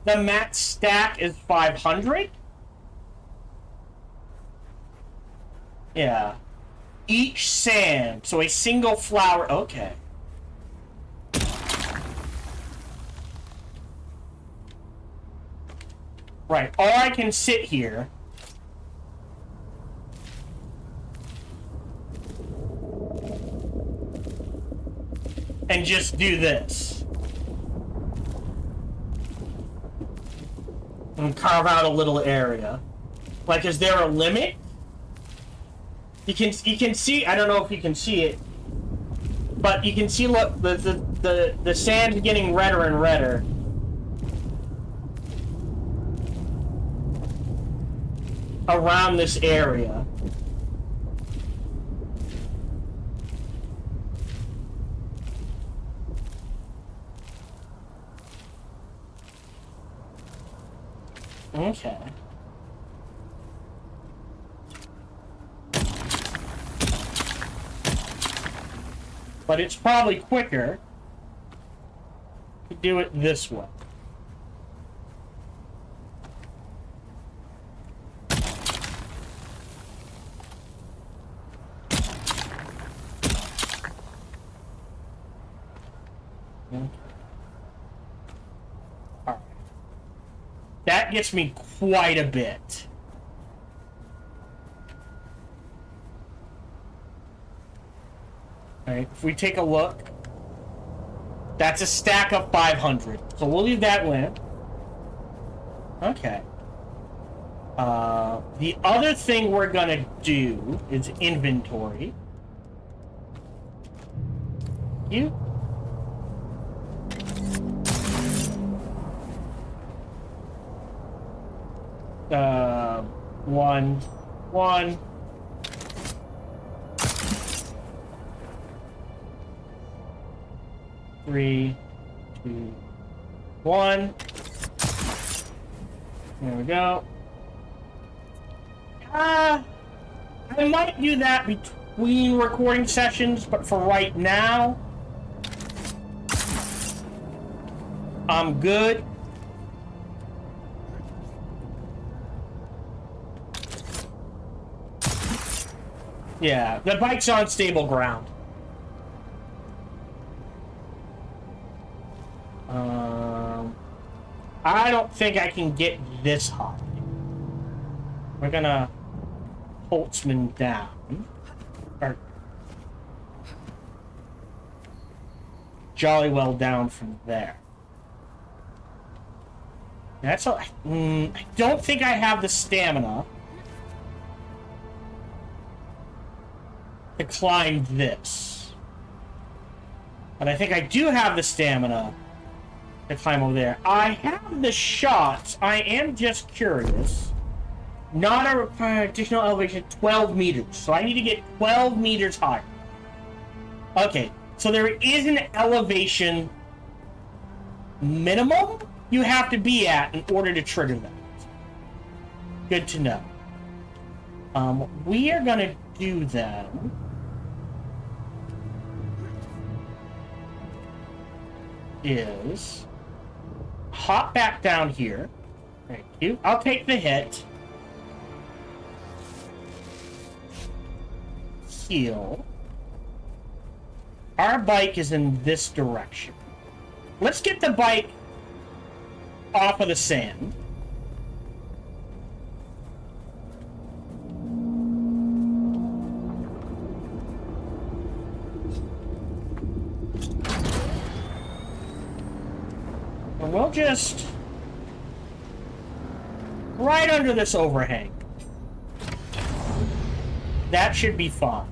the max stack is 500? Yeah. Each sand, so a single flower. Okay. Right, or I can sit here. And just do this. And carve out a little area. Like, is there a limit? You can see, I don't know if you can see it, but you can see, look, the sand is getting redder and redder. Around this area. Okay. But it's probably quicker to do it this way. Alright. That gets me quite a bit. Alright, if we take a look, that's a stack of 500. So we'll leave that in. Okay. The other thing we're gonna do is inventory. You? One. 3, 2, 1. There we go. I might do that between recording sessions, but for right now, I'm good. Yeah, the bike's on stable ground. I don't think I can get this high. We're gonna Holtzman down. Or jolly well down from there. That's all. I don't think I have the stamina to climb this. But I think I do have the stamina to climb over there. I have the shots. I am just curious. Not a required additional elevation, 12 meters. So I need to get 12 meters higher. Okay, so there is an elevation minimum you have to be at in order to trigger that. Good to know. We are gonna do that. Is hop back down here. Thank you. I'll take the hit. Heal. Our bike is in this direction. Let's get the bike off of the sand. And we'll just... right under this overhang. That should be fine.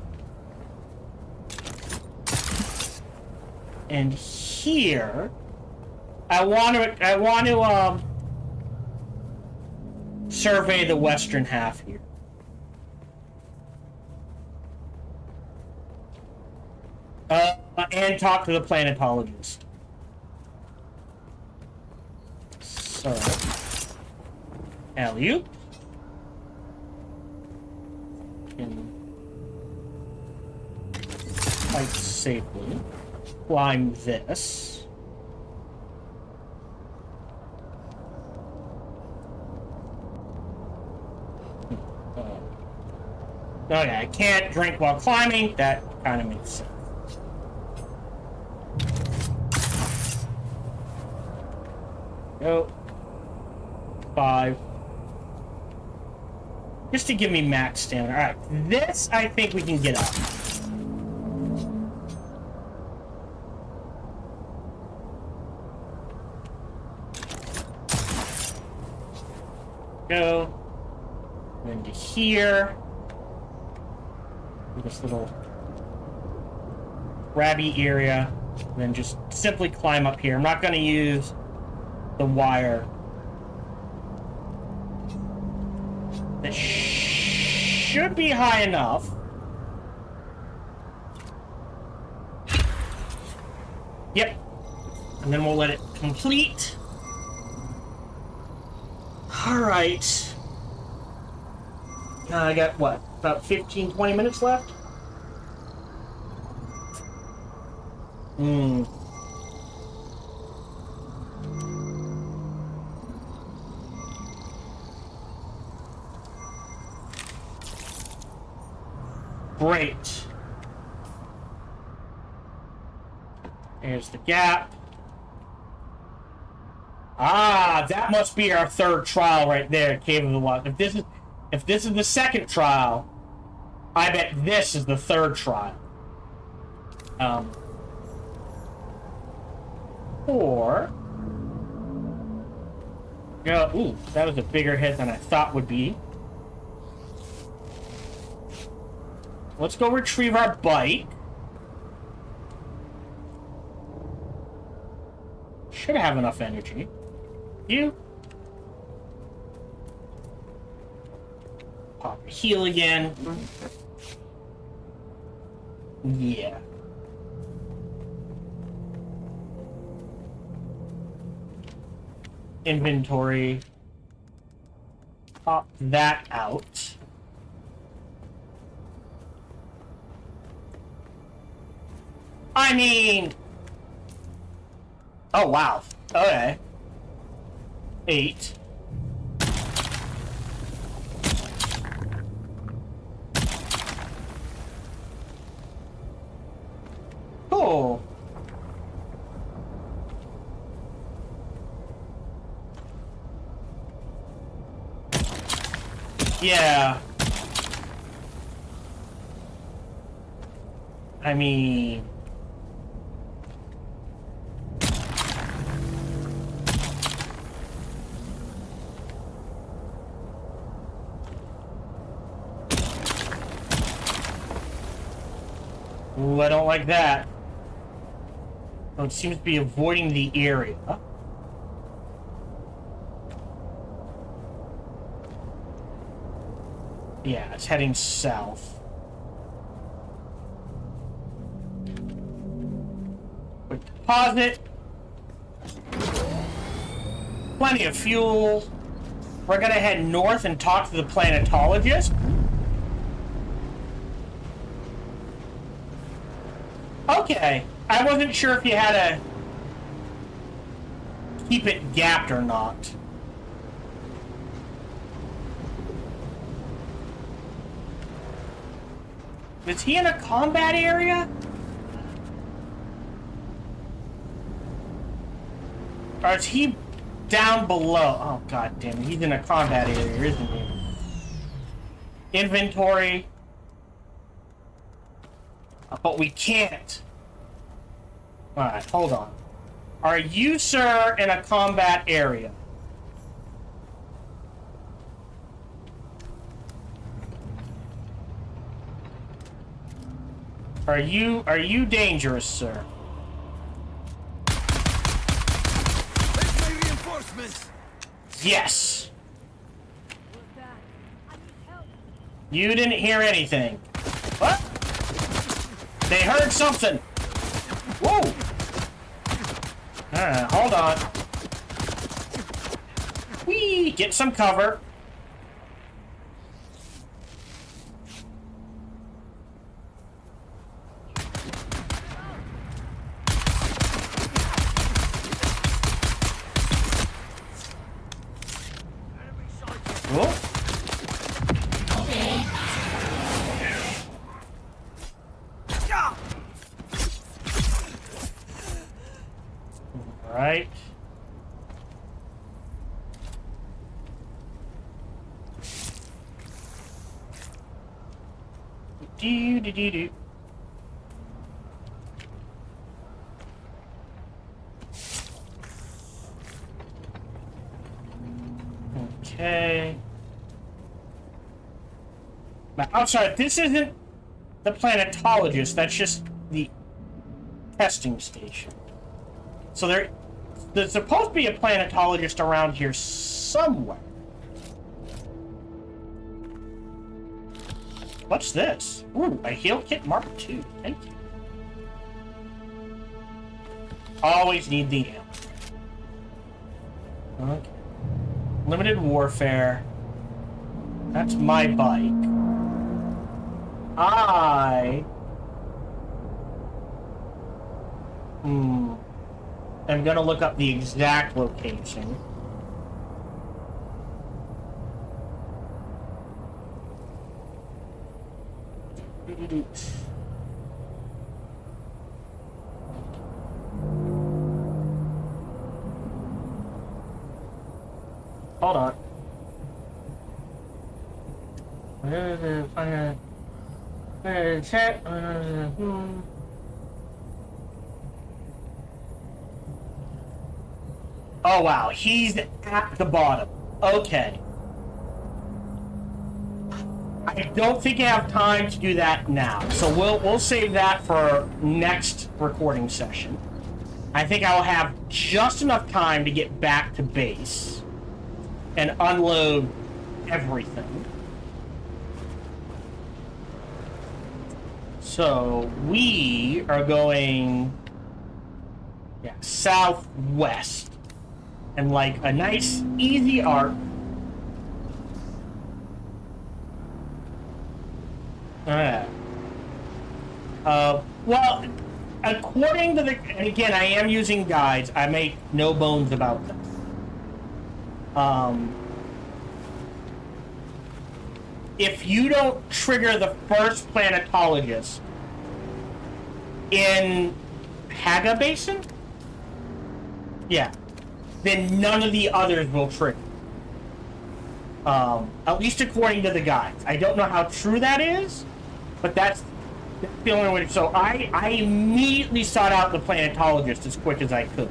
And here, I want to survey the western half here. And talk to the planetologist. So, alley-oop. Can quite safely climb this. Okay, I can't drink while climbing. That kind of makes sense. Go. 5. Just to give me max stamina. Alright, this I think we can get up. Go. And then to here. This little grabby area. And then just simply climb up here. I'm not going to use the wire. That should be high enough. Yep. And then we'll let it complete. Alright. I got, what, about 15, 20 minutes left? Great. There's the gap. Ah, that must be our third trial right there, Cave of the Lost. If this is the second trial, I bet this is the third trial. Or go. Ooh, that was a bigger hit than I thought would be. Let's go retrieve our bike. Should have enough energy. You. Pop heal again. Yeah. Inventory. Pop that out. I mean... Oh, wow. Okay. 8. Cool. Yeah. I mean... Ooh, I don't like that. Oh, it seems to be avoiding the area. Yeah, it's heading south. Quick deposit. Plenty of fuel. We're gonna head north and talk to the planetologist. Okay, I wasn't sure if you had to keep it gapped or not. Is he in a combat area? Or is he down below? Oh, god damn it. He's in a combat area, isn't he? Inventory. But we can't. Alright, hold on. Are you, sir, in a combat area? Are you dangerous, sir? Where's my reinforcements? Yes. You didn't hear anything. What? They heard something. Whoa. Hold on. Whee! Get some cover. Whoa. Right. Do. Okay. Now, I'm sorry, this isn't the planetologist, that's just the testing station. So there's supposed to be a planetologist around here somewhere. What's this? Ooh, a heal kit Mark II. Thank you. Always need the ammo. Okay. Limited warfare. That's my bike. I'm gonna look up the exact location. Hold on. Oh wow, he's at the bottom. Okay. I don't think I have time to do that now, so we'll save that for next recording session. I think I'll have just enough time to get back to base and unload everything. So we are going southwest and like a nice easy arc. Well, according to the, and again, I am using guides. I make no bones about this. If you don't trigger the first planetologist in Haga Basin, then none of the others will trigger. At least according to the guides. I don't know how true that is, but that's the only way. So I immediately sought out the planetologist as quick as I could.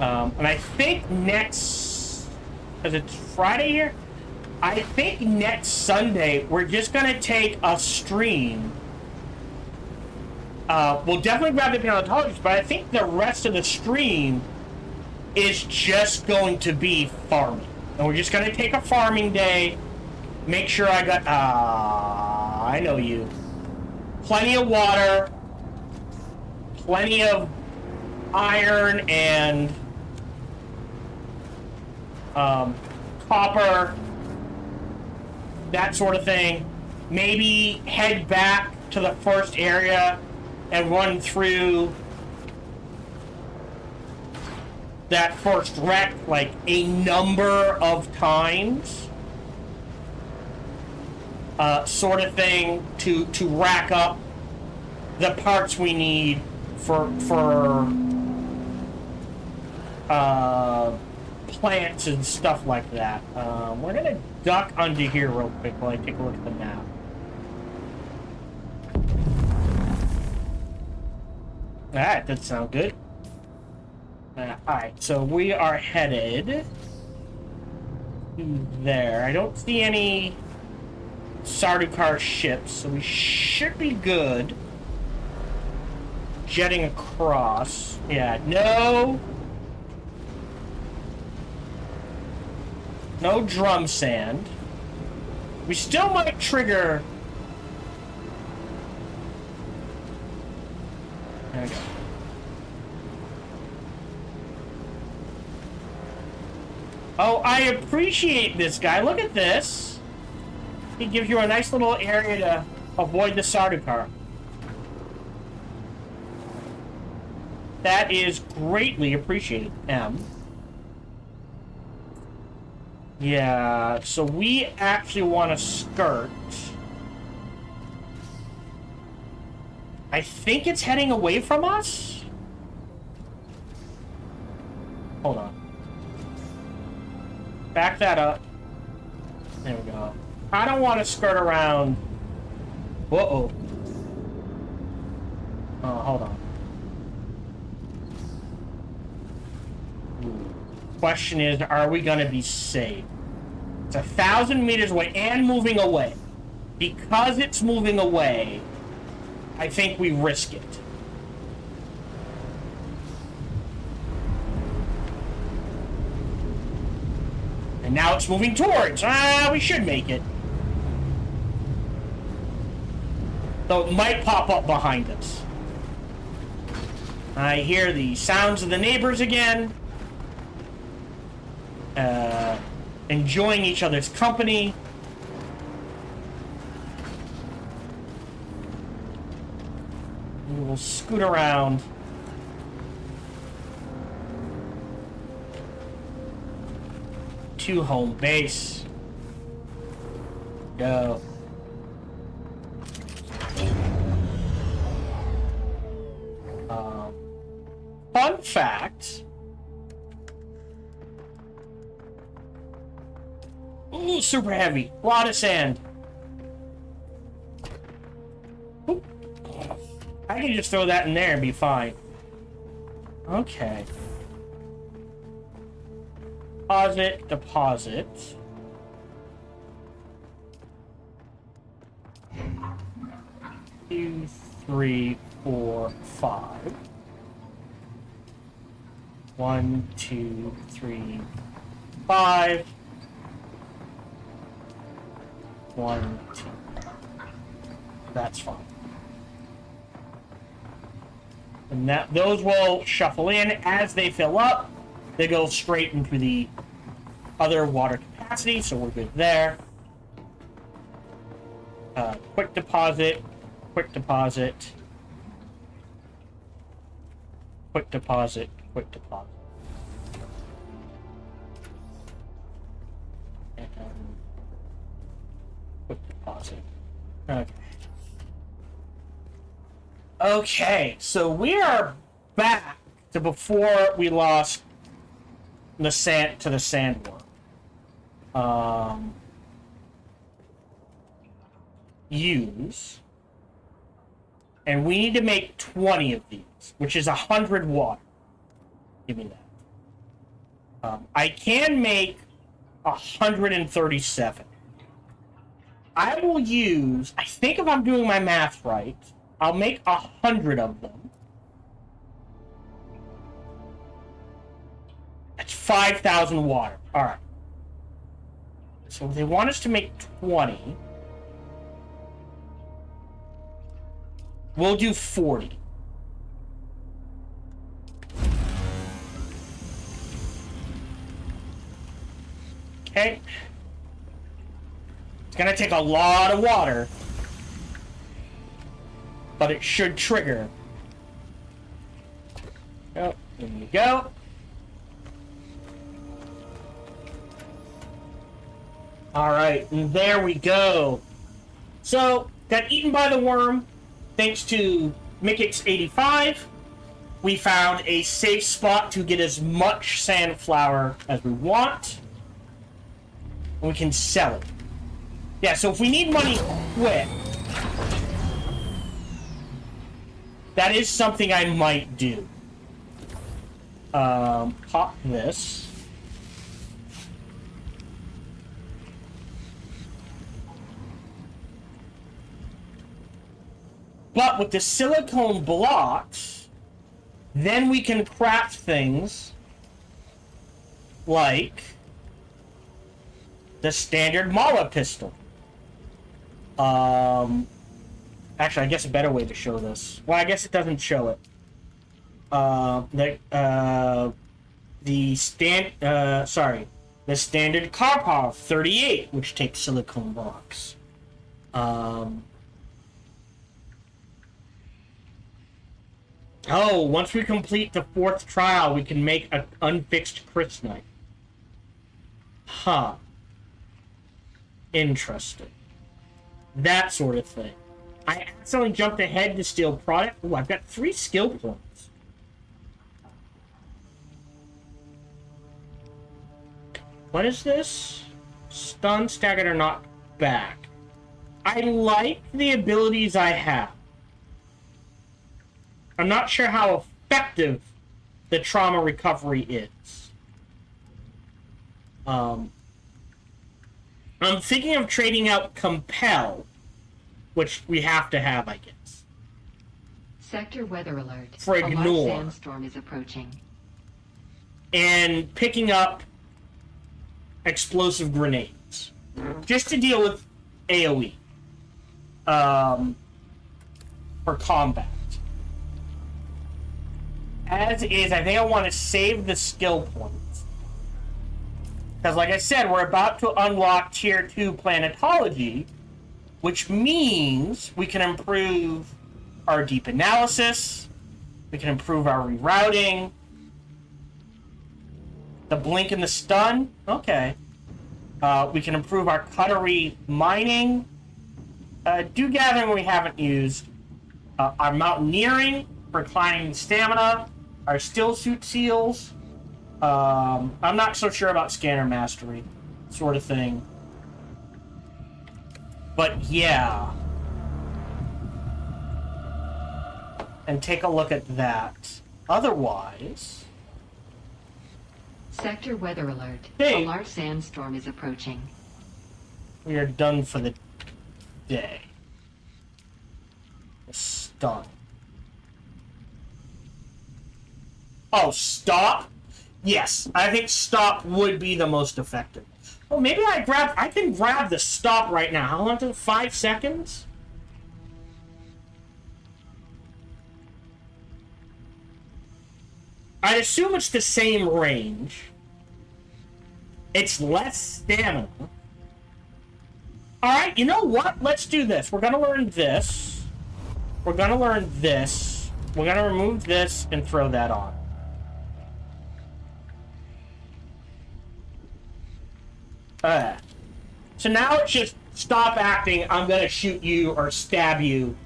And I think next, because it's Friday here, I think next Sunday we're just gonna take a stream. We'll definitely grab the planetologist, but I think the rest of the stream is just going to be farming. And we're just gonna take a farming day. Make sure I got, I know you. Plenty of water, plenty of iron and copper, that sort of thing. Maybe head back to the first area and run through that first wreck like a number of times. Sort of thing to rack up the parts we need for plants and stuff like that. We're gonna duck under here real quick while I take a look at the map. That does sound good. Alright, so we are headed there. I don't see any Sardaukar ships, so we should be good. Jetting across. Yeah, no. No drum sand. We still might trigger... There we go. Oh, I appreciate this guy. Look at this. He gives you a nice little area to avoid the Sardaukar. That is greatly appreciated, M. Yeah, so we actually want to skirt. I think it's heading away from us? Hold on. Back that up. There we go. I don't want to skirt around. Uh-oh. Oh, hold on. Question is, are we going to be safe? It's 1,000 meters away and moving away. Because it's moving away, I think we risk it. And now it's moving towards. We should make it. Though it might pop up behind us. I hear the sounds of the neighbors again. Enjoying each other's company. We will scoot around. To home base. Go. Fun fact. Ooh, super heavy. A lot of sand. Oop. I can just throw that in there and be fine. Okay. Deposit, deposit. Two, 3, 4, 5. 1, 2, 3, 5. 1, 2. That's fine. And that those will shuffle in as they fill up. They go straight into the other water capacity, so we're good there. Quick deposit, quick deposit, quick deposit, quick deposit. And quick deposit. Okay. Okay, so we are back to before we lost the sand to the sandworm. Use. And we need to make 20 of these, which is 100 water. Give me that. I can make 137. I will use, I think if I'm doing my math right, I'll make 100 of them. That's 5,000 water. All right. So they want us to make 20. We'll do 40. Okay. It's gonna take a lot of water, but it should trigger. Oh, there you go. Alright, and there we go. So, got eaten by the worm, thanks to Mikix85. We found a safe spot to get as much sandflower as we want. And we can sell it. Yeah, so if we need money quick, that is something I might do. Pop this. But with the silicone blocks, then we can craft things like the standard Mala pistol. Actually, I guess a better way to show this. Well, I guess it doesn't show it. The standard Karpov 38, which takes silicone blocks. Oh, once we complete the 4th trial, we can make an unfixed Chris knife. Huh. Interesting. That sort of thing. I accidentally jumped ahead to steal product. Oh, I've got 3 skill points. What is this? Stun, staggered, or knocked back. I like the abilities I have. I'm not sure how effective the trauma recovery is. I'm thinking of trading out Compel, which we have to have, I guess. Sector weather alert. For A large ignore. sandstorm is approaching. And picking up explosive grenades. Just to deal with AoE. For combat. As is, I think I want to save the skill points. Because like I said, we're about to unlock Tier 2 Planetology, which means we can improve our deep analysis, we can improve our rerouting, the blink and the stun, okay. We can improve our cuttery mining, dew gathering we haven't used, our mountaineering for climbing stamina, our still suit seals. I'm not so sure about scanner mastery, sort of thing. But yeah. And take a look at that. Otherwise... Sector weather alert. Hey. A large sandstorm is approaching. We are done for the day. Stun. Oh, stop? Yes, I think stop would be the most effective. Oh, maybe I can grab the stop right now. How long is it? 5 seconds? I'd assume it's the same range. It's less stamina. Alright, you know what? Let's do this. We're gonna learn this. We're gonna learn this. We're gonna remove this and throw that on. So now it's just stop acting, I'm gonna shoot you or stab you.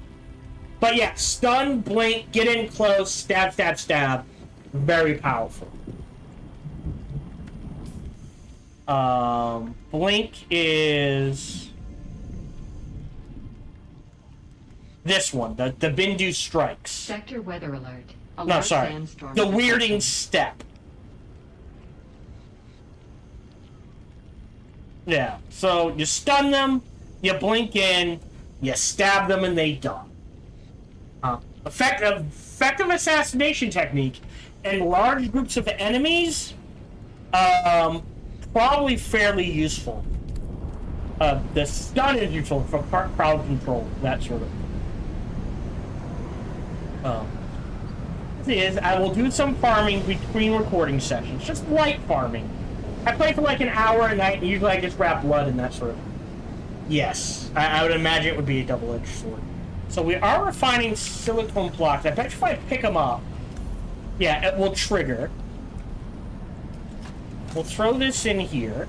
But yeah, stun, blink, get in close, stab, stab, stab. Very powerful. Blink is this one, the Bindu Strikes. Sector weather alert. A No, large sorry. sandstorm The is Weirding approaching. Step. Yeah, so you stun them, you blink in, you stab them, and they die. Effective assassination technique in large groups of enemies, probably fairly useful. The stun is useful for crowd control, that sort of. I will do some farming between recording sessions, just light farming. I play for like an hour a night, and usually I just grab blood and that sort of. Yes, I would imagine it would be a double-edged sword. So we are refining silicone blocks. I bet you if I pick them up, yeah, it will trigger. We'll throw this in here.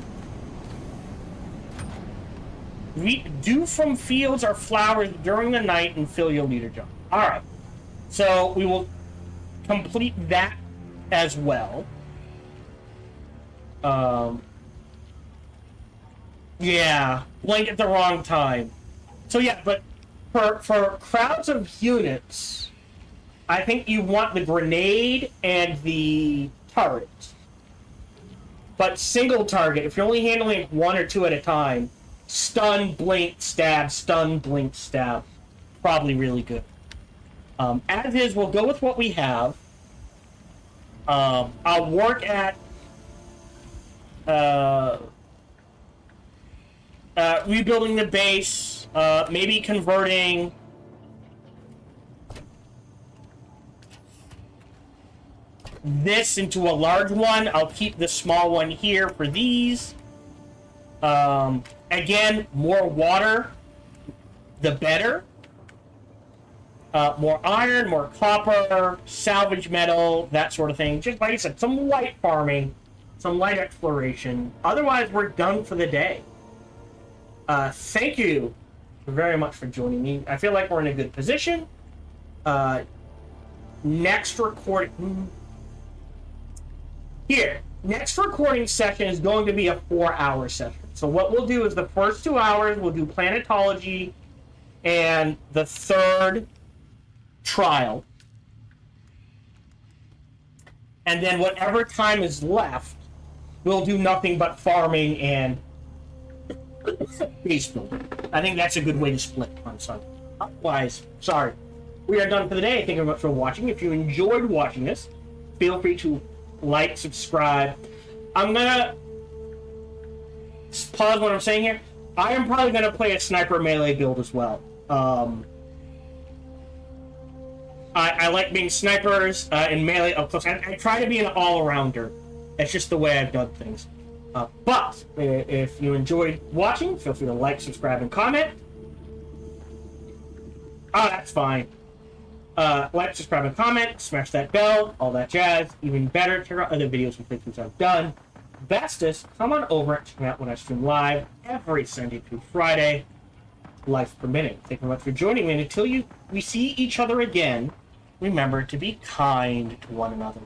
Dew from fields or flowers during the night and fill your leader jar. Alright. So we will complete that as well. Yeah, blink at the wrong time. So yeah, but for crowds of units, I think you want the grenade and the turret. But single target, if you're only handling 1 or 2 at a time, stun, blink, stab, stun, blink, stab. Probably really good. As is, we'll go with what we have. I'll work at rebuilding the base, maybe converting this into a large one. I'll keep the small one here for these. Again, more water, the better. More iron, more copper, salvage metal, that sort of thing. Just like I said, some light farming, some light exploration. Otherwise, we're done for the day. Thank you very much for joining me. I feel like we're in a good position. Next recording session is going to be a 4-hour session. So what we'll do is the first 2 hours, we'll do planetology and the third trial. And then whatever time is left, we'll do nothing but farming and base building. I think that's a good way to split on Sunday. Otherwise, sorry. We are done for the day. Thank you very much for watching. If you enjoyed watching this, feel free to like, subscribe. I'm gonna pause what I'm saying here. I am probably gonna play a sniper melee build as well. I like being snipers and melee up close. I try to be an all-arounder. That's just the way I've done things. But if you enjoyed watching, feel free to like, subscribe, and comment. Oh, that's fine. Like, subscribe, and comment. Smash that bell. All that jazz. Even better, check out other videos and playthroughs I've done. Bestest, come on over and check me out when I stream live every Sunday through Friday, life permitting. Thank you very much for joining me. And until we see each other again, remember to be kind to one another.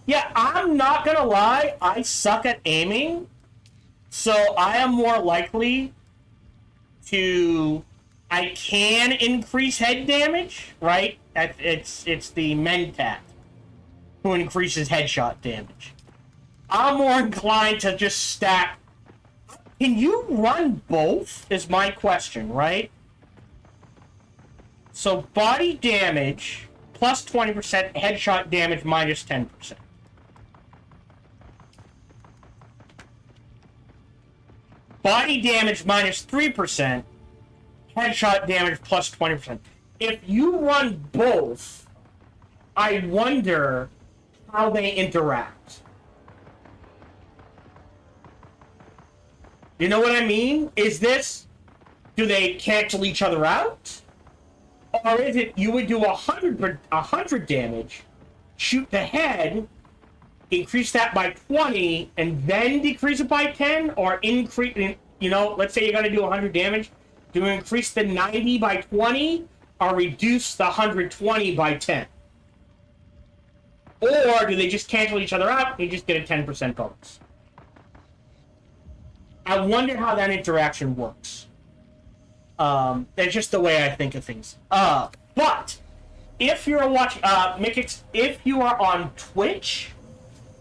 Yeah, I'm not gonna lie, I suck at aiming, so I am more likely to... I can increase head damage, right? It's the Mentat who increases headshot damage. I'm more inclined to just stack... Can you run both, is my question, right? So body damage plus 20%, headshot damage minus 10%. Body damage minus 3%, headshot damage plus 20%. If you run both, I wonder how they interact. You know what I mean? Do they cancel each other out? Or is it you would do 100 damage, shoot the head, increase that by 20, and then decrease it by 10? Or increase, let's say you're going to do 100 damage. Do you increase the 90 by 20, or reduce the 120 by 10? Or do they just cancel each other out and you just get a 10% bonus? I wonder how that interaction works. That's just the way I think of things. But if you're watching, Mikix, if you are on Twitch,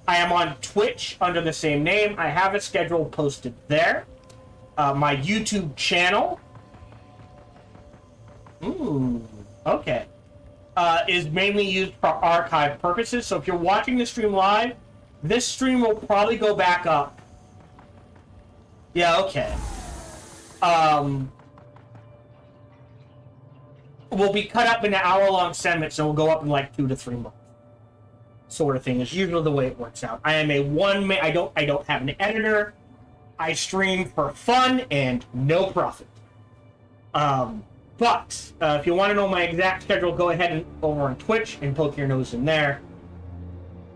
I am on Twitch under the same name. I have a schedule posted there. My YouTube channel. Okay. Is mainly used for archive purposes. So if you're watching the stream live, this stream will probably go back up. Yeah, okay. Will be cut up in an hour-long segments, and will go up in like 2 to 3 months. Sort of thing is usually the way it works out. I am a one-man. I don't have an editor. I stream for fun and no profit. But if you want to know my exact schedule, go ahead and over on Twitch and poke your nose in there.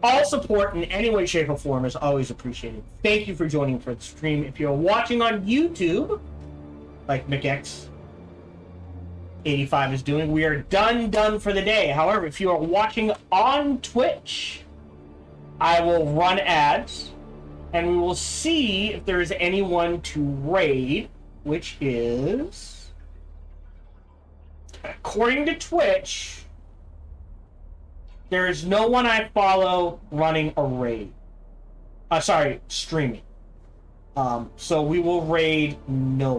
All support in any way, shape, or form is always appreciated. Thank you for joining for the stream. If you're watching on YouTube, like McX85 is doing, we are done for the day. However, if you are watching on Twitch, I will run ads, and we will see if there is anyone to raid, which is, according to Twitch, there is no one I follow running a raid. Streaming. So we will raid no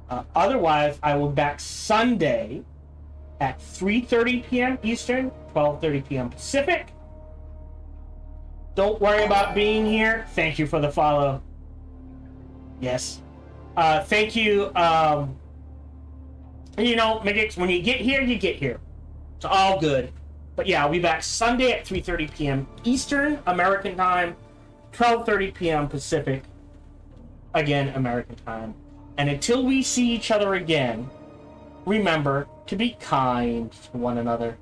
one. Otherwise, I will back Sunday at 3:30 p.m. Eastern, 12:30 p.m. Pacific. Don't worry about being here. Thank you for the follow. Yes. Thank you. You know, Magix, when you get here, you get here. It's all good. But yeah, I'll be back Sunday at 3:30 p.m. Eastern American Time, 12:30 p.m. Pacific. Again, American Time. And until we see each other again, remember to be kind to one another.